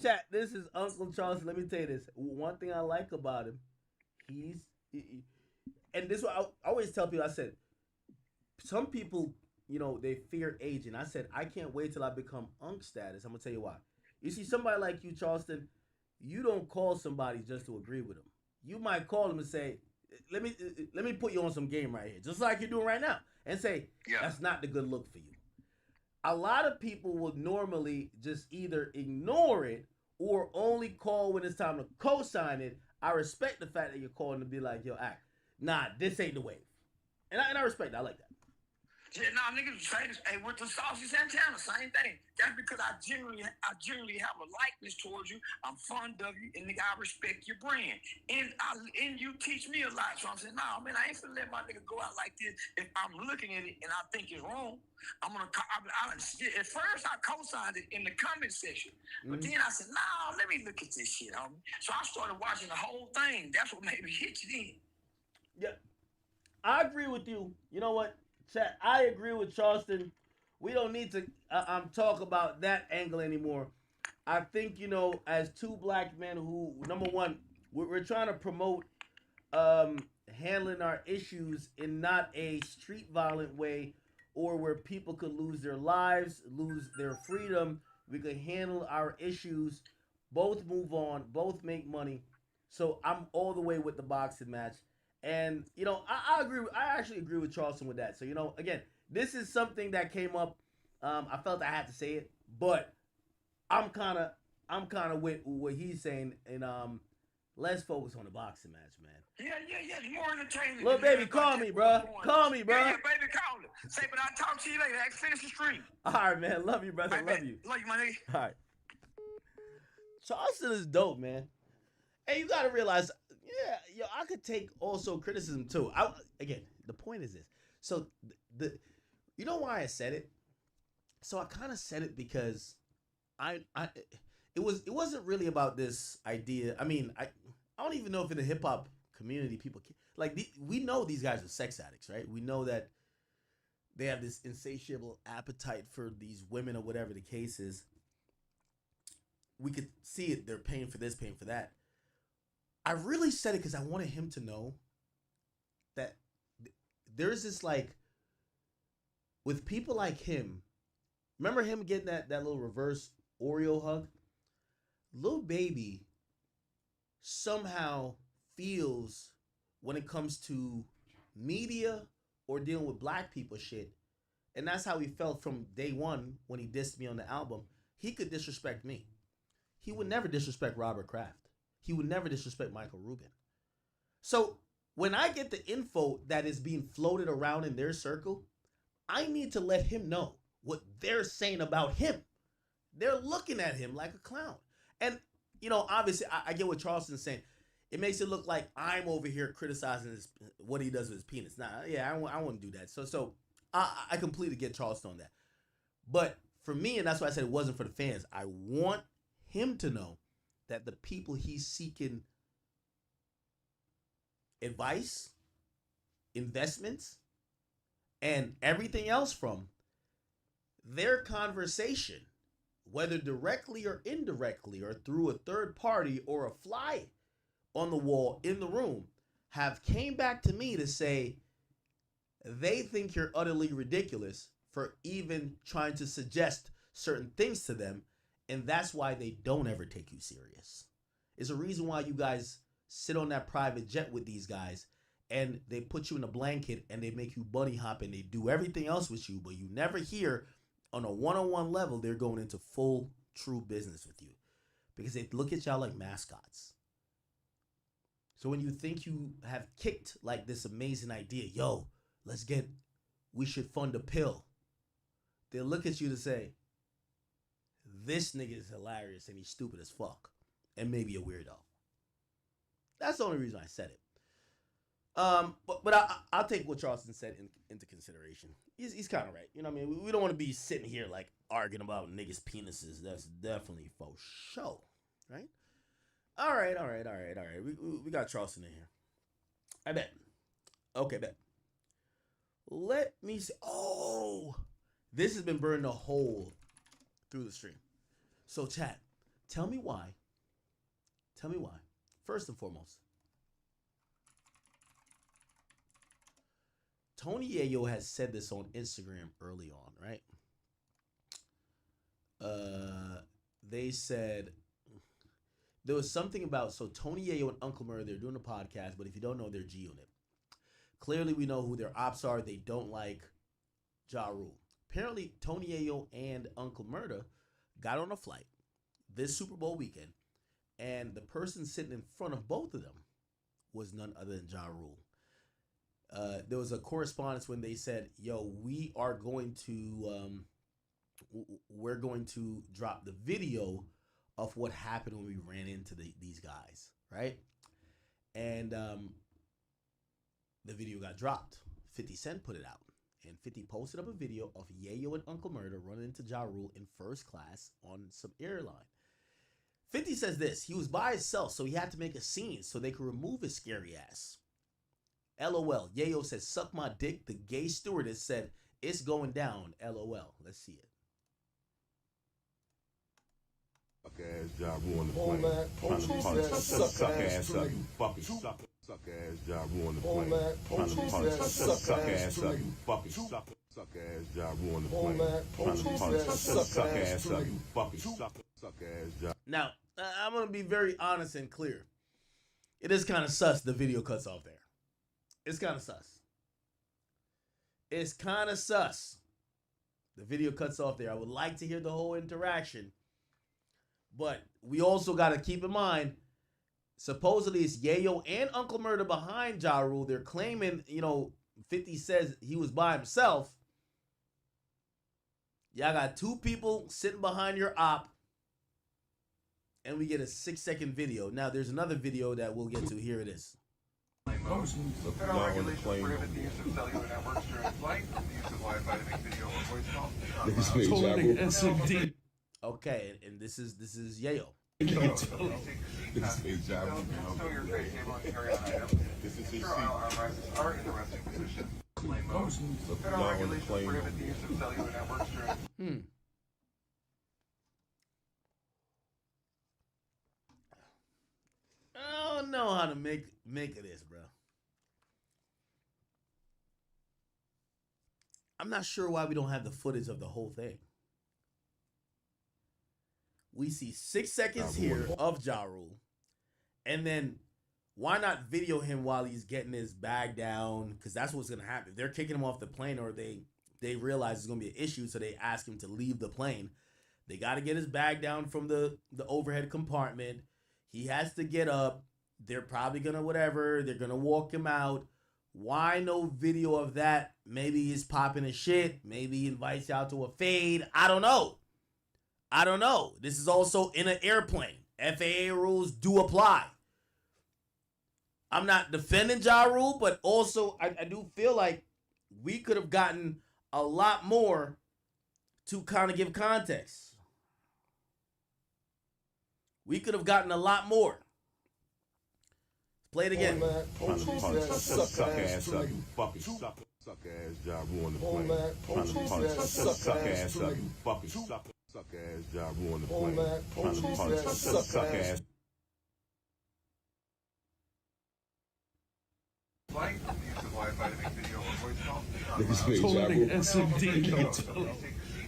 chat. This is Uncle Charles. Let me tell you this. One thing I like about him, and this is what I always tell people. I said, some people, they fear aging. I said, I can't wait till I become Unc status. I'm gonna tell you why. You see, somebody like you, Charleston, you don't call somebody just to agree with them. You might call them and say, let me put you on some game right here, just like you're doing right now, and say, that's not the good look for you. A lot of people would normally just either ignore it or only call when it's time to co-sign it. I respect the fact that you're calling to be like, yo, act. Nah, this ain't the wave. And I respect that. I like that. Yeah, niggas say this. Hey, with the Saucy Santana, same thing. That's because I generally have a likeness towards you. I'm fond of you, and nigga, I respect your brand. And you teach me a lot. So I'm saying, man, I ain't finna let my nigga go out like this. If I'm looking at it and I think it's wrong, at first I co-signed it in the comment section, but then I said, let me look at this shit, homie. So I started watching the whole thing. That's what made me hit you then. Yeah, I agree with you. You know what? Chat, I agree with Charleston. We don't need to talk about that angle anymore. I think, as two black men who, number one, we're trying to promote handling our issues in not a street violent way or where people could lose their lives, lose their freedom. We could handle our issues, both move on, both make money. So I'm all the way with the boxing match. And, I agree. I actually agree with Charleston with that. So, again, this is something that came up. I felt I had to say it, but I'm kind of with what he's saying. And let's focus on the boxing match, man. Yeah. It's more entertaining. Look, baby, call me, bro. Call me, bro. Yeah, baby, call it. Say, but I'll talk to you later. Finish the stream. All right, man. Love you, brother. Love you. Love you, my nigga. All right. Charleston is dope, man. Hey, you got to realize, I could take also criticism too. Again, the point is this. So you know why I said it? So I kind of said it because it wasn't really about this idea. I mean, I don't even know if in the hip hop community, people we know these guys are sex addicts, right? We know that they have this insatiable appetite for these women or whatever the case is. We could see it. They're paying for this, paying for that. I really said it because I wanted him to know that there's this with people like him. Remember him getting that little reverse Oreo hug? Lil Baby somehow feels when it comes to media or dealing with black people shit, and that's how he felt from day one when he dissed me on the album. He could disrespect me. He would never disrespect Robert Kraft. He would never disrespect Michael Rubin. So when I get the info that is being floated around in their circle, I need to let him know what they're saying about him. They're looking at him like a clown. And, obviously, I get what Charleston's saying. It makes it look like I'm over here criticizing what he does with his penis. I wouldn't do that. So I completely get Charleston on that. But for me, and that's why I said it wasn't for the fans, I want him to know that the people he's seeking advice, investments, and everything else from, their conversation, whether directly or indirectly or through a third party or a fly on the wall in the room, have came back to me to say they think you're utterly ridiculous for even trying to suggest certain things to them, and that's why they don't ever take you serious. It's a reason why you guys sit on that private jet with these guys and they put you in a blanket and they make you bunny hop and they do everything else with you, but you never hear on a one-on-one level they're going into full, true business with you because they look at y'all like mascots. So when you think you have kicked like this amazing idea, we should fund a pill, they'll look at you to say, this nigga is hilarious and he's stupid as fuck and maybe a weirdo. That's the only reason I said it. But I'll take what Charleston said into consideration. He's kind of right. You know what I mean? We don't want to be sitting here like arguing about niggas' penises. That's definitely for show, right? All right. We got Charleston in here. I bet. Okay, bet. Let me see. Oh, this has been burning a hole through the stream. So, chat, tell me why. First and foremost, Tony Yayo has said this on Instagram early on, right? They said there was something about, so Tony Yayo and Uncle Murder, they're doing a podcast, but if you don't know, they're G-Unit. Clearly, we know who their ops are. They don't like Ja Rule. Apparently, Tony Yayo and Uncle Murder got on a flight this Super Bowl weekend, and the person sitting in front of both of them was none other than Ja Rule. There was a correspondence when they said, we're going to drop the video of what happened when we ran into these guys, right? And the video got dropped. 50 Cent put it out. And 50 posted up a video of Yayo and Uncle Murder running into Ja Rule in first class on some airline. 50 says this, he was by himself, so he had to make a scene so they could remove his scary ass. LOL. Yayo said, suck my dick. The gay stewardess said, it's going down. LOL. Let's see it. Suck ass Ja Rule on the plane. Suck ass up, you fucking suck. Suck ass Ja Rule on the plane. Trying to punch. Suck ass up, you fucking suck. Suck ass Ja Rule on the plane. Trying to punch. Suck ass up, you fucking suck. Suck ass Ja. Now, I'm going to be very honest and clear. It is kind of sus the video cuts off there. It's kind of sus. The video cuts off there. I would like to hear the whole interaction. But we also got to keep in mind, supposedly it's Yayo and Uncle Murder behind Ja Rule. They're claiming, 50 says he was by himself. Y'all got two people sitting behind your op. And we get a 6-second video. Now, there's another video that we'll get to. Here it is. Federal regulations prohibit the use of cellular networks during flight, the use of Wi-Fi to make video or voice calls. Okay, and this is Yayo. This is Ja Rule. This is his seat. Are in the resting position. Plane mode. Federal regulations prohibit the use of cellular networks during. I don't know how to make of this, bro. I'm not sure why we don't have the footage of the whole thing. We see 6 seconds here of Ja Rule, and then why not video him while he's getting his bag down? Because that's what's gonna happen. If they're kicking him off the plane, or they realize it's gonna be an issue, so they ask him to leave the plane. They got to get his bag down from the overhead compartment. He has to get up. They're probably gonna whatever. They're gonna walk him out. Why no video of that? Maybe he's popping his shit. Maybe he invites you out to a fade. I don't know. This is also in an airplane. FAA rules do apply. I'm not defending Ja Rule, but also I do feel like we could have gotten a lot more to kind of give context. We could have gotten a lot more. Play it again. Trying to punch suck ass up, you fucking suck ass Ja Rule on the plane. Trying to punch suck ass up, you fucking suck ass Ja Rule on the plane. Trying to punch suck ass. Flight, use of Wi-Fi to make video or voice call. Niggas made Ja Rule.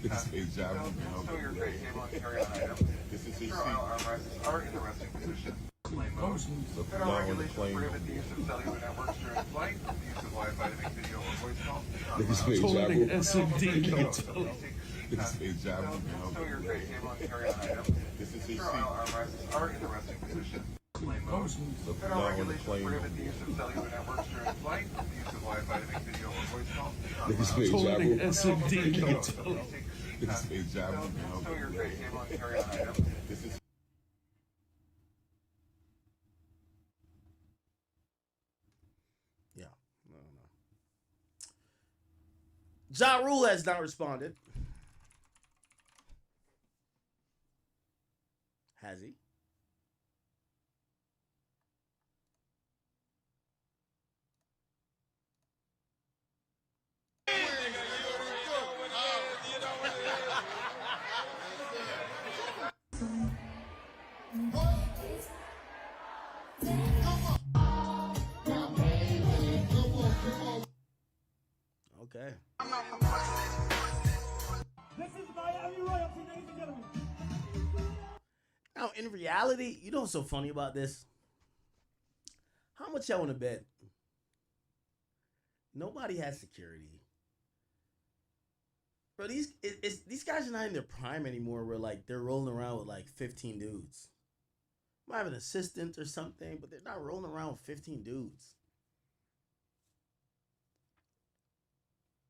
Niggas made Ja Rule. Show your face, carry on item. This is his seat. Armrests are in the resting position. Plane mode. Federal Federal regulations prohibit the use of cellular networks during flight. The use of Wi-Fi to make video or voice call. Niggas made Ja Rule. Niggas made Ja Rule. Show your face, carry on item. This is his seat. Armrests are in the resting position. Plane mode. Federal regulations prohibit the use of cellular networks during flight. The use of Wi-Fi to make video or voice call. Niggas made Ja Rule. Niggas made Ja Rule. Show your face, carry on item. This is. Ja Rule has not responded. Has he? Okay. This is Miami royalty, ladies and gentlemen. Now, in reality, you know what's so funny about this? How much y'all want to bet? Nobody has security. Bro, these guys are not in their prime anymore where, like, they're rolling around with, like, 15 dudes. Might have an assistant or something, but they're not rolling around with 15 dudes.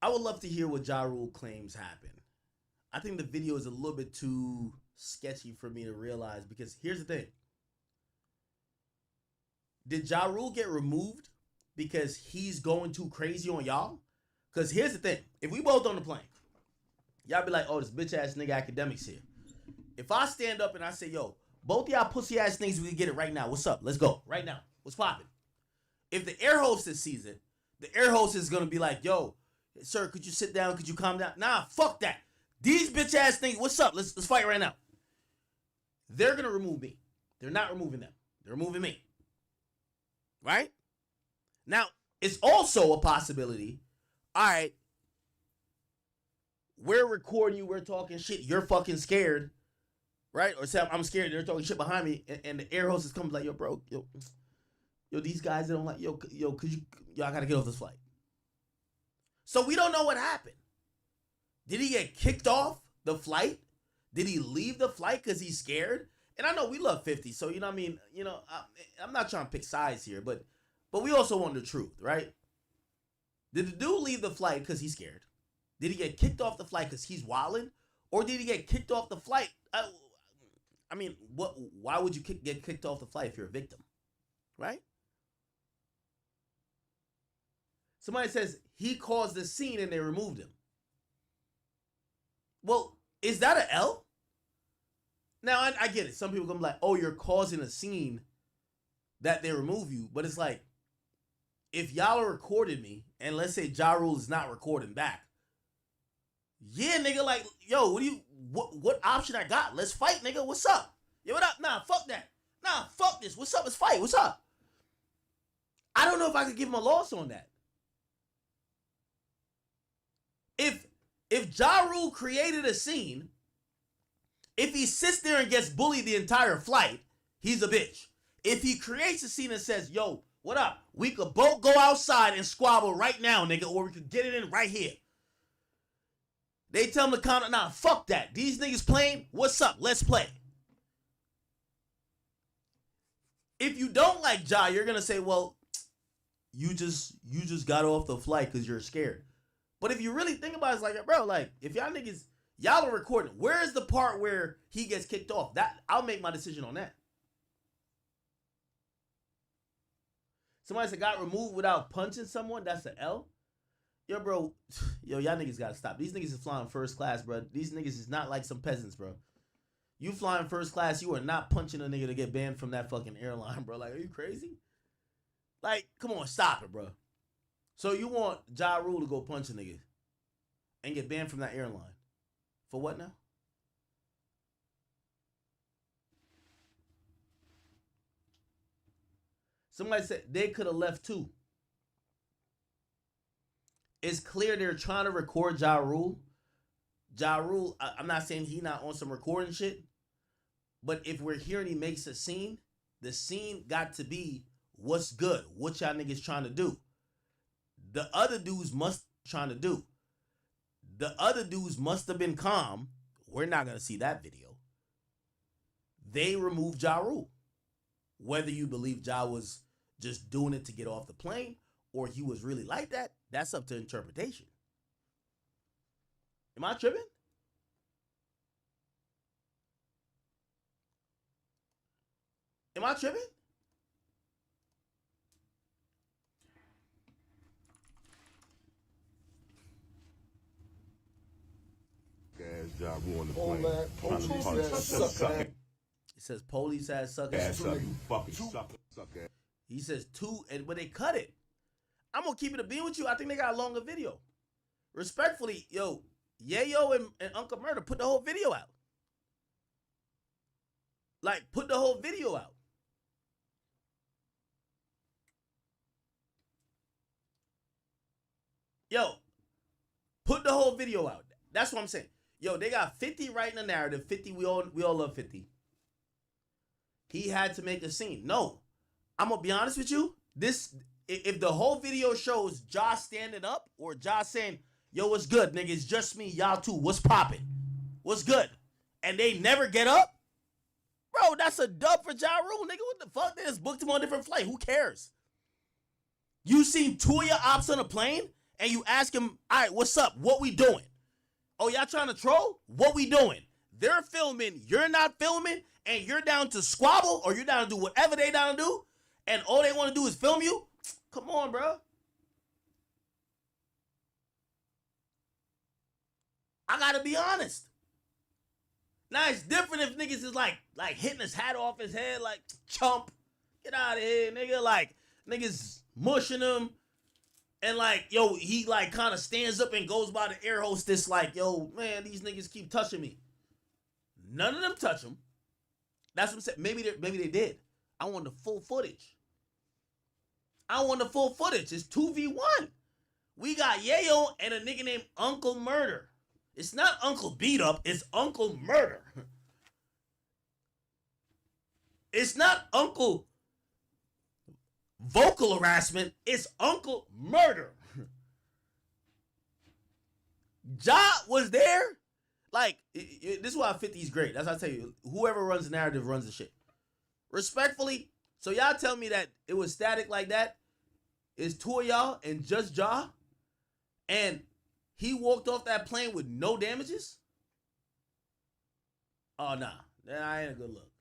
I would love to hear what Ja Rule claims happened. I think the video is a little bit too sketchy for me to realize, because here's the thing. Did Ja Rule get removed because he's going too crazy on y'all? Because here's the thing. If we both on the plane, y'all be like, oh, this bitch ass nigga academics here. If I stand up and I say, yo, both y'all pussy ass niggas, we can get it right now. What's up? Let's go. Right now. What's poppin'? If the air hostess sees it, the air hostess is going to be like, yo, sir, could you sit down? Could you calm down? Nah, fuck that. These bitch ass things, what's up? Let's fight right now. They're going to remove me. They're not removing them. They're removing me. Right? Now, it's also a possibility. All right. We're recording you. We're talking shit. You're fucking scared. Right? Or say, I'm scared. They're talking shit behind me. And the air hostess comes like, yo, bro. Yo, these guys, they don't like, yo, could you, y'all got to get off this flight. So we don't know what happened. Did he get kicked off the flight? Did he leave the flight because he's scared? And I know we love 50, so you know what I mean? You know, I'm not trying to pick sides here, but we also want the truth, right? Did the dude leave the flight because he's scared? Did he get kicked off the flight because he's wilding? Or did he get kicked off the flight? I mean, why would you get kicked off the flight if you're a victim? Right? Somebody says he caused the scene and they removed him. Well, is that an L? Now, I get it. Some people gonna be like, oh, you're causing a scene that they remove you. But it's like, if y'all are recording me, and let's say Ja Rule is not recording back, yeah, nigga, like, yo, what option I got? Let's fight, nigga. What's up? Yo, what up? Nah, fuck that. Nah, fuck this. What's up? Let's fight. What's up? I don't know if I could give him a loss on that. If Ja Rule created a scene, if he sits there and gets bullied the entire flight, he's a bitch. If he creates a scene and says, yo, what up? We could both go outside and squabble right now, nigga, or we could get it in right here. They tell him to count it. Nah, fuck that. These niggas playing, what's up? Let's play. If you don't like Ja, you're going to say, well, you just got off the flight because you're scared. But if you really think about it, it's like, bro, like, if y'all are recording, where is the part where he gets kicked off? That I'll make my decision on that. Somebody said got removed without punching someone, that's an L. Yo, bro, y'all niggas gotta stop. These niggas is flying first class, bro. These niggas is not like some peasants, bro. You flying first class, you are not punching a nigga to get banned from that fucking airline, bro. Like, are you crazy? Like, come on, stop it, bro. So you want Ja Rule to go punch a nigga and get banned from that airline. For what now? Somebody said they could have left too. It's clear they're trying to record Ja Rule. Ja Rule, I'm not saying he not on some recording shit, but if we're hearing he makes a scene, the scene got to be what's good, what y'all niggas trying to do. The other dudes must trying to do. The other dudes must have been calm. We're not going to see that video. They removed Ja Rule. Whether you believe Ja was just doing it to get off the plane or he was really like that, that's up to interpretation. Am I tripping? Am I tripping? Ja Rule on the plane. Trying to punch. It says police ass sucker. Ass up, you fucking sucker. He says two, but they cut it. I'm gonna keep it a bean with you. I think they got a longer video. Respectfully, yo, Yayo and Uncle Murder put the whole video out. Like, put the whole video out. Yo, put the whole video out. That's what I'm saying. Yo, they got 50 writing a narrative. 50, we all love 50. He had to make a scene. No, I'm gonna be honest with you. If the whole video shows Ja standing up or Ja saying, yo, what's good, nigga? It's just me, y'all too. What's popping? What's good? And they never get up? Bro, that's a dub for Ja Rule, nigga. What the fuck? They just booked him on a different flight. Who cares? You seen two of your ops on a plane and you ask him, all right, what's up? What we doing? Oh, y'all trying to troll? What we doing? They're filming, you're not filming, and you're down to squabble or you're down to do whatever they down to do, and all they want to do is film you? Come on, bro. I gotta be honest. Now it's different if niggas is like hitting his hat off his head, like, chump, get out of here, nigga. Like, niggas mushing him. And like, yo, he like kind of stands up and goes by the air hostess like, yo, man, these niggas keep touching me. None of them touch him. That's what I'm saying. Maybe they did. I want the full footage. It's 2v1. We got Yayo and a nigga named Uncle Murder. It's not Uncle Beat Up, it's Uncle Murder. It's not Uncle Vocal Harassment, it's Uncle Murder. Ja was there. Like, this is why 50's great. That's what I tell you. Whoever runs the narrative runs the shit. Respectfully, so y'all tell me that it was static like that. It's two of y'all and just Ja. And he walked off that plane with no damages? Oh, nah. That ain't a good look.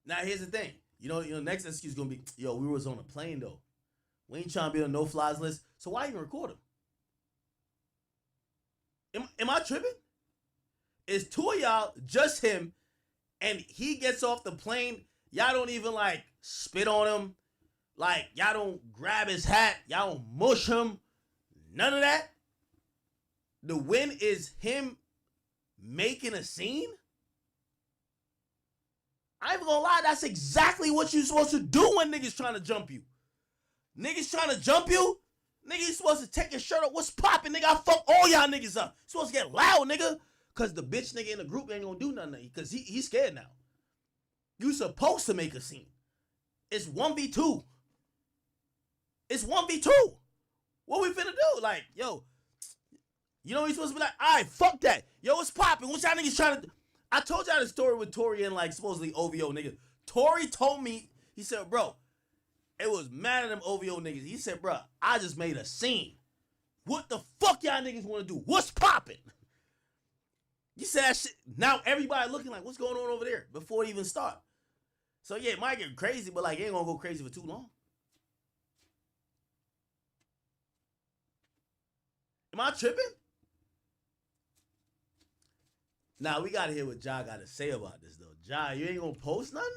Now, here's the thing. You know, next excuse is going to be, yo, we was on a plane, though. We ain't trying to be on no-flies list. So why even record him? Am I tripping? It's two of y'all, just him, and he gets off the plane. Y'all don't even like spit on him. Like, y'all don't grab his hat. Y'all don't mush him. None of that. The win is him making a scene. I ain't even gonna lie, that's exactly what you're supposed to do when niggas trying to jump you. Niggas trying to jump you? Nigga, you supposed to take your shirt off. What's poppin', nigga? I fuck all y'all niggas up. You supposed to get loud, nigga. Cause the bitch nigga in the group ain't gonna do nothing. Cause he's scared now. You supposed to make a scene. It's 1v2. It's 1v2. What we finna do? Like, yo, you know what you supposed to be like? All right, fuck that. Yo, what's poppin'? What y'all niggas trying to do? I told y'all the story with Tory and like supposedly OVO niggas. Tory told me, he said, bro, it was mad at them OVO niggas. He said, bro, I just made a scene. What the fuck y'all niggas want to do? What's poppin'? You said that shit. Now everybody looking like, what's going on over there before it even start? So yeah, it might get crazy, but like it ain't gonna go crazy for too long. Am I tripping? Now we gotta hear what Ja gotta say about this though. Ja, you ain't gonna post nothing?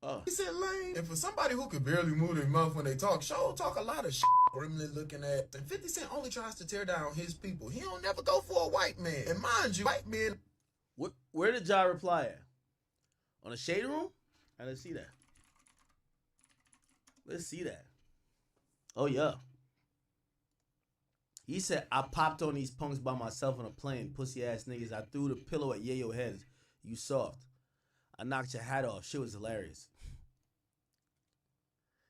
Oh. He said lame. And for somebody who could barely move their mouth when they talk, talk a lot of shit. Grimly looking at. And 50 Cent only tries to tear down his people. He don't never go for a white man. And mind you, white men. Where did Ja reply at? On the shade room? Let's see that. Let's see that. Oh yeah. He said, I popped on these punks by myself on a plane. Pussy ass niggas. I threw the pillow at Yayo heads. You soft. I knocked your hat off. Shit was hilarious.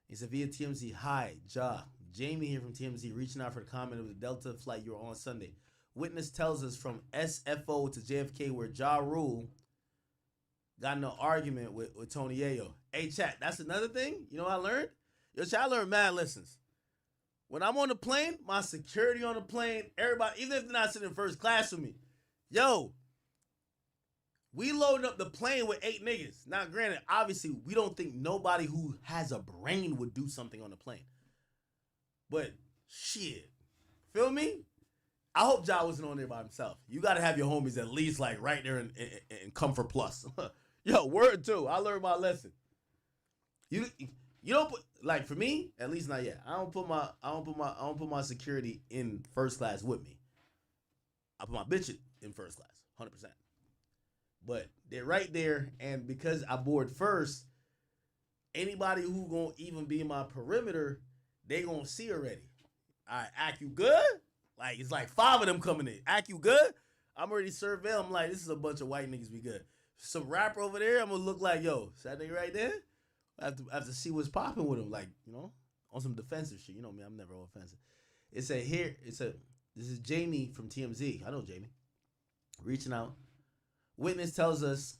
He said, via TMZ, hi, Ja. Jamie here from TMZ, reaching out for the comment of the Delta flight you were on Sunday. Witness tells us from SFO to JFK where Ja Rule got in an argument with Tony Yayo. Hey, chat, that's another thing. You know what I learned? Yo, chat, I learned mad lessons. When I'm on the plane, my security on the plane, everybody, even if they're not sitting in first class with me, yo, we loading up the plane with 8 niggas. Now, granted, obviously, we don't think nobody who has a brain would do something on the plane. But, shit. Feel me? I hope Ja wasn't on there by himself. You got to have your homies at least, like, right there in Comfort Plus. Yo, word too. I learned my lesson. You don't put, like, for me, at least not yet. I don't put my security in first class with me. I put my bitch in first class, 100%. But they're right there, and because I board first, anybody who gonna even be in my perimeter, they gonna see already. All right, Ack, you good? Like, it's like 5 of them coming in. Ack, you good? I'm already surveilling. I'm like, this is a bunch of white niggas, we good. Some rapper over there, I'm gonna look like, yo, is that nigga right there? I have to see what's popping with him, like, you know, on some defensive shit. You know me, I'm never offensive. This is Jamie from TMZ. I know Jamie. Reaching out. Witness tells us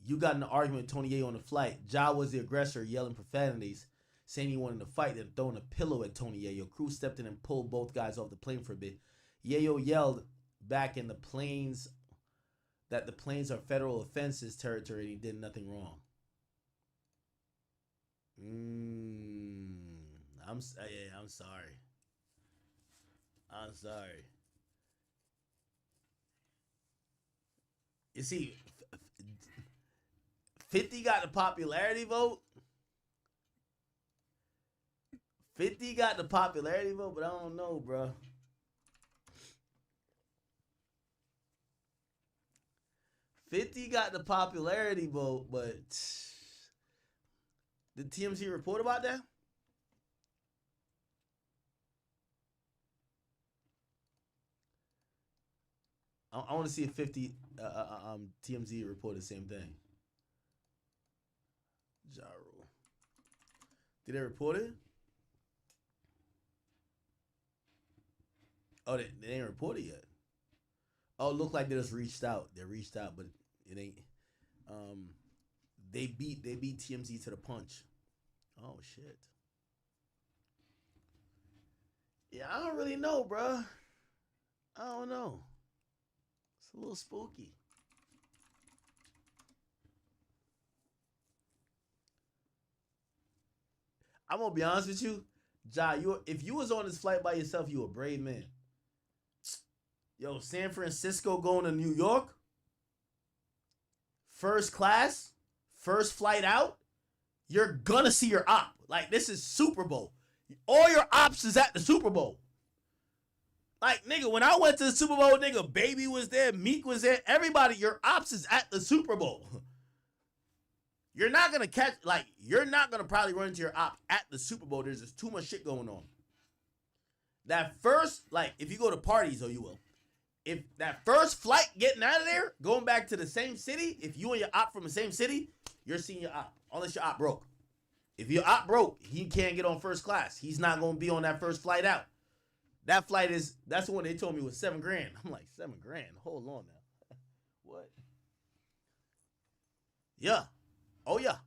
you got in an argument with Tony Yayo on the flight. Ja was the aggressor, yelling profanities, saying he wanted to fight and throwing a pillow at Tony Yayo. Crew stepped in and pulled both guys off the plane for a bit. Yayo yelled back in the planes that the planes are federal offenses territory and he did nothing wrong. I'm sorry. I'm sorry. You see, 50 got the popularity vote. 50 got the popularity vote, but I don't know, bro. $50 got the popularity vote, but did TMZ report about that? I want to see if 50 TMZ reported the same thing. Ja Rule. Did they report it? Oh, they ain't reported yet. Oh, it looked like they just reached out. They reached out, but it ain't. They beat TMZ to the punch. Oh shit. Yeah, I don't really know, bro. I don't know. It's a little spooky. I'm gonna be honest with you, Ja. If you was on this flight by yourself, you a brave man. Yo, San Francisco going to New York, first class, first flight out. You're gonna see your op. Like, this is Super Bowl. All your ops is at the Super Bowl. Like, nigga, when I went to the Super Bowl, nigga, Baby was there, Meek was there. Everybody, your ops is at the Super Bowl. You're not going to you're not going to probably run into your op at the Super Bowl. There's just too much shit going on. That first, if you go to parties, you will. If that first flight getting out of there, going back to the same city, if you and your op from the same city, you're seeing your op. Unless your op broke. If your op broke, he can't get on first class. He's not going to be on that first flight out. That flight that's the one they told me was $7,000. I'm like, $7,000? Hold on now. What? Yeah. Oh, yeah.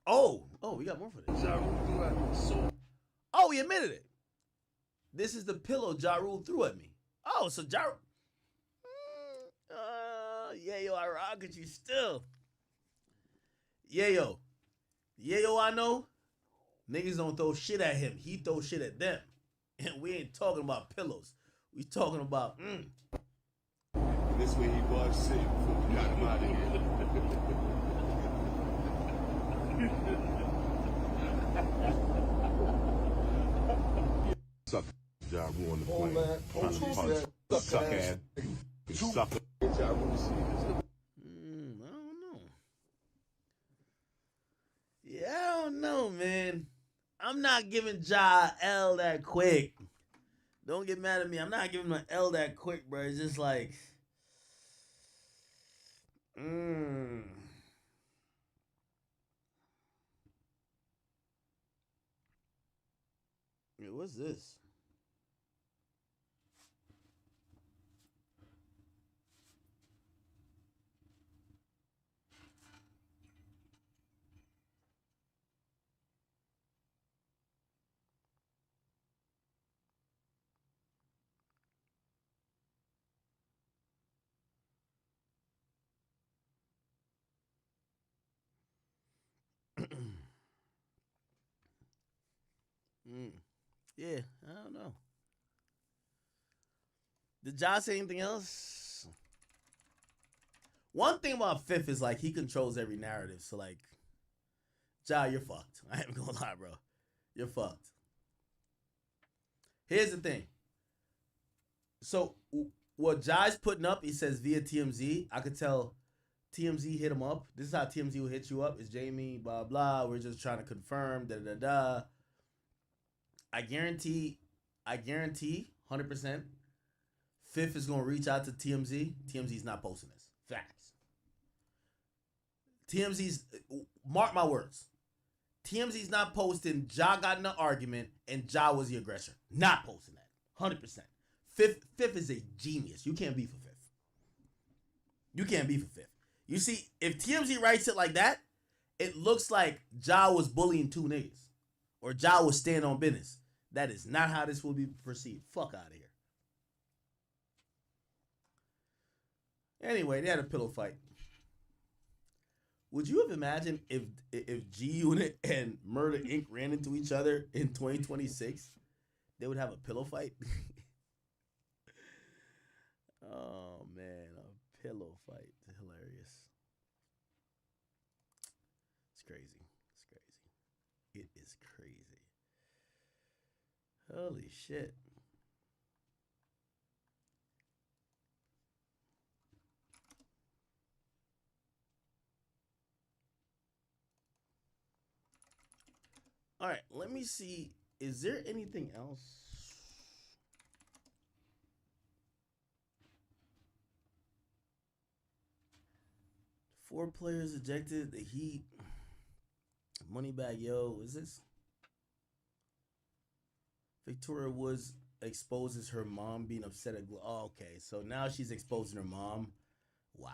Oh, we got more for this. Oh, he admitted it. This is the pillow Ja Rule threw at me. Oh, so Ja Rule. Yo, I rock at you still. Yo, I know. Niggas don't throw shit at him. He throw shit at them. And we ain't talking about pillows. We talking about, This way he was sick before we got him out of here. Suck, Ja Rule on the plane. Trying to punch. Suck ass. Suck. Ja Rule I don't know. Yeah, I don't know, man. I'm not giving Ja L that quick. Don't get mad at me. I'm not giving him an L that quick, bro. It's just like, Yeah, what's this? Yeah, I don't know. Did Ja say anything else? One thing about Fifth is he controls every narrative. So Ja, you're fucked. I ain't gonna lie, bro. You're fucked. Here's the thing. So what Ja's putting up, he says via TMZ. I could tell TMZ hit him up. This is how TMZ will hit you up. It's Jamie, blah, blah. We're just trying to confirm, da-da-da-da. I guarantee, 100%, Fifth is going to reach out to TMZ. TMZ's not posting this. Facts. TMZ's, mark my words. TMZ's not posting Ja got in an argument and Ja was the aggressor. Not posting that. 100%. Fifth is a genius. You can't be for Fifth. You can't be for Fifth. You see, if TMZ writes it like that, it looks like Ja was bullying two niggas. Or Ja was standing on business. That is not how this will be perceived. Fuck out of here. Anyway, they had a pillow fight. Would you have imagined if G-Unit and Murder Inc. ran into each other in 2026? They would have a pillow fight? Oh, man. A pillow fight. Hilarious. It's crazy. It's crazy. It is crazy. Holy shit. All right, let me see. Is there anything else? Four players ejected. The Heat. Moneybag Yo. Is this? Victoria Woods exposes her mom being upset at oh, okay, so now she's exposing her mom. Wow.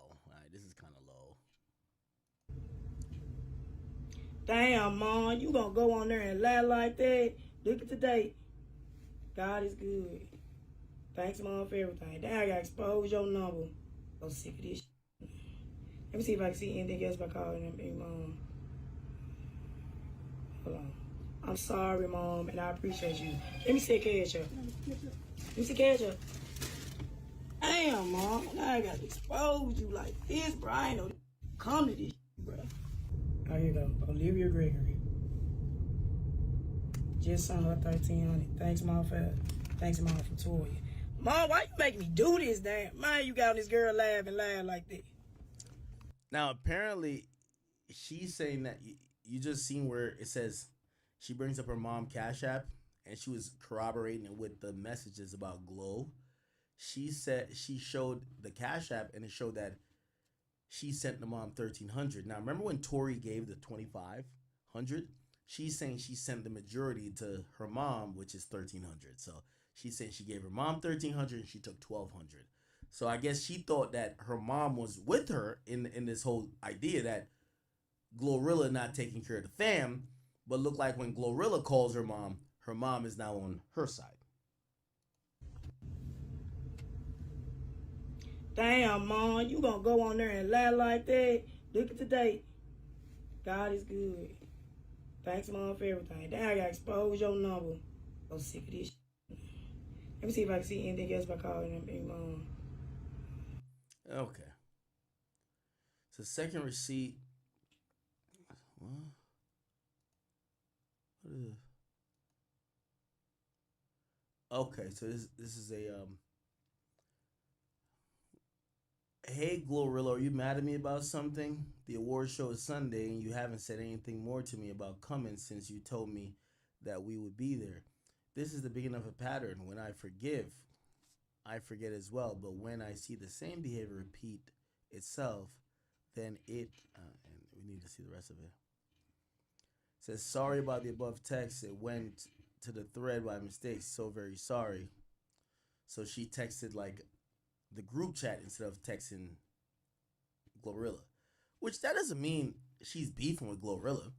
All right, this is kind of low. Damn, Mom, you gonna go on there and lie like that? Look at today. God is good. Thanks, Mom, for everything. Damn, I gotta expose your number. I'm sick of this. Let me see if I can see anything else by calling them big mom. Hold on. I'm sorry, Mom, and I appreciate you. Let me see cash up. Let me see cash up. Damn, Mom. Now I gotta expose you like this, bro. I ain't know come to this, bro. Oh, here you go. Olivia Gregory. Just sent her 1,300. Thanks, Mom, for Toya. Mom, why you make me do this, damn? Man, you got this girl laugh like that. Now, apparently, she's saying that you just seen where it says she brings up her mom Cash App, and she was corroborating it with the messages about Glow. She said she showed the Cash App, and it showed that she sent the mom 1,300. Now, remember when Tori gave the 2,500? She's saying she sent the majority to her mom, which is 1,300. So she's saying she gave her mom 1,300 and she took 1,200. So I guess she thought that her mom was with her in this whole idea that Glorilla not taking care of the fam, but look like when Glorilla calls her mom is now on her side. Damn, Mom, you gonna go on there and lie like that? Look at the date. God is good. Thanks, Mom, for everything. Damn, I gotta expose your number. I'm sick of this. Let me see if I can see anything else by calling them big mom. Okay. So second receipt. What is it? Okay, so this is a hey Glorilla, are you mad at me about something? The award show is Sunday and you haven't said anything more to me about coming since you told me that we would be there. This is the beginning of a pattern. When I forgive, I forget as well. But when I see the same behavior repeat itself, then it, and we need to see the rest of it. It says, sorry about the above text. It went to the thread by mistake. So very sorry. So she texted like the group chat instead of texting Glorilla. Which that doesn't mean she's beefing with Glorilla.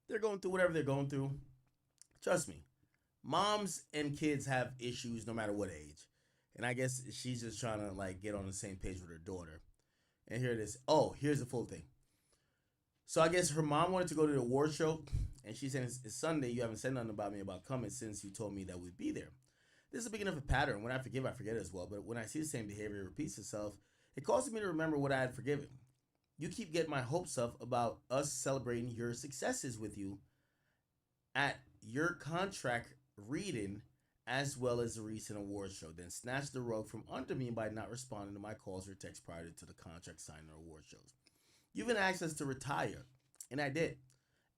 They're going through whatever they're going through. Trust me. Moms and kids have issues no matter what age. And I guess she's just trying to like get on the same page with her daughter. And here it is. Oh, here's the full thing. So I guess her mom wanted to go to the award show. And she said, it's Sunday. You haven't said nothing about me about coming since you told me that we'd be there. This is the beginning of a pattern. When I forgive, I forget as well. But when I see the same behavior repeats itself, it causes me to remember what I had forgiven. You keep getting my hopes up about us celebrating your successes with you at your contract reading as well as the recent award show, then snatch the rug from under me by not responding to my calls or texts prior to the contract signing or award shows. You've been asked us to retire, and I did.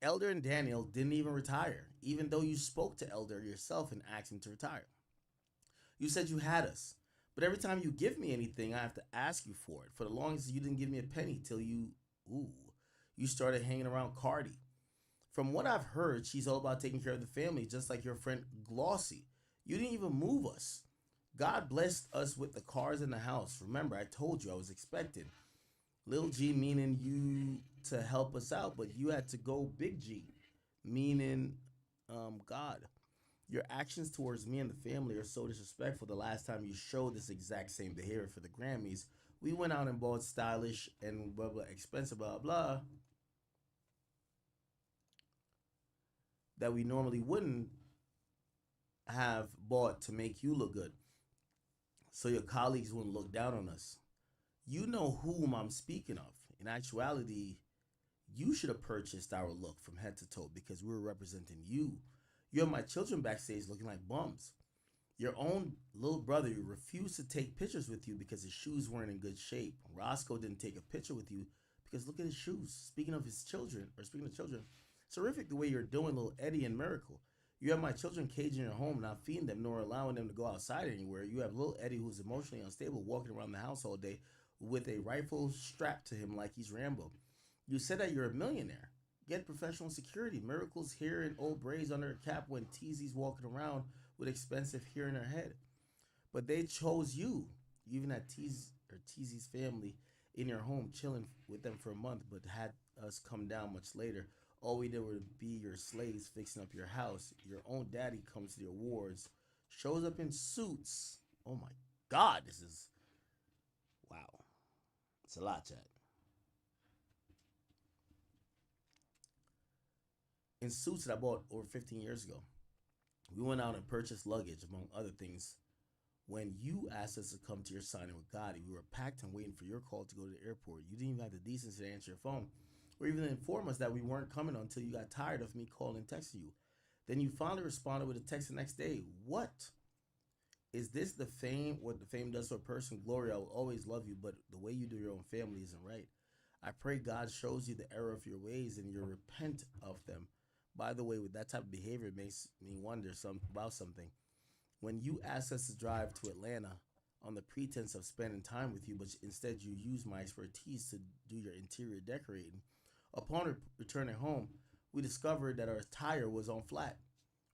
Elder and Daniel didn't even retire, even though you spoke to Elder yourself and asked him to retire. You said you had us, but every time you give me anything, I have to ask you for it. For the longest, you didn't give me a penny till you started hanging around Cardi. From what I've heard, she's all about taking care of the family, just like your friend Glossy. You didn't even move us. God blessed us with the cars in the house. Remember, I told you I was expecting. Lil G meaning you to help us out, but you had to go Big G, meaning God. Your actions towards me and the family are so disrespectful. The last time you showed this exact same behavior for the Grammys, we went out and bought stylish and blah, blah, expensive, blah, blah, that we normally wouldn't have bought to make you look good. So your colleagues wouldn't look down on us. You know whom I'm speaking of. In actuality, you should have purchased our look from head to toe because we were representing you. You have my children backstage looking like bums. Your own little brother refused to take pictures with you because his shoes weren't in good shape. Roscoe didn't take a picture with you because look at his shoes. Speaking of children, it's horrific the way you're doing little Eddie and Miracle. You have my children caged in your home, not feeding them, nor allowing them to go outside anywhere. You have little Eddie, who's emotionally unstable, walking around the house all day with a rifle strapped to him like he's Rambo. You said that you're a millionaire. Get professional security. Miracle's hair and old braids under her cap when Teezy's walking around with expensive hair in her head. But they chose you. You even had Teezy's family in your home chilling with them for a month, but had us come down much later. All we did was be your slaves fixing up your house. Your own daddy comes to the awards, shows up in suits. Oh my God, this is wow. It's a lot, chat. In suits that I bought over 15 years ago, we went out and purchased luggage, among other things. When you asked us to come to your signing with Gotti, we were packed and waiting for your call to go to the airport. You didn't even have the decency to answer your phone, or even inform us that we weren't coming until you got tired of me calling and texting you. Then you finally responded with a text the next day. What? Is this the fame, what the fame does to a person? Gloria, I will always love you, but the way you do your own family isn't right. I pray God shows you the error of your ways and you repent of them. By the way, with that type of behavior, it makes me wonder about something. When you asked us to drive to Atlanta on the pretense of spending time with you, but instead you used my expertise to do your interior decorating, upon returning home, we discovered that our tire was on flat.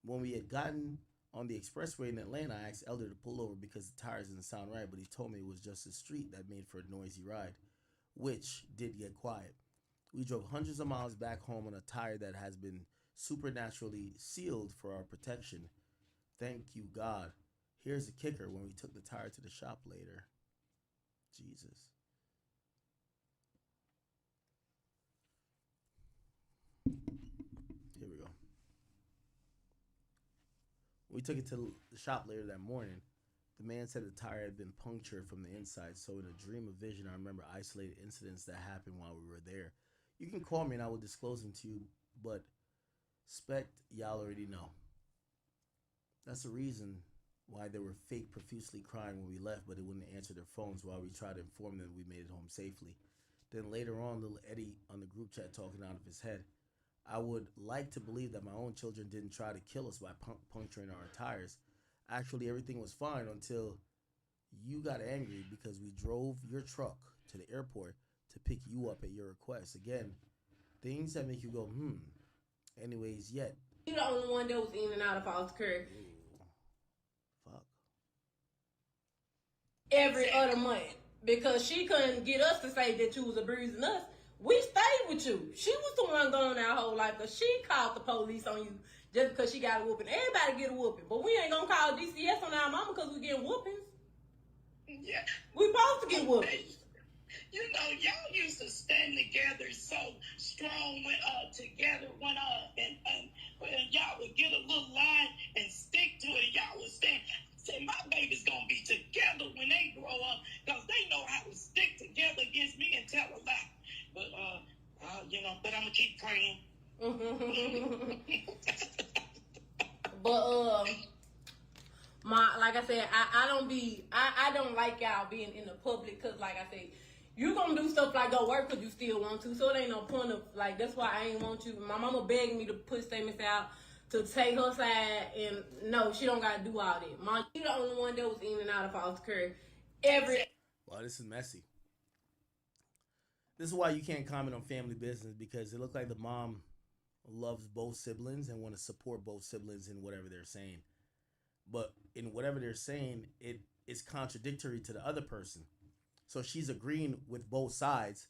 When we had gotten on the expressway in Atlanta, I asked Elder to pull over because the tires didn't sound right, but he told me it was just a street that made for a noisy ride, which did get quiet. We drove hundreds of miles back home on a tire that has been supernaturally sealed for our protection. Thank you, God. Here's the kicker: when we took the tire to the shop later. Jesus. Here we go. We took it to the shop later that morning. The man said the tire had been punctured from the inside, so in a dream of vision, I remember isolated incidents that happened while we were there. You can call me and I will disclose them to you, but expect y'all already know. That's the reason why they were fake profusely crying when we left, but they wouldn't answer their phones while we tried to inform them we made it home safely. Then later on, little Eddie on the group chat talking out of his head. I would like to believe that my own children didn't try to kill us by puncturing our tires. Actually, everything was fine until you got angry because we drove your truck to the airport to pick you up at your request. Again, things that make you go, Anyways, yet. You the only one that was in and out of Foster Care. Fuck. Every other month. Because she couldn't get us to say that you was abusing us. We stayed with you. She was the one going our whole life because she called the police on you just because she got a whooping. Everybody get a whooping. But we ain't going to call DCS on our mama because we getting whoopings. Yeah. We supposed to get whoopings. You know, y'all used to stand together so strong together when y'all would get a little line and stick to it. Y'all would stand. Say, my baby's going to be together when they grow up because they know how to stick together against me and tell a lie. But, but I'm going to keep praying. But, like I said, I don't like y'all being in the public because, like I said, you gonna do stuff like go work because you still want to. So it ain't no point of, like, that's why I ain't want you. My mama begging me to put statements out to take her side, and no, she don't gotta do all that. Mom, you the only one that was in and out of Foster Care. Well, this is messy. This is why you can't comment on family business, because it looks like the mom loves both siblings and want to support both siblings in whatever they're saying. But in whatever they're saying, it is contradictory to the other person. So she's agreeing with both sides.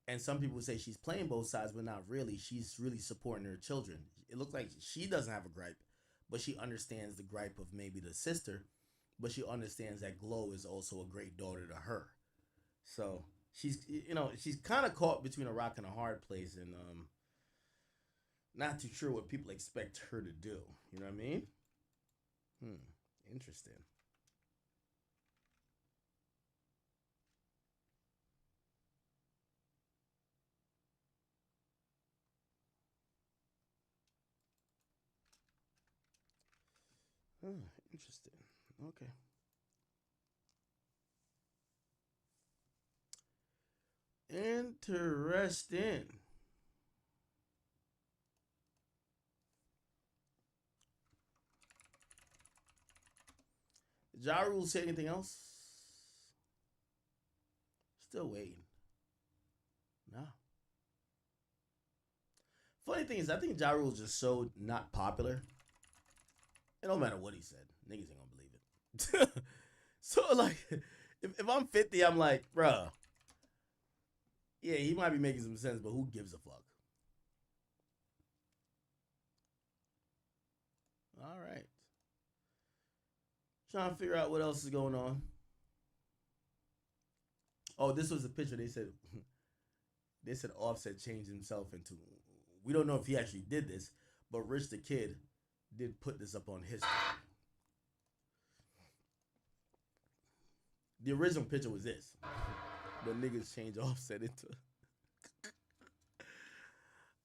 And some people say she's playing both sides, but not really. She's really supporting her children. It looks like she doesn't have a gripe, but she understands the gripe of maybe the sister, but she understands that Glow is also a great daughter to her. So she's kind of caught between a rock and a hard place, and not too sure what people expect her to do. You know what I mean? Interesting. Interesting. Okay. Interesting. Did Ja Rule say anything else? Still waiting. No. Funny thing is, I think Ja Rule's just so not popular. It don't matter what he said. Niggas ain't gonna believe it. So, like, if I'm 50, I'm like, bruh. Yeah, he might be making some sense, but who gives a fuck? All right. Trying to figure out what else is going on. Oh, this was a picture. They said Offset changed himself into. We don't know if he actually did this, but Rich the Kid did put this up on his. The original picture was this, but niggas changed Offset into.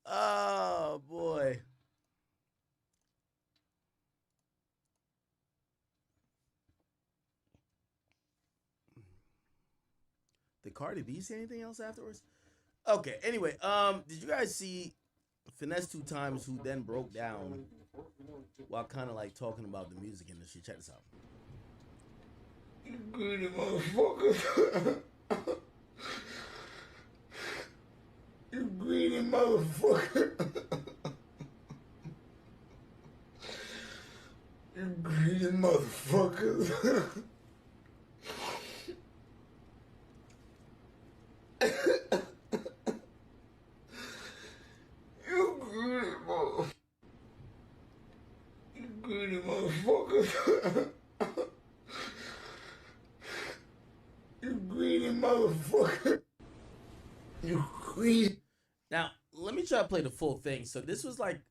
Oh boy. Did Cardi B say anything else afterwards? Okay. Anyway, did you guys see Finesse 2 Times, who then broke down while kind of like talking about the music industry? Check this out. You greedy motherfucker. You greedy motherfucker. You greedy motherfuckers. Greedy motherfucker. You greedy motherfucker. You greedy. Now, let me try to play the full thing. So this was like,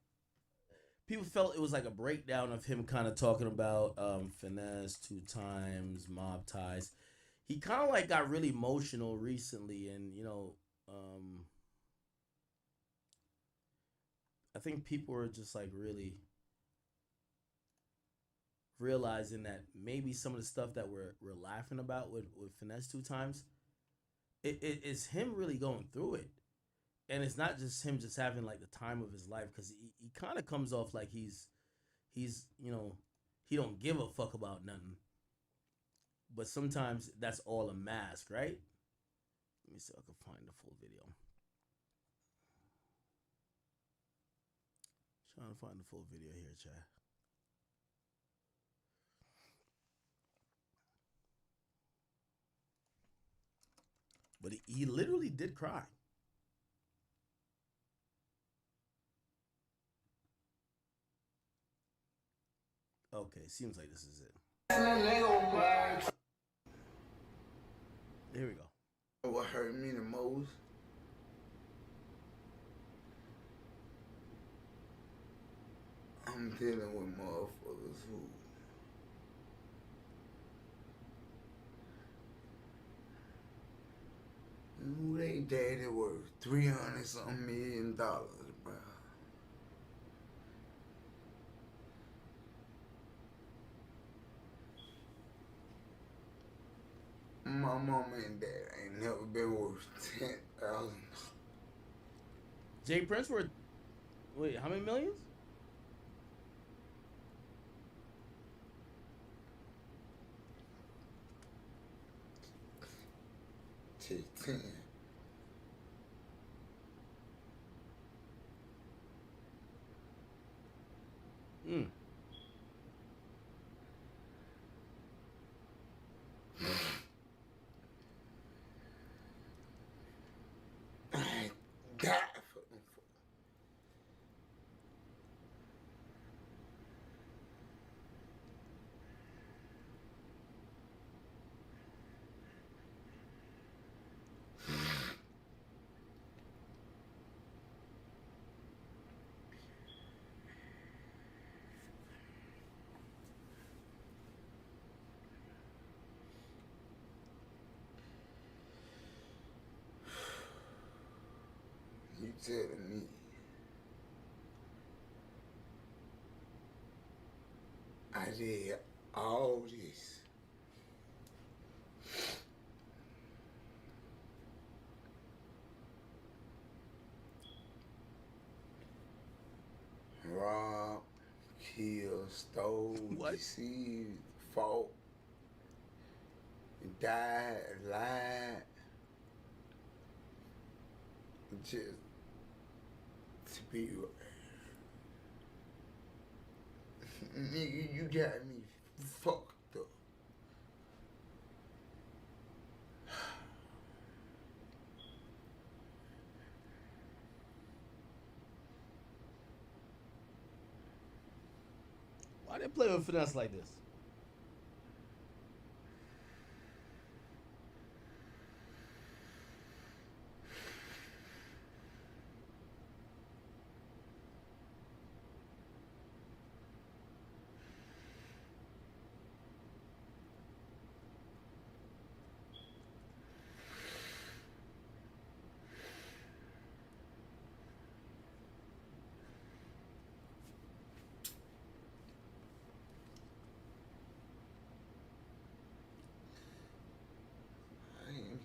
people felt it was like a breakdown of him kind of talking about Finesse 2 Times, mob ties. He kind of like got really emotional recently, and you know, I think people were just like really realizing that maybe some of the stuff that we're laughing about with Finesse 2 Times, it's him really going through it. And it's not just him just having like the time of his life, because he kind of comes off like he's you know, he don't give a fuck about nothing. But sometimes that's all a mask, right? Let me see if I can find the full video. Trying to find the full video here, chat. But he literally did cry. Okay, seems like this is it. Here we go. What hurt me the most? I'm dealing with motherfuckers who they daddy worth $300-something million, bro. My mama and dad ain't never been worth $10,000. Jay Prince worth, wait, how many millions? $10. I died for them. You telling me I did all this robbed, killed, stole, deceived, fought, died, lied, just to be nigga, you got me fucked up. Why they play with Finesse like this?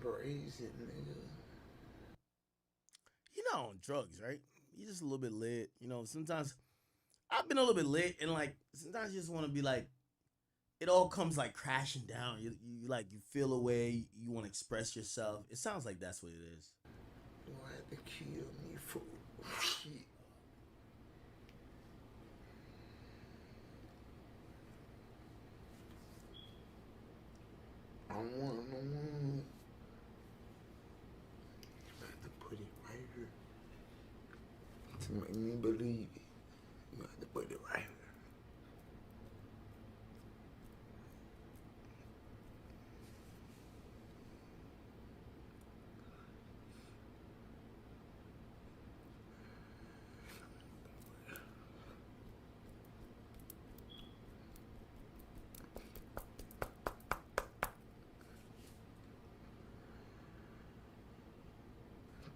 crazy, nigga. You're not on drugs, right? You're just a little bit lit. You know, sometimes I've been a little bit lit, and like sometimes you just want to be like, it all comes like crashing down. You like you feel a way. You want to express yourself. It sounds like that's what it is. You had to kill me for shit. I'm one on one. You have to put it right here to make me believe it. You have to put it right here.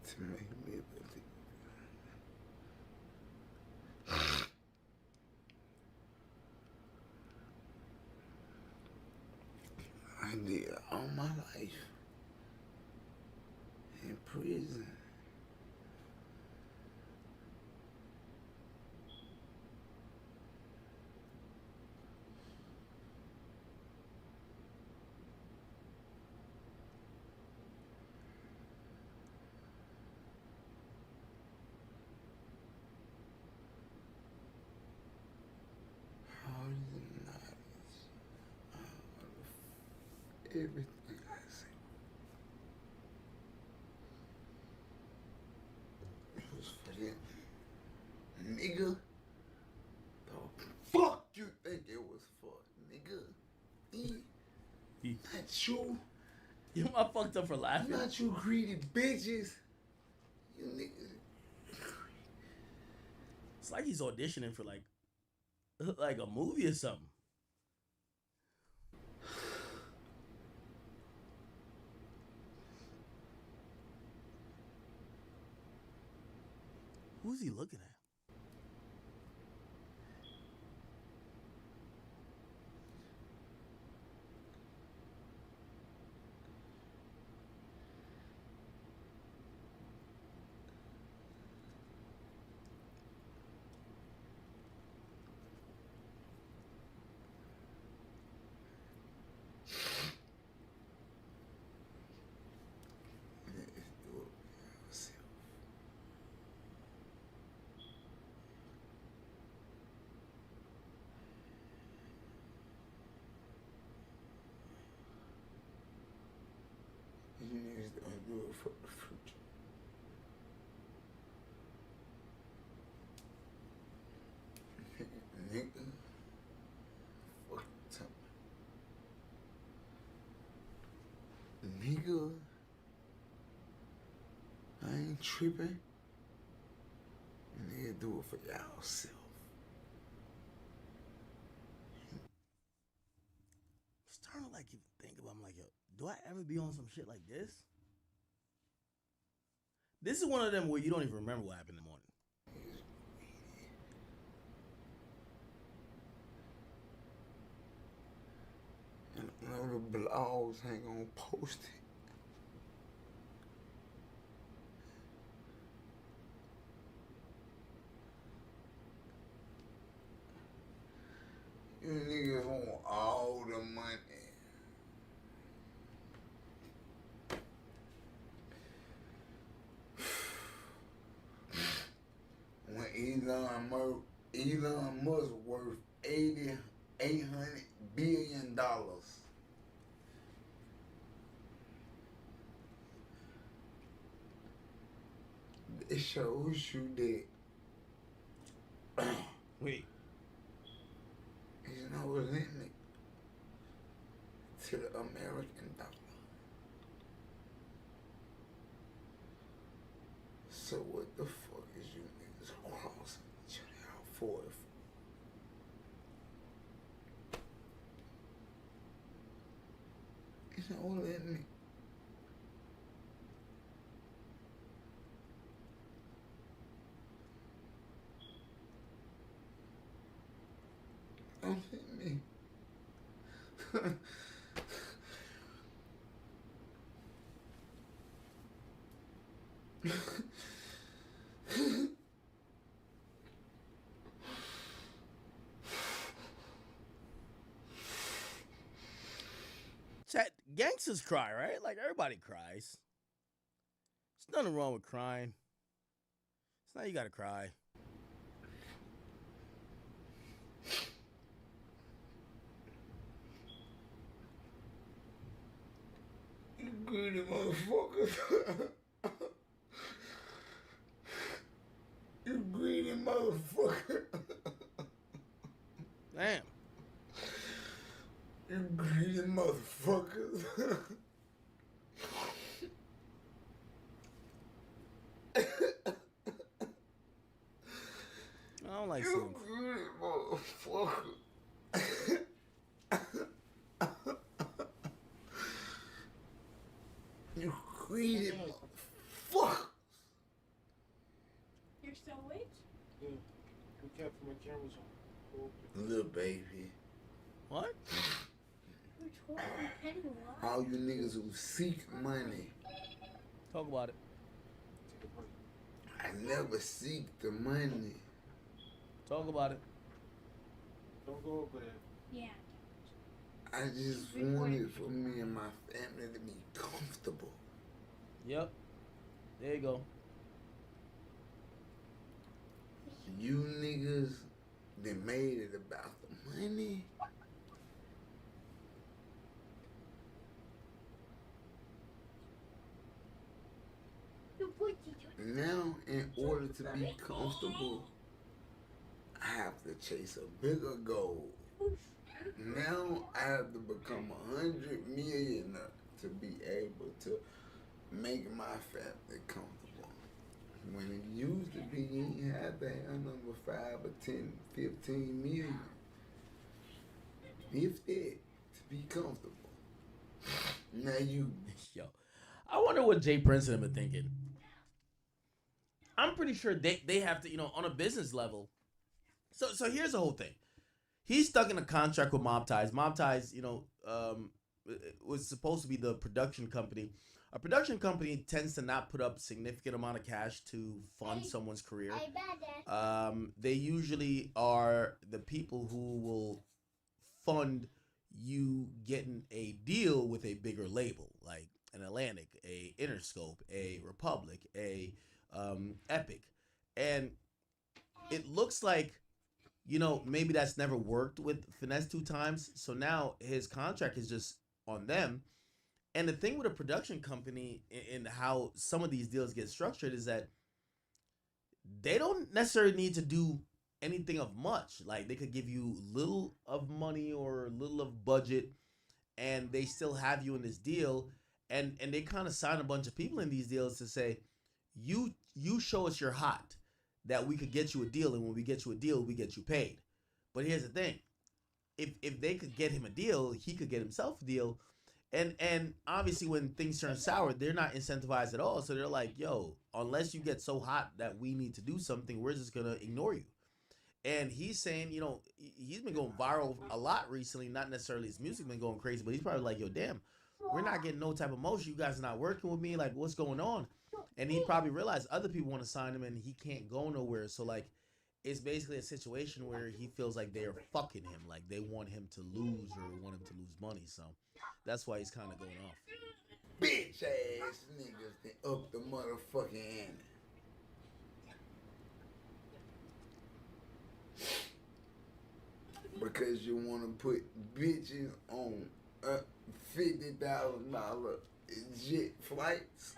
To make me believe. I did all my life in prison. All the knowledge, everything I say. It was for them. Nigga. The fuck you think it was for, nigga? Not you. You know I fucked up for laughing. Not you greedy bitches. You niggas. It's like he's auditioning for like a movie or something. Who's he looking at? You niggas don't do it for the future. Nigga. Fuck time. Nigga. I ain't tripping. Nigga, do it for y'all self. I'm starting to like even think about. I'm like, yo, do I ever be on some shit like this? This is one of them where you don't even remember what happened in the morning. And I know the blogs ain't gonna post it. You niggas want all the money. When Elon Musk worth $800 billion. It shows you that wait, there's no limit to the American dollar. So what the fuck is you niggas crossing each other out for? It's no limit. Don't hit me. Chat, gangsters cry, right? Like everybody cries. There's nothing wrong with crying. It's not you gotta cry. You greedy motherfucker. You greedy motherfucker. Damn. You greedy motherfuckers. I don't like you seeing. greedy motherfucker. You greedy motherfucker. You're still awake? Yeah. We kept my cameras on. Little baby. What? You're 12 and petty what? All you niggas who seek money. Talk about it. I never seek the money. Talk about it. Don't go over there. Yeah. I just wanted for me and my family to be comfortable. Yep. There you go. You niggas that made it about the money. Now, in order to be comfortable, I have to chase a bigger goal. Now I have to become 100 millionaire to be able to make my family comfortable. When it used to be, you ain't had to have number 5 or 10, 15 million. If that, to be comfortable. Now you... Yo, I wonder what Jay Prince and them are thinking. I'm pretty sure they have to, on a business level. So here's the whole thing. He's stuck in a contract with Mob Ties. Mob Ties, was supposed to be the production company. A production company tends to not put up significant amount of cash to fund someone's career. They usually are the people who will fund you getting a deal with a bigger label, like an Atlantic, a Interscope, a Republic, a Epic. And it looks like, maybe that's never worked with Finesse 2 times. So now his contract is just on them. And the thing with a production company and how some of these deals get structured is that they don't necessarily need to do anything of much. Like they could give you little of money or little of budget and they still have you in this deal. And they kind of sign a bunch of people in these deals to say, you show us you're hot, that we could get you a deal, and when we get you a deal, we get you paid. But here's the thing. If they could get him a deal, he could get himself a deal. And obviously when things turn sour, they're not incentivized at all. So they're like, yo, unless you get so hot that we need to do something, we're just going to ignore you. And he's saying, he's been going viral a lot recently. Not necessarily his music been going crazy, but he's probably like, yo, damn, we're not getting no type of motion. You guys are not working with me. Like, what's going on? And he probably realized other people want to sign him and he can't go nowhere. So, like, it's basically a situation where he feels like they're fucking him. Like, they want him to lose or want him to lose money. So, that's why he's kind of going off. Bitch ass niggas that up the motherfucking ante. Because you want to put bitches on $50,000 jet flights.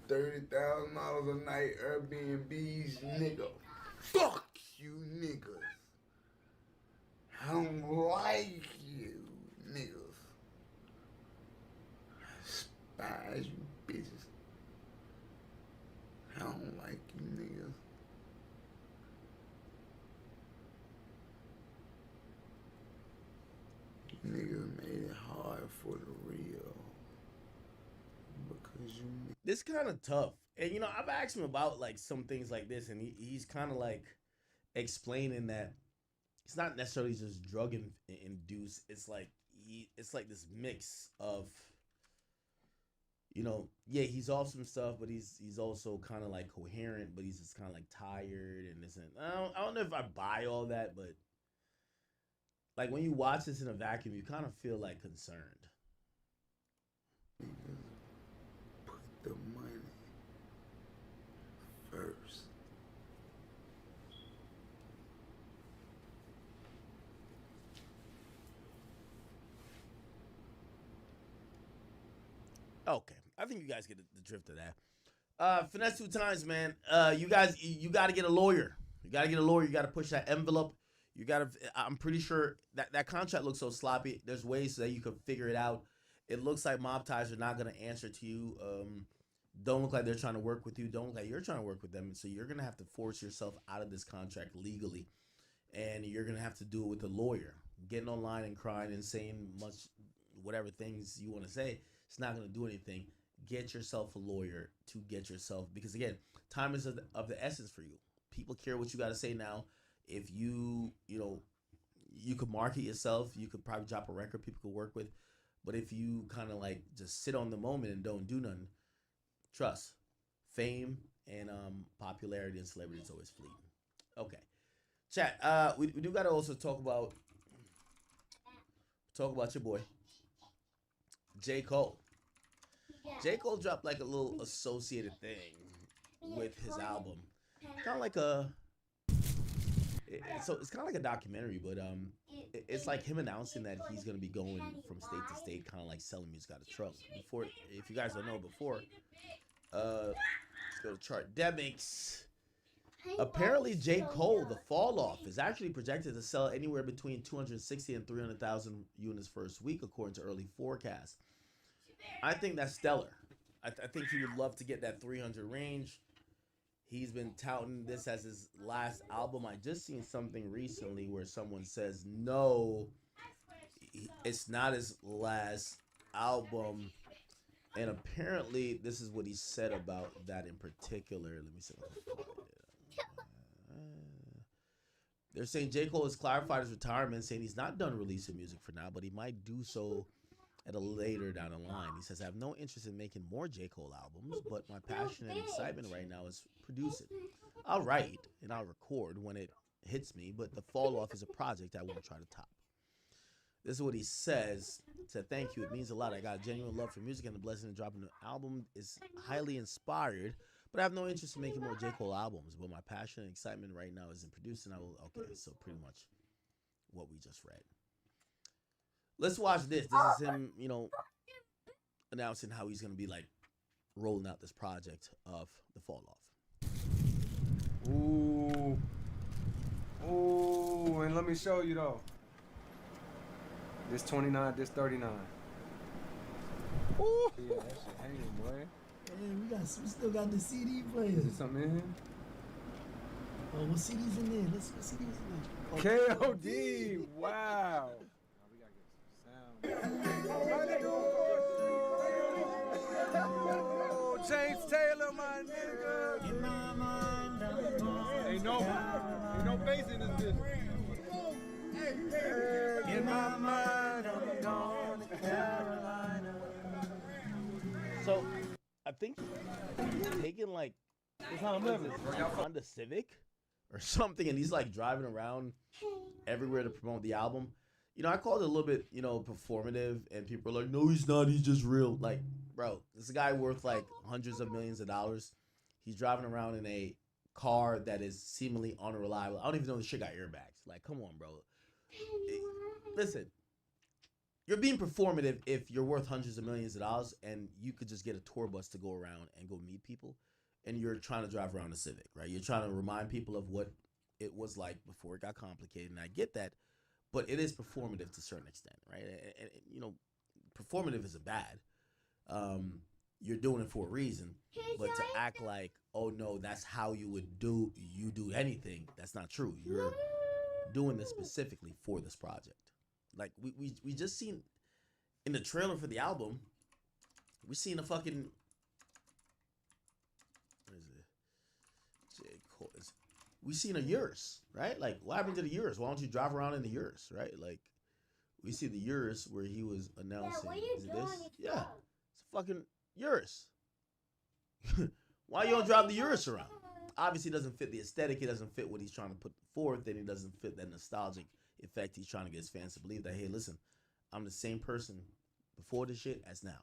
$30,000 a night Airbnbs, nigga. Fuck you niggas. I don't like you niggas. I despise you bitches. I don't like you niggas. Niggas made it hard for the real. Because you... This kind of tough. And, I've asked him about, like, some things like this, and he's kind of, like, explaining that it's not necessarily just drug induced. It's like this mix of you know, yeah, he's off some stuff, but he's also kind of like coherent, but he's just kind of like tired and isn't. I don't know if I buy all that, but like when you watch this in a vacuum, you kind of feel like concerned. Put the money first. Okay, I think you guys get the drift of that. Finesse 2 times, man. You got to get a lawyer. You got to get a lawyer. You got to push that envelope. You got to. I'm pretty sure that contract looks so sloppy. There's ways that you can figure it out. It looks like mob ties are not going to answer to you. Don't look like they're trying to work with you. Don't look like you're trying to work with them. So you're going to have to force yourself out of this contract legally, and you're going to have to do it with a lawyer. Getting online and crying and saying much whatever things you want to say. It's not going to do anything. Get yourself a lawyer to get yourself, because again, time is of the essence for you. People care what you got to say now. If you could market yourself, you could probably drop a record people could work with. But if you kind of like just sit on the moment and don't do nothing, trust, fame and popularity and celebrity is always fleeting. Okay, chat. We do got to also talk about your boy J. Cole. J. Cole dropped like a little associated thing with his album. Kind of like it's kind of like a documentary, but it's like him announcing that he's gonna be going from state to state, kind of like selling music out of truck. Before, if you guys don't know, let's go to Chartdemics. Apparently, J. Cole, the fall off, is actually projected to sell anywhere between 260 and 300,000 units first week, according to early forecasts. I think that's stellar. I think he would love to get that 300 range. He's been touting this as his last album. I just seen something recently where someone says, no, it's not his last album. And apparently, this is what he said about that in particular. Let me see if I can find it. They're saying J. Cole has clarified his retirement, saying he's not done releasing music for now, but he might do so at a later down the line. He says, I have no interest in making more J. Cole albums, but my passion and excitement right now is producing. I'll write and I'll record when it hits me, but the fall off is a project I won't try to top. This is what he says. He said, thank you. It means a lot. I got genuine love for music, and the blessing of dropping an album is highly inspired, but I have no interest in making more J. Cole albums, but my passion and excitement right now is in producing. Okay, so pretty much what we just read. Let's watch this. This is him, announcing how he's going to be like rolling out this project of the fall off. Ooh, and let me show you though. This 29, this 39. Ooh. Yeah, that shit hanging, boy. Hey, we still got the CD players. Is there something in here? Oh, what CDs in there? Let's see CDs in there. KOD, wow. James Taylor, my nigga. In my mind, ain't no bass in this bitch. In my mind, I'm gone to Carolina. So, I think he's taking like Honda Civic or something, and he's like driving around everywhere to promote the album. I called it a little bit, performative, and people are like, no, he's not, he's just real. Like, bro, this is a guy worth like hundreds of millions of dollars. He's driving around in a car that is seemingly unreliable. I don't even know the shit got airbags. Like, come on, bro. Listen, you're being performative if you're worth hundreds of millions of dollars and you could just get a tour bus to go around and go meet people, and you're trying to drive around a Civic, right? You're trying to remind people of what it was like before it got complicated, and I get that. But it is performative to a certain extent, right? And performative isn't bad. You're doing it for a reason. But to act like, oh no, that's how you would do anything, that's not true. You're doing this specifically for this project. Like we just seen in the trailer for the album, we seen a fucking J. Cole. We seen a Urus, right? Like, what happened to the Urus? Why don't you drive around in the Urus, right? Like, we see the Urus where he was announcing. Is it this? Yeah, it's a fucking Urus. Why you don't drive the Urus around? Obviously, it doesn't fit the aesthetic. It doesn't fit what he's trying to put forth, and it doesn't fit that nostalgic effect he's trying to get his fans to believe that, hey, listen, I'm the same person before this shit as now.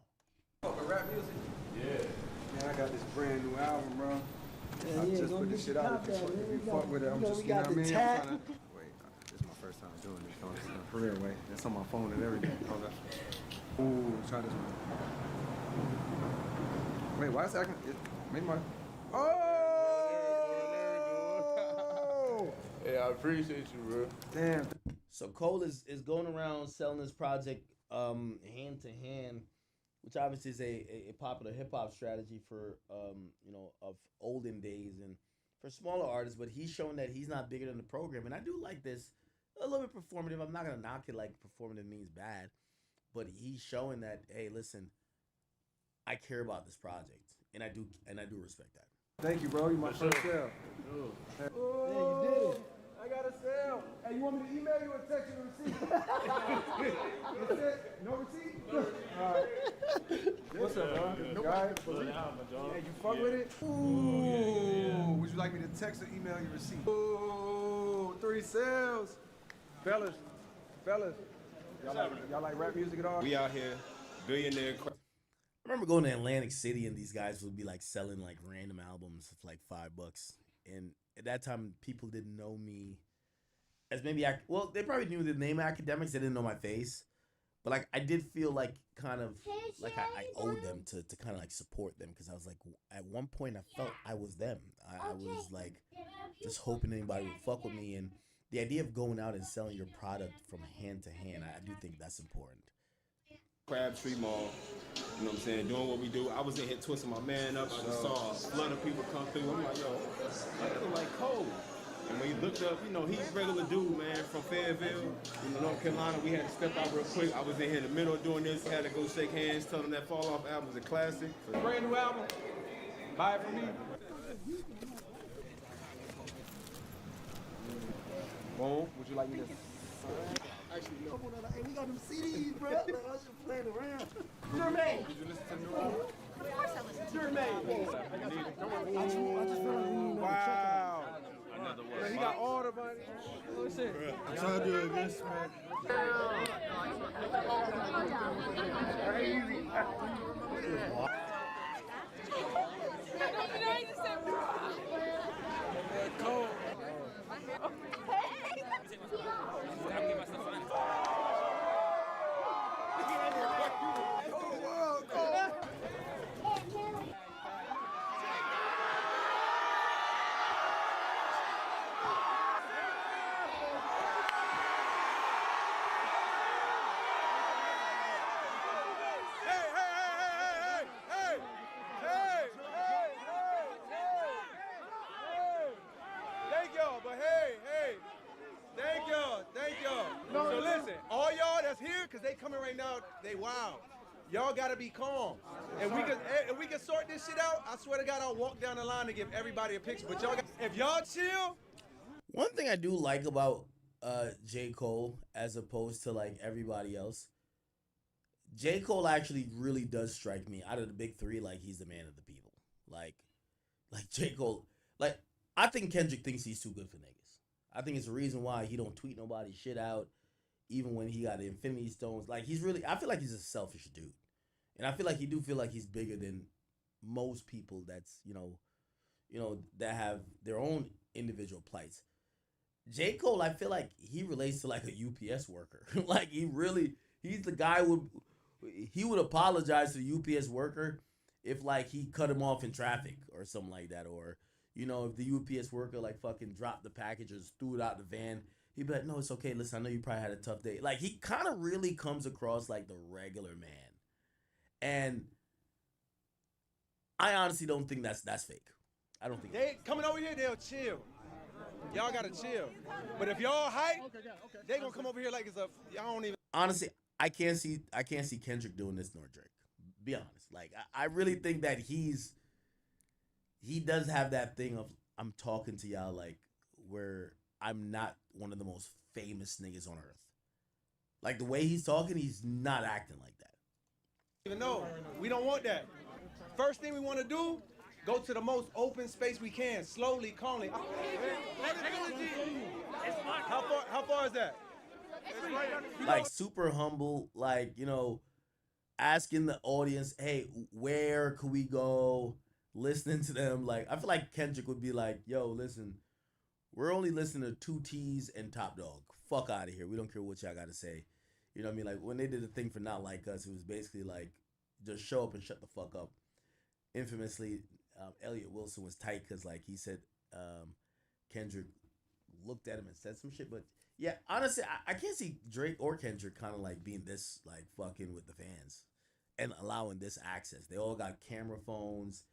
Oh, but rap music? Yeah. Man, I got this brand new album, bro. Yeah, I just put this shit out. If you fuck with it, I'm just, you know what I mean? I'm trying to... Wait, this is my first time doing this. Oh, it's a career way. It's on my phone and everything. Hold up. Ooh, try this one. Wait, why is it acting? Make my... Oh! Yeah, I appreciate you, bro. Damn. So Cole is going around selling his project hand to hand, which obviously is a popular hip hop strategy for of olden days and for smaller artists. But he's showing that he's not bigger than the program, and I do like this. A little bit performative. I'm not gonna knock it like performative means bad, but he's showing that, hey, listen, I care about this project, and I do respect that. Thank you, bro. You my first sale. Yeah, you did it. I got a sale. Hey, you want me to email you or text you the receipt? That's it? No receipt? All right. What's up, bro? Guy? Yeah, you fuck with it? Ooh. Would you like me to text or email your receipt? Ooh, 3 sales. Fellas. Y'all like rap music at all? We out here, billionaire. I remember going to Atlantic City and these guys would be like selling like random albums for like $5. And at that time, people didn't know me as maybe they probably knew the name Academics. They didn't know my face, but like I did feel like kind of like I owed them to kind of like support them, because I was like, at one point I felt I was them. I was like just hoping anybody would fuck with me, and the idea of going out and selling your product from hand to hand, I do think that's important. Crabtree Mall, you know what I'm saying, doing what we do. I was in here twisting my man up. I just saw a flood of people come through. I'm like, yo, I feel like Cole. And when he looked up, you know, he's a regular dude, man, from Fayetteville, North Carolina. We had to step out real quick. I was in here in the middle of doing this, had to go shake hands, tell him that Fall Off album is a classic. Brand new album. Buy it from me. Boom. Would you like me to... Actually, no. Hey, we got them CDs, bro. I should play around. Jermaine! Did you listen to the new album? Of course I listen to Jermaine! I just feel like we need to Wow! Man, he got all the money. Listen. I'm trying to do it this, man. Crazy. Cold. So listen, all y'all that's here, cause they coming right now, they wild. Y'all gotta be calm. And we can sort this shit out. I swear to God, I'll walk down the line to give everybody a picture. But if y'all chill. One thing I do like about J. Cole, as opposed to like everybody else, J. Cole actually really does strike me out of the big three like he's the man of the people. Like J. Cole, like I think Kendrick thinks he's too good for niggas. I think it's the reason why he don't tweet nobody shit out, even when he got the Infinity Stones. Like he's really, I feel like he's a selfish dude, and I feel like he do feel like he's bigger than most people. That's you know that have their own individual plights. J. Cole, I feel like he relates to like a UPS worker. Like he's the guy he would apologize to the UPS worker if like he cut him off in traffic or something like that, or you know, if the UPS worker like fucking dropped the package or threw it out the van, he'd be like, no, it's okay. Listen, I know you probably had a tough day. Like he kind of really comes across like the regular man, and I honestly don't think that's fake. I don't think they coming over here, they'll chill. Y'all gotta chill. But if y'all hype, they gonna come over here like it's a. Y'all don't even. Honestly, I can't see Kendrick doing this nor Drake. Be honest. Like I really think that he does have that thing of I'm talking to y'all like where I'm not one of the most famous niggas on earth. Like the way he's talking, he's not acting like that. Even know we don't want that. First thing we want to do, go to the most open space we can, slowly, calmly. How far is that? Like super humble, like, you know, asking the audience, hey, where could we go? Listening to them. Like, I feel like Kendrick would be like, yo, listen, we're only listening to 2 T's and Top Dog. Fuck out of here. We don't care what y'all got to say. You know what I mean? Like, when they did the thing for Not Like Us, it was basically like, just show up and shut the fuck up. Infamously, Elliot Wilson was tight because, like, he said Kendrick looked at him and said some shit. But, yeah, honestly, I can't see Drake or Kendrick kind of, like, being this, like, fucking with the fans and allowing this access. They all got camera phones.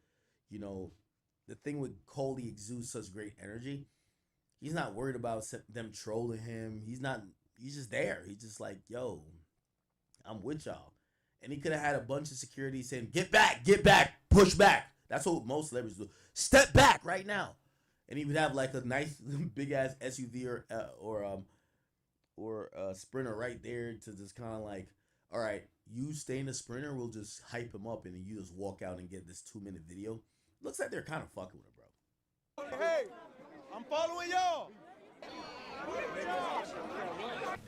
You know, the thing with Cole, he exudes such great energy. He's not worried about them trolling him. He's just there. He's just like, yo, I'm with y'all. And he could have had a bunch of security saying, get back, push back. That's what most celebrities do. Step back right now. And he would have like a nice big ass SUV or a Sprinter right there to just kind of like, all right, you stay in the Sprinter, we'll just hype him up and then you just walk out and get this 2-minute video. Looks like they're kind of fucking with it, bro. Hey, I'm following y'all.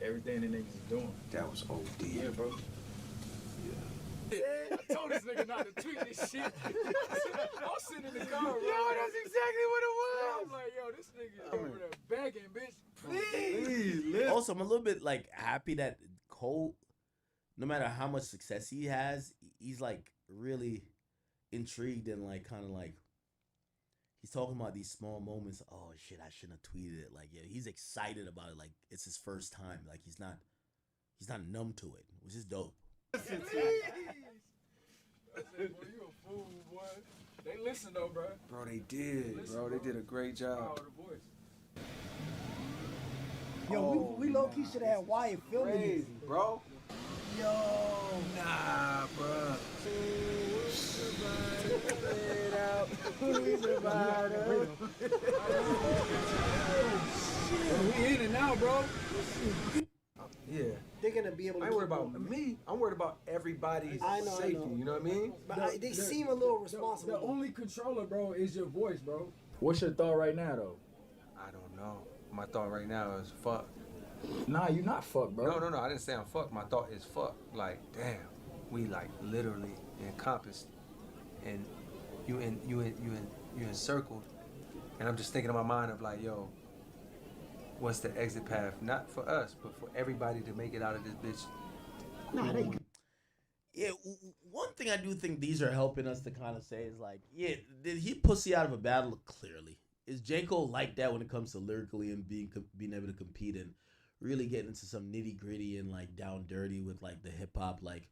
Everything the niggas is doing. That was OD. Yeah, bro. I told this nigga not to tweet this shit. I was sitting in the car, bro. Yo, that's exactly what it was. I'm like, yo, this nigga over there begging, bitch. Please. Also, I'm a little bit like happy that Cole, no matter how much success he has, he's like really intrigued and like kind of like he's talking about these small moments. Oh shit, I shouldn't have tweeted it. Like, yeah, he's excited about it. Like it's his first time. Like he's not numb to it, which is dope. Listen, boy, you a fool, boy. They listen though, bro. Bro, they did. Bro, they did a great job. Yo, we low key should have had Wyatt filming Crazy, this, bro. Yo, Nah, bro. We in it now, bro. Yeah. they're gonna be able to. I ain't worried about me. I'm worried about everybody's safety. You know what I mean? But they seem a little responsible. The only controller, bro, is your voice, bro. What's your thought right now, though? I don't know. My thought right now is fuck. Nah, you not fuck, bro. No. I didn't say I'm fuck. My thought is fuck. Like, damn, we like literally encompassed, and you encircled, and I'm just thinking in my mind of like, yo, what's the exit path? Not for us, but for everybody to make it out of this bitch. Yeah, one thing I do think these are helping us to kind of say is like, yeah, did he pussy out of a battle? Clearly. Is J. Cole like that when it comes to lyrically and being able to compete and really getting into some nitty gritty and like down dirty with like the hip hop like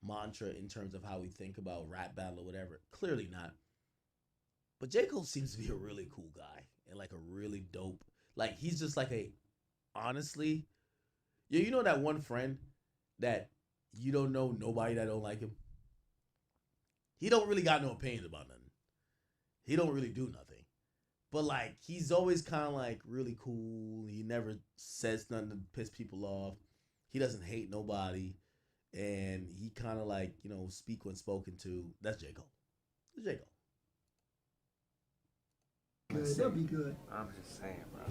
mantra in terms of how we think about rap battle or whatever? Clearly not. But J. Cole seems to be a really cool guy and like a really dope, like he's just like a, honestly, yeah, you know that one friend that you don't know nobody that don't like him? He don't really got no opinions about nothing. He don't really do nothing. But like he's always kind of like really cool. He never says nothing to piss people off. He doesn't hate nobody. And he kind of like, you know, speak when spoken to. That's J. Cole. That's J. Cole. Good, they'll be good. I'm just saying, bro.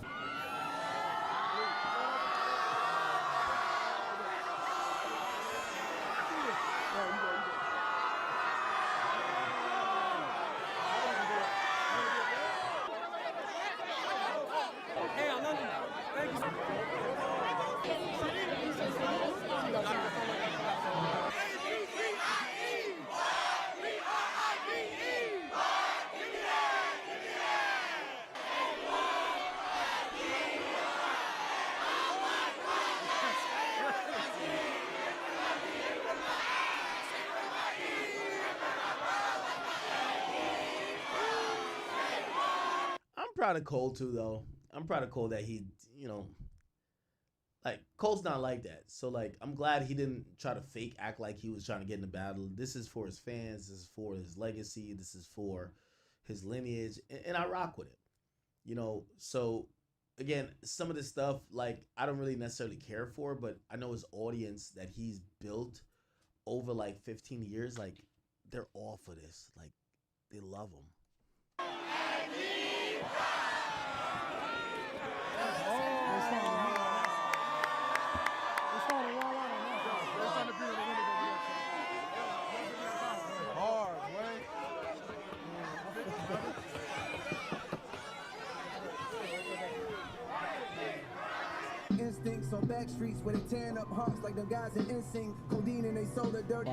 I'm proud of Cole too, though. I'm proud of Cole that he, you know, like Cole's not like that. So like, I'm glad he didn't try to fake act like he was trying to get in the battle. This is for his fans. This is for his legacy. This is for his lineage, and I rock with it. You know, so again, some of this stuff like I don't really necessarily care for, but I know his audience that he's built over like 15 years, like they're all for this. Like, they love him. Instincts on back streets where they tearing up hearts like them guys in NSYNC, codeine and they sold the dirty.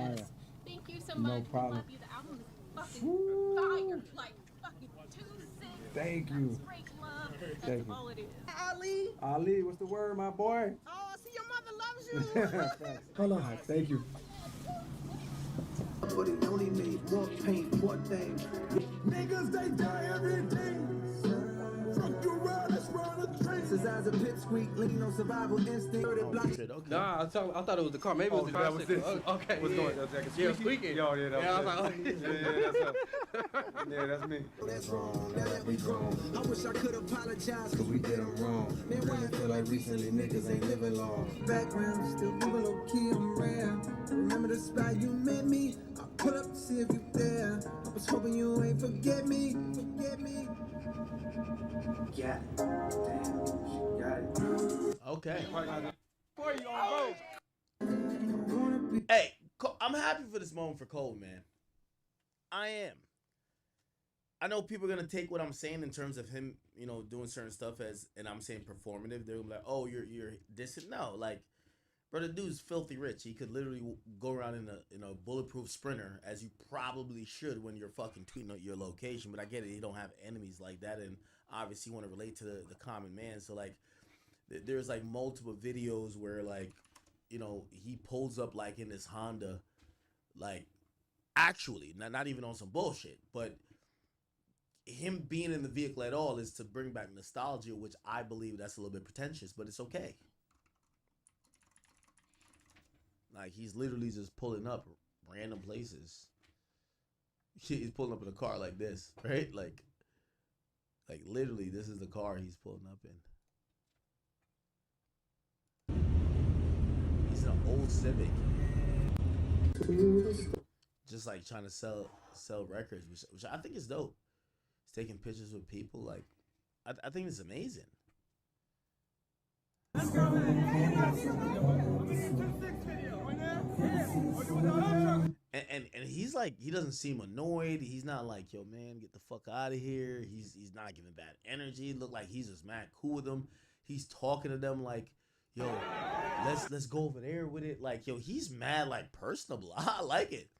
Thank you so No much. problem. I love you. The album is fucking fire. Like fucking 2-6. Thank you. Straight love. That's Thank you. all it is. Ali, what's the word, my boy? Oh, I see your mother loves you. Hold on. Thank you. But he only made more pain, more things. Niggas, they die every day. Fuck you around, let's run a train. His eyes a pipsqueak, lean on survival instinct. Nah, I thought it was the car. Maybe it was the that was tricycle. this. Okay. What's yeah. going on? Like a Yeah, squeaky? squeaking. Yo, yeah, that I was was like, it. Yeah, that's me. That's wrong, now that we grown. I wish I could apologize, cause we did them wrong. Man, why I feel like recently niggas ain't living long. Background, still moving low key, I'm rare. Remember the spot you met me? I pull up to see if you there. I was hoping you ain't forget me. Forget me. Got it. Damn, she got it. Okay. Before you on go. Hey, I'm happy for this moment for Cole, man. I am. I know people are gonna take what I'm saying in terms of him, you know, doing certain stuff as, and I'm saying performative. They're gonna be like, "Oh, you're dissing." No, like, bro, the dude's filthy rich. He could literally go around in a bulletproof Sprinter, as you probably should when you're fucking tweeting out your location. But I get it, you don't have enemies like that, and obviously you want to relate to the common man. So like, there's like multiple videos where like, you know, he pulls up like in this Honda, like actually not even on some bullshit, but him being in the vehicle at all is to bring back nostalgia, which I believe that's a little bit pretentious, but it's okay. Like, he's literally just pulling up random places. He's pulling up in a car like this, right? Like literally, this is the car he's pulling up in. He's in an old Civic. Just like trying to sell records, which I think is dope. He's taking pictures with people. Like, I think it's amazing. And he's like, he doesn't seem annoyed. He's not like, yo, man, get the fuck out of here. He's not giving bad energy. Look like he's just mad cool with them. He's talking to them like, yo, let's go over there with it. Like, yo, he's mad, like, personable. I like it.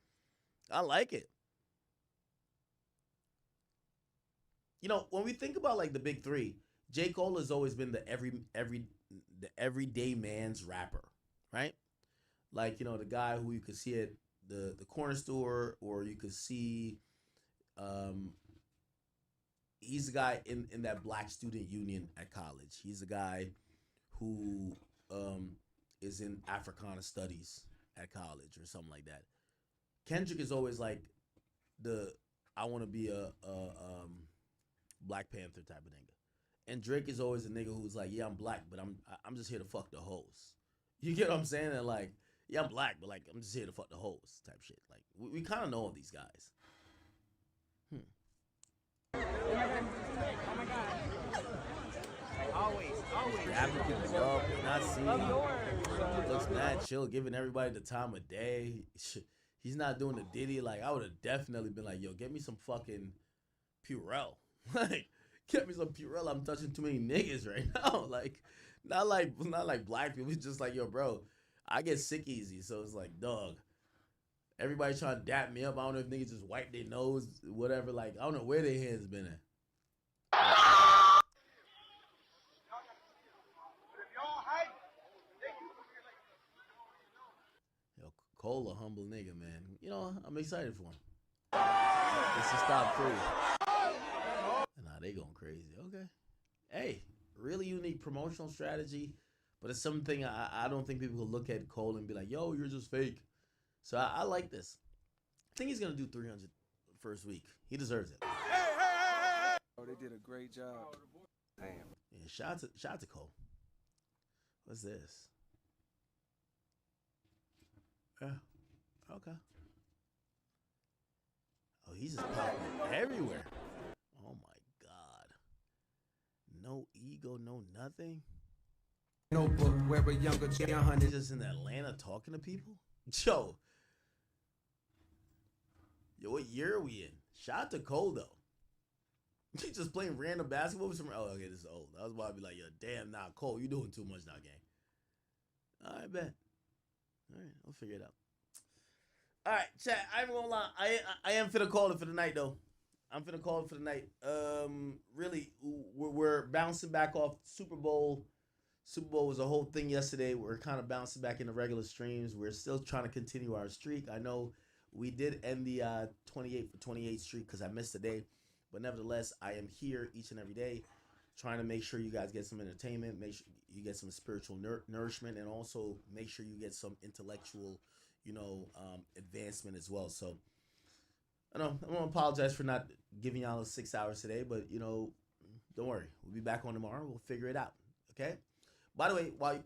I like it. You know, when we think about like the big three, J. Cole has always been the everyday man's rapper, right? Like, you know, the guy who you could see at the corner store, or you could see, he's the guy in that black student union at college. He's the guy who is in Africana studies at college or something like that. Kendrick is always like I want to be a Black Panther type of nigga. And Drake is always a nigga who's like, yeah, I'm black, but I'm just here to fuck the hoes. You get what I'm saying? And like, yeah, I'm black, but like, I'm just here to fuck the hoes type shit. Like, we kind of know all these guys. Always. Rapping people up, not seeing. Looks mad chill, giving everybody the time of day. He's not doing the Diddy. Like, I would have definitely been like, yo, get me some fucking Purell. Like, get me some Purell. I'm touching too many niggas right now. Like, not like black people. It's just like, yo, bro, I get sick easy. So it's like, dog, everybody trying to dap me up. I don't know if niggas just wipe their nose, whatever. Like, I don't know where their hands been at. Yo, Cole a humble nigga, man. You know, I'm excited for him. This is stop 3. Nah, they going crazy. Okay. Hey, really unique promotional strategy, but it's something I don't think people will look at Cole and be like, yo, you're just fake. So I like this. I think he's going to do 300 first week. He deserves it. Oh, they did a great job. Damn. Yeah, shout out to Cole. What's this? Yeah. Okay. he's just popping everywhere. Oh my God. No ego, no nothing. Notebook where a younger John He's just in Atlanta talking to people. Yo, what year are we in? Shout out to Cole though. He just playing random basketball with some. Oh, okay, this is old. I was about to be like, yo, damn, nah, Cole, you doing too much now, gang. All right, bet. All right, I'll figure it out. All right, chat. I ain't gonna lie. I am finna call it for the night though. I'm finna call it for the night. Really, we're bouncing back off Super Bowl. Super Bowl was a whole thing yesterday. We're kind of bouncing back into regular streams. We're still trying to continue our streak. I know we did end the 28 for 28 streak because I missed a day. But nevertheless, I am here each and every day trying to make sure you guys get some entertainment, make sure you get some spiritual nourishment, and also make sure you get some intellectual, advancement as well. So, I know I'm going to apologize for not giving y'all 6 hours today, but, don't worry. We'll be back on tomorrow. We'll figure it out, okay? By the way, while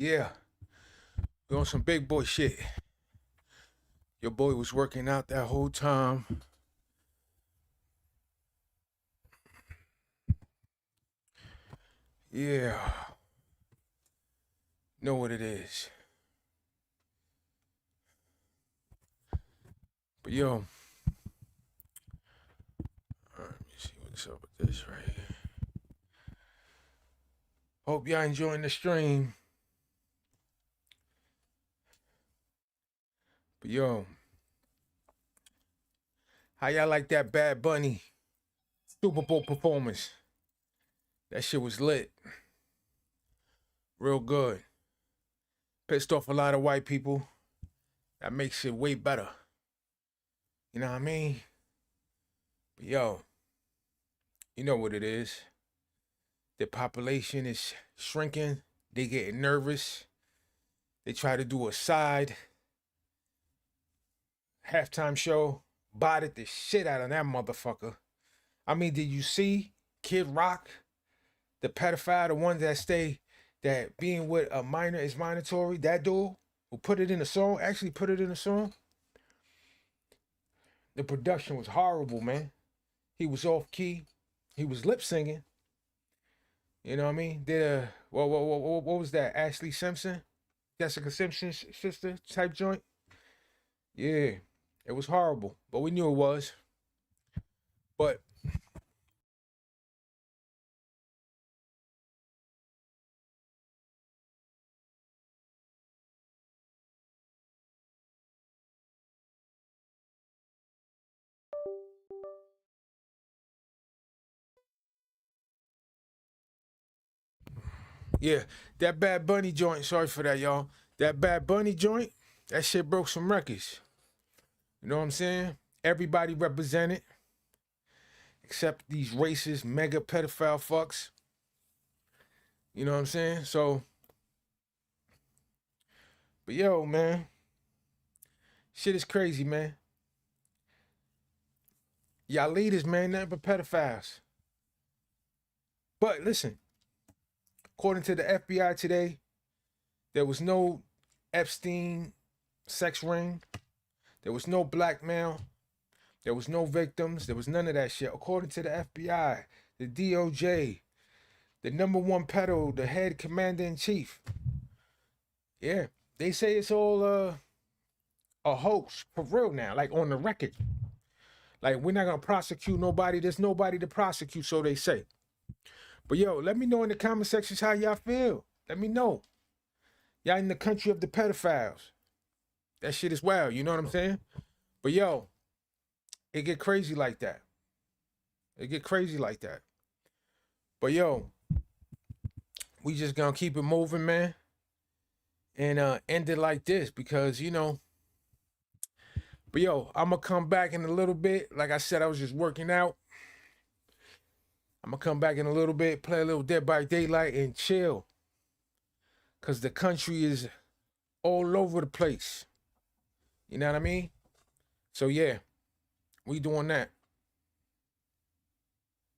Yeah. We on some big boy shit. Your boy was working out that whole time. Yeah. Know what it is. But yo. Alright, let me see what's up with this right here. Hope y'all enjoying the stream. But yo, how y'all like that Bad Bunny Super Bowl performance? That shit was lit. Real good. Pissed off a lot of white people. That makes it way better. You know what I mean? But yo, you know what it is. The population is shrinking. They getting nervous. They try to do a side halftime show. Bodied the shit out of that motherfucker. I mean, did you see Kid Rock, the pedophile, the one that being with a minor is mandatory? That dude who put it in a song, actually put it in a song. The production was horrible, man. He was off key. He was lip singing. You know what I mean? What was that? Ashley Simpson? Jessica Simpson's sister type joint? Yeah, it was horrible, but we knew it was. But yeah, that Bad Bunny joint, sorry for that, y'all. That Bad Bunny joint, that shit broke some records. You know what I'm saying? Everybody represented, except these racist, mega pedophile fucks. You know what I'm saying? So, but yo, man, shit is crazy, man. Y'all leaders, man, nothing but pedophiles. But listen, according to the FBI today, there was no Epstein sex ring. There was no blackmail. There was no victims. There was none of that shit. According to the FBI, the DOJ, the #1 pedo, the head commander-in-chief. Yeah, they say it's all a hoax for real now, like on the record. Like, we're not going to prosecute nobody. There's nobody to prosecute, so they say. But yo, let me know in the comment sections how y'all feel. Let me know. Y'all in the country of the pedophiles. That shit is wild, you know what I'm saying? But yo, it get crazy like that. It get crazy like that. But yo, we just gonna keep it moving, man. And end it like this because, you know. But yo, I'm gonna come back in a little bit. Like I said, I was just working out. I'm gonna come back in a little bit, play a little Dead by Daylight and chill. Cause the country is all over the place. You know what I mean? So yeah, we doing that.